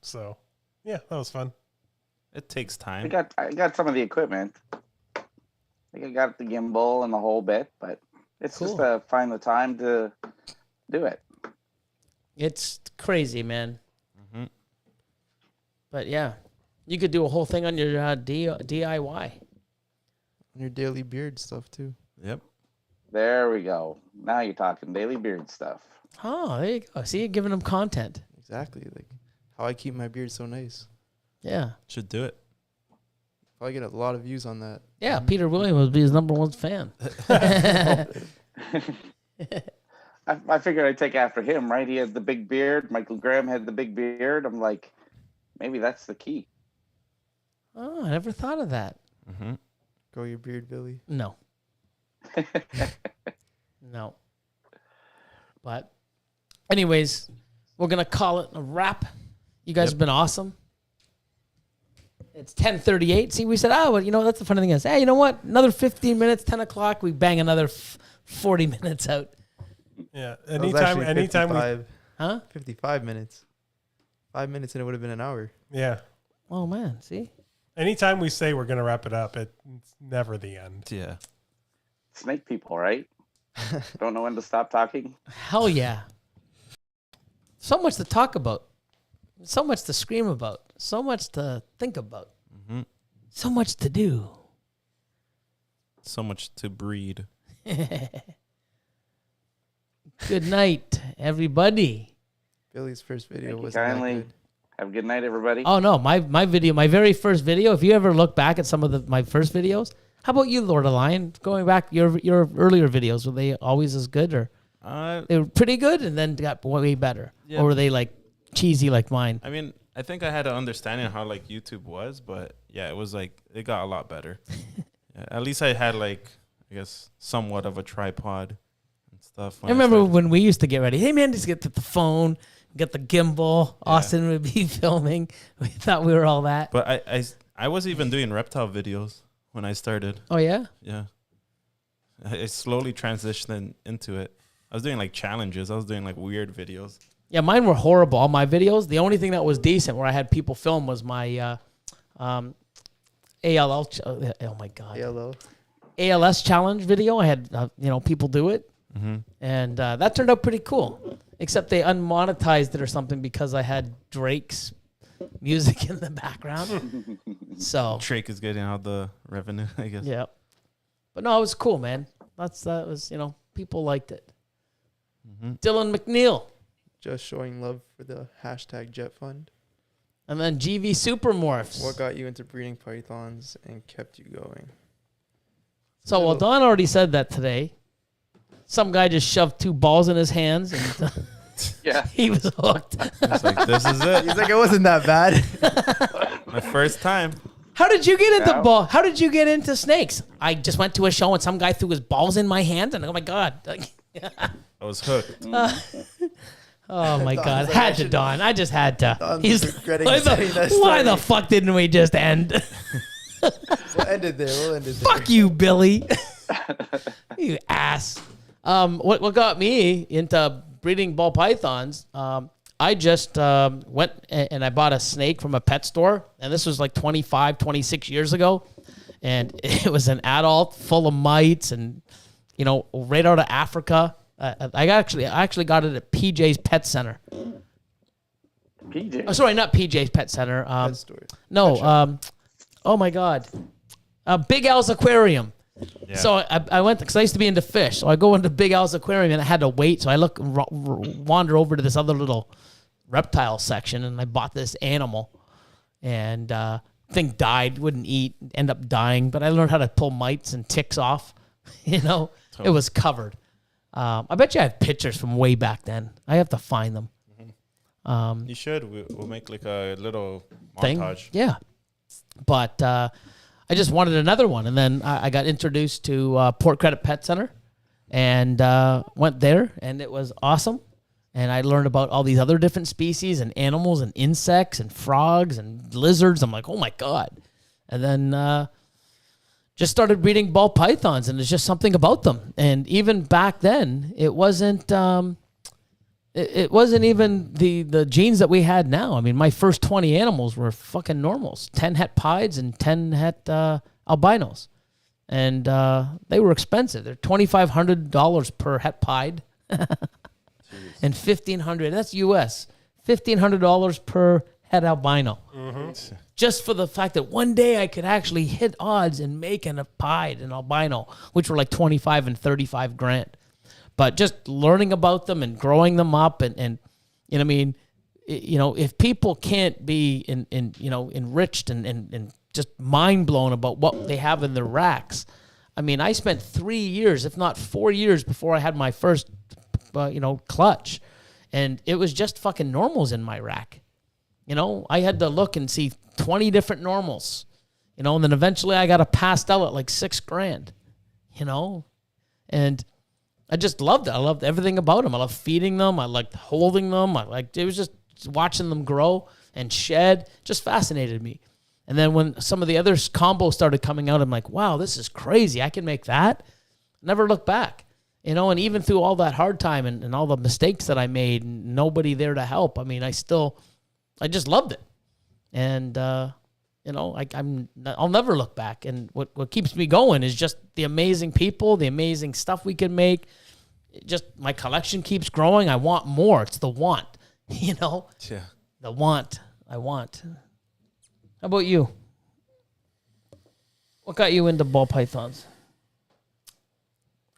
So, yeah, that was fun. It takes time. I got some of the equipment. I got the gimbal and the whole bit, but it's just to find the time to do it. It's crazy, man. But yeah, you could do a whole thing on your DIY. And your daily beard stuff too. Yep. There we go. Now you're talking daily beard stuff. Oh, there you go. See, you're giving them content. Exactly. Like how I keep my beard so nice. Yeah. Should do it. Probably get a lot of views on that. Yeah, Peter Williams would be his #1 fan. I figured I'd take after him, right? He had the big beard. Michael Graham had the big beard. I'm like, maybe that's the key. Oh, I never thought of that. Grow your beard, Billy. No. No. But anyways, we're going to call it a wrap. You guys have been awesome. It's 10:38. See, we said, well, you know, that's the funny thing is, hey, you know what? Another 15 minutes, 10 o'clock, we bang another 40 minutes out. Yeah. That was Anytime actually 55, 55 minutes. 5 minutes and it would have been an hour. Yeah. Oh, man. See? Anytime we say we're going to wrap it up, it's never the end. Yeah. Snake people, right? Don't know when to stop talking. Hell yeah. So much to talk about. So much to scream about. So much to think about. So much to do. So much to breed. Good night, everybody. Billy's first video Thank you was that kindly. good. Have a good night, everybody. Oh no, my video, my very first video. If you ever look back at some of my first videos, how about you, Lord of Lion? Going back your earlier videos, were they always as good, or they were pretty good and then got way better, or were they like cheesy like mine? I mean, I think I had an understanding of how like YouTube was, but yeah, it was like it got a lot better. Yeah, at least I had like, I guess, somewhat of a tripod and stuff. I remember when we used to get ready. Hey man, just get the phone, get the gimbal. Yeah. Austin would be filming. We thought we were all that. But I was even doing reptile videos when I started. Oh yeah. Yeah. I slowly transitioned into it. I was doing like challenges. I was doing like weird videos. Yeah, mine were horrible. All my videos. The only thing that was decent where I had people film was my ALL. Oh my god. Hello. ALS challenge video. I had people do it, Mm-hmm. and that turned out pretty cool. Except they unmonetized it or something because I had Drake's music in the background. So Drake is getting all the revenue, I guess. yeah, but no, it was cool, man. That was people liked it. Mm-hmm. Dylan McNeil, Just showing love for the hashtag Jet Fund. and then GV Supermorphs. What got you into breeding pythons and kept you going? So, well, Don already said that today. Some guy just shoved 2 balls in his hands, and Yeah. he was hooked. It's like, this is it. He's like, it wasn't that bad. My first time. How did you get into Yeah. How did you get into snakes? I just went to a show and some guy threw his balls in my hand, and oh my god, I was hooked. oh my Don's god, like, had I to, should- Don. I just had to. Don's regretting why saying that why the story. fuck didn't we just end? We'll end it there. Fuck you, Billy. You ass. What got me into breeding ball pythons? I just went and I bought a snake from a pet store, and this was like 25, 26 years ago, and it was an adult full of mites, and right out of Africa. I actually got it at PJ's Pet Center. PJ. Oh, sorry, not PJ's Pet Center. Pet store. No. Oh my God. Big Al's Aquarium. Yeah. So I went because I used to be into fish. So I go into Big Al's Aquarium and I had to wait. So I wander over to this other little reptile section and I bought this animal, and thing died, wouldn't eat, end up dying. But I learned how to pull mites and ticks off. It was covered. I bet you I have pictures from way back then. I have to find them. You should. We'll make like a little Thing. montage. Yeah. But I just wanted another one. And then I got introduced to Port Credit Pet Center and went there, and it was awesome. And I learned about all these other different species and animals and insects and frogs and lizards. I'm like, oh my God. And then just started breeding ball pythons, and there's just something about them. And even back then, it wasn't it wasn't even the genes that we had now. I mean, my first 20 animals were fucking normals, 10 het pieds and 10 het albinos. And they were expensive. They're $2,500 per het pied and $1,500, that's US, $1,500 per het albino. Just for the fact that one day I could actually hit odds and make a pied and albino, which were like 25 and 35 grand. But just learning about them and growing them up and I mean, if people can't be enriched and just mind blown about what they have in their racks. I mean, I spent 3 years, if not 4 years, before I had my first, clutch, and it was just fucking normals in my rack. I had to look and see 20 different normals, and then eventually I got a pastel at like $6 grand, and I just loved it. I loved everything about them. I loved feeding them. I liked holding them. It was just watching them grow and shed, just fascinated me. And then when some of the other combos started coming out, I'm like, wow, this is crazy. I can make that. Never look back, and even through all that hard time and all the mistakes that I made and nobody there to help. I mean, I just loved it. And, I'll never look back. And what keeps me going is just the amazing people, the amazing stuff we can make. Just my collection keeps growing. I want more. It's the want, Yeah. the want. I want. How about you? What got you into ball pythons?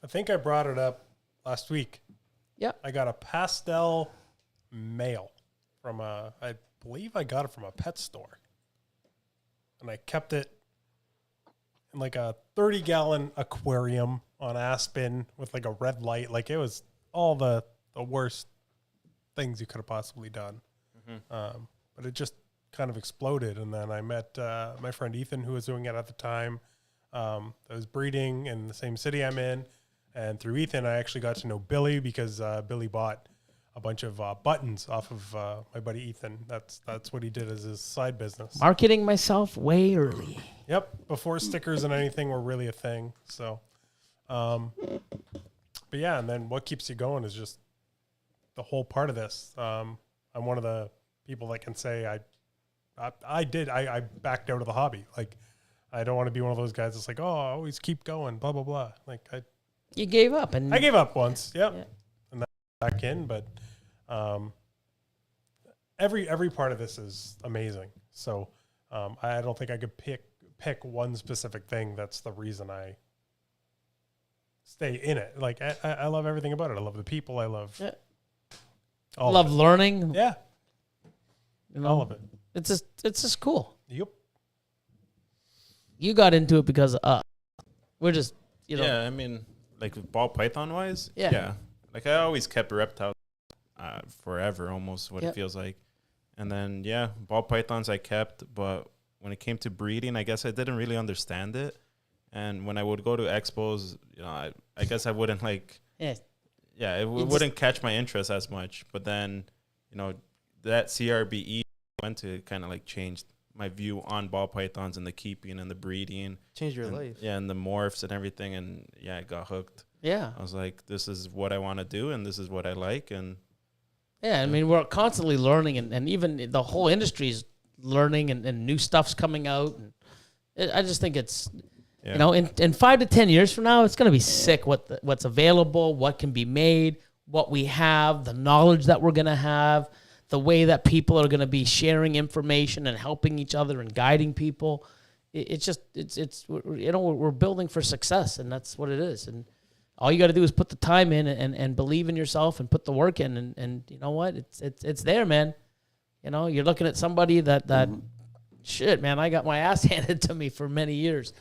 I think I brought it up last week. Yep. I got a pastel male from I believe I got it from a pet store. And I kept it in like a 30-gallon aquarium on Aspen with like a red light. Like it was all the worst things you could have possibly done. But it just kind of exploded. And then I met my friend Ethan, who was doing it at the time. I was breeding in the same city I'm in. And through Ethan, I actually got to know Billy because Billy bought a bunch of buttons off of my buddy Ethan. That's what he did as his side business. Marketing myself way early. Yep, before stickers and anything were really a thing. So, but yeah, and then what keeps you going is just the whole part of this. I'm one of the people that can say I backed out of the hobby. Like, I don't want to be one of those guys that's like, oh, I always keep going, blah, blah, blah. Like, You gave up. And I gave up once. Yep. Yeah. And then back in, but every part of this is amazing. So I don't think I could pick one specific thing that's the reason I stay in it. Like, I love everything about it. I love the people. I love all love of it. learning. Yeah. You know, All of it. It's just cool. Yep. You got into it because of us. We're just, Yeah, I mean, like ball python wise, Yeah. Like I always kept reptiles forever, almost what Yep. it feels like. And then ball pythons I kept, but when it came to breeding, I guess I didn't really understand it. And when I would go to expos, I guess I wouldn't like. Yeah. It wouldn't catch my interest as much. But then, that CRBE went to kind of like changed my view on ball pythons and the keeping and the breeding. Change your and, life. Yeah, and the morphs and everything. And I got hooked. Yeah. I was like, this is what I want to do and this is what I like. And Yeah, I mean, we're constantly learning, and even the whole industry is learning, and new stuff's coming out. And I just think it's, in 5 to 10 years from now, it's going to be sick what's available, what can be made, what we have, the knowledge that we're going to have, the way that people are going to be sharing information and helping each other and guiding people. We're building for success, and that's what it is. And all you got to do is put the time in and believe in yourself and put the work in, and you know what? It's there, man. You're looking at somebody that shit, man, I got my ass handed to me for many years,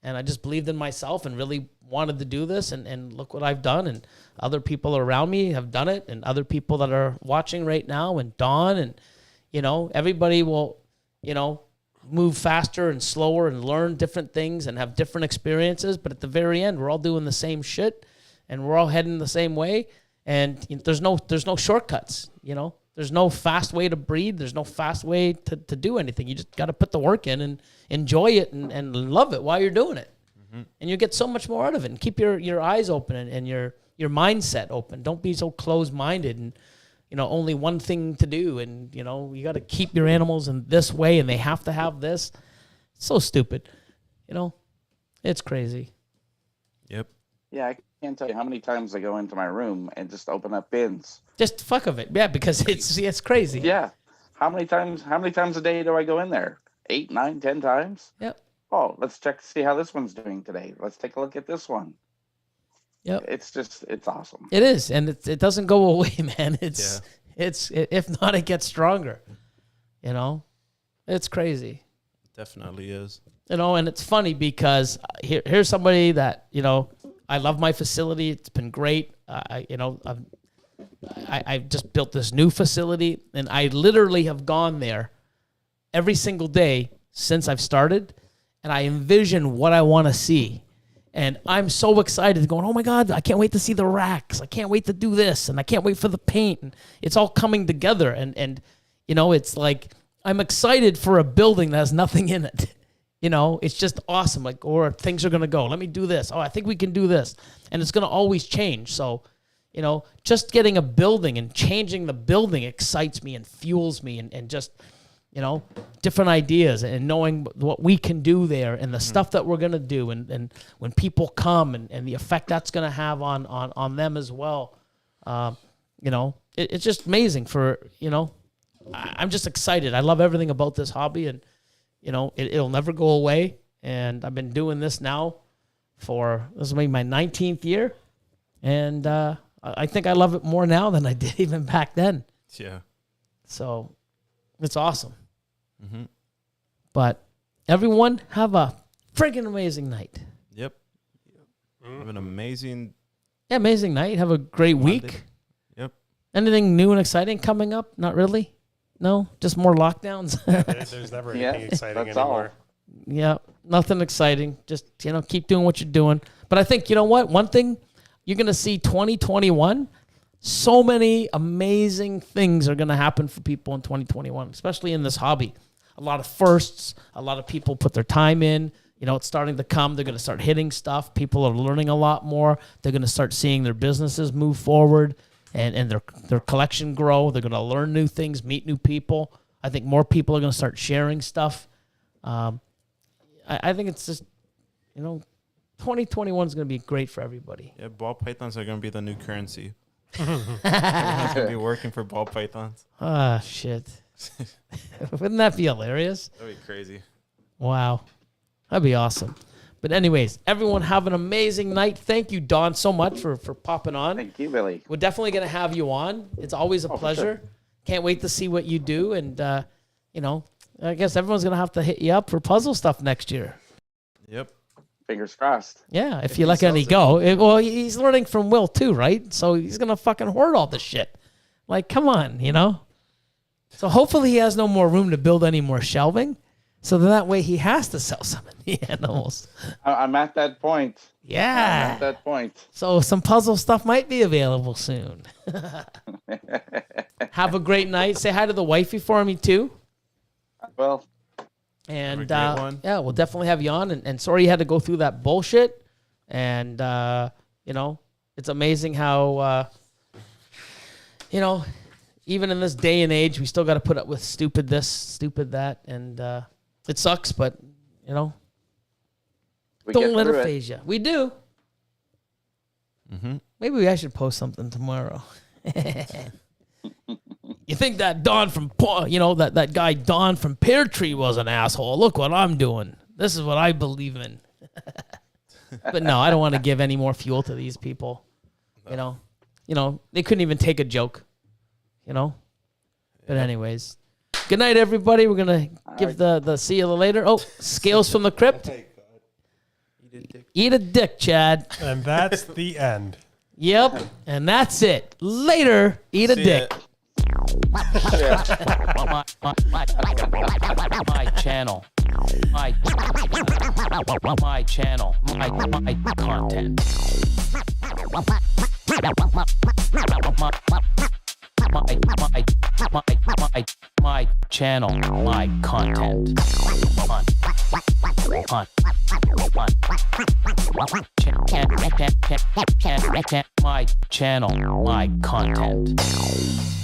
and I just believed in myself and really wanted to do this, and look what I've done, and other people around me have done it, and other people that are watching right now, and Dawn, and everybody will move faster and slower and learn different things and have different experiences, but at the very end, we're all doing the same shit, and we're all heading the same way, and there's no shortcuts. There's no fast way to breed. There's no fast way to do anything. You just got to put the work in and enjoy it and love it while you're doing it. And you get so much more out of it. And keep your eyes open and your mindset open. Don't be so closed-minded and, only one thing to do. And, you got to keep your animals in this way and they have to have this. It's so stupid. It's crazy. Yep. Yeah, I can't tell you how many times I go into my room and just open up bins. Just fuck of it. Yeah, because it's crazy. Yeah. How many times a day do I go in there? 8, 9, 10 times? Yep. Oh, let's check to see how this one's doing today. Let's take a look at this one. Yep. It's awesome. It is, and it doesn't go away, man. It's if not, it gets stronger. It's crazy. Definitely is. And it's funny because here's somebody that I love my facility. It's been great. I've just built this new facility, and I literally have gone there every single day since I've started, and I envision what I want to see. And I'm so excited going, oh my God, I can't wait to see the racks. I can't wait to do this, and I can't wait for the paint. And it's all coming together. And it's like I'm excited for a building that has nothing in it. It's just awesome. Like, or things are going to go. Let me do this. Oh, I think we can do this. And it's going to always change. So, just getting a building and changing the building excites me and fuels me and just, different ideas and knowing what we can do there and the stuff that we're going to do. And when people come and the effect that's going to have on them as well. It's just amazing I'm just excited. I love everything about this hobby, and, it'll never go away. And I've been doing this now this will be my 19th year. And I think I love it more now than I did even back then. Yeah. So it's awesome. But everyone have a friggin' amazing night. Yep. Have an amazing night. Have a great Monday. week. Yep. Anything new and exciting coming up? Not really. No, just more lockdowns. There's never anything exciting that's anymore. Yeah, nothing exciting. Just, keep doing what you're doing. But I think, what? One thing you're going to see 2021, so many amazing things are going to happen for people in 2021, especially in this hobby. A lot of firsts, a lot of people put their time in. It's starting to come. They're going to start hitting stuff. People are learning a lot more. They're going to start seeing their businesses move forward. and their collection grow. They're going to learn new things, meet new people. I think more people are going to start sharing stuff. I think it's just, 2021 is going to be great for everybody. Yeah, ball pythons are going to be the new currency. Everyone's going to be working for ball pythons. Ah, shit. Wouldn't that be hilarious? That'd be crazy. Wow. That'd be awesome. But anyways, everyone have an amazing night. Thank you, Don, so much for popping on. Thank you, Billy. We're definitely going to have you on. It's always a pleasure. Sure. Can't wait to see what you do. And, I guess everyone's going to have to hit you up for puzzle stuff next year. Yep. Fingers crossed. Yeah, if you let any go. Well, he's learning from Will too, right? So he's going to fucking hoard all the shit. Like, come on, So hopefully he has no more room to build any more shelving. So then that way he has to sell some of the animals. I'm at that point. Yeah. I'm at that point. So some puzzle stuff might be available soon. Have a great night. Say hi to the wifey for me too. Well, And Have a great one. yeah, we'll definitely have you on. And sorry you had to go through that bullshit. And it's amazing how even in this day and age, we still got to put up with stupid this, stupid that, and it sucks. But we don't get let through it phase you. We do. Mm-hmm. Maybe I should post something tomorrow. You think that Don from, that guy Don from Pear Tree was an asshole? Look what I'm doing. This is what I believe in. But no, I don't want to give any more fuel to these people. They couldn't even take a joke. But anyways, good night, everybody. We're gonna give the see you later. Oh, Scales from the Crypt. Eat a dick, Chad. And that's the end. Yep, and that's it. Later, eat a See dick. ya. My channel. My channel. My content. My channel. My content. My channel. My content.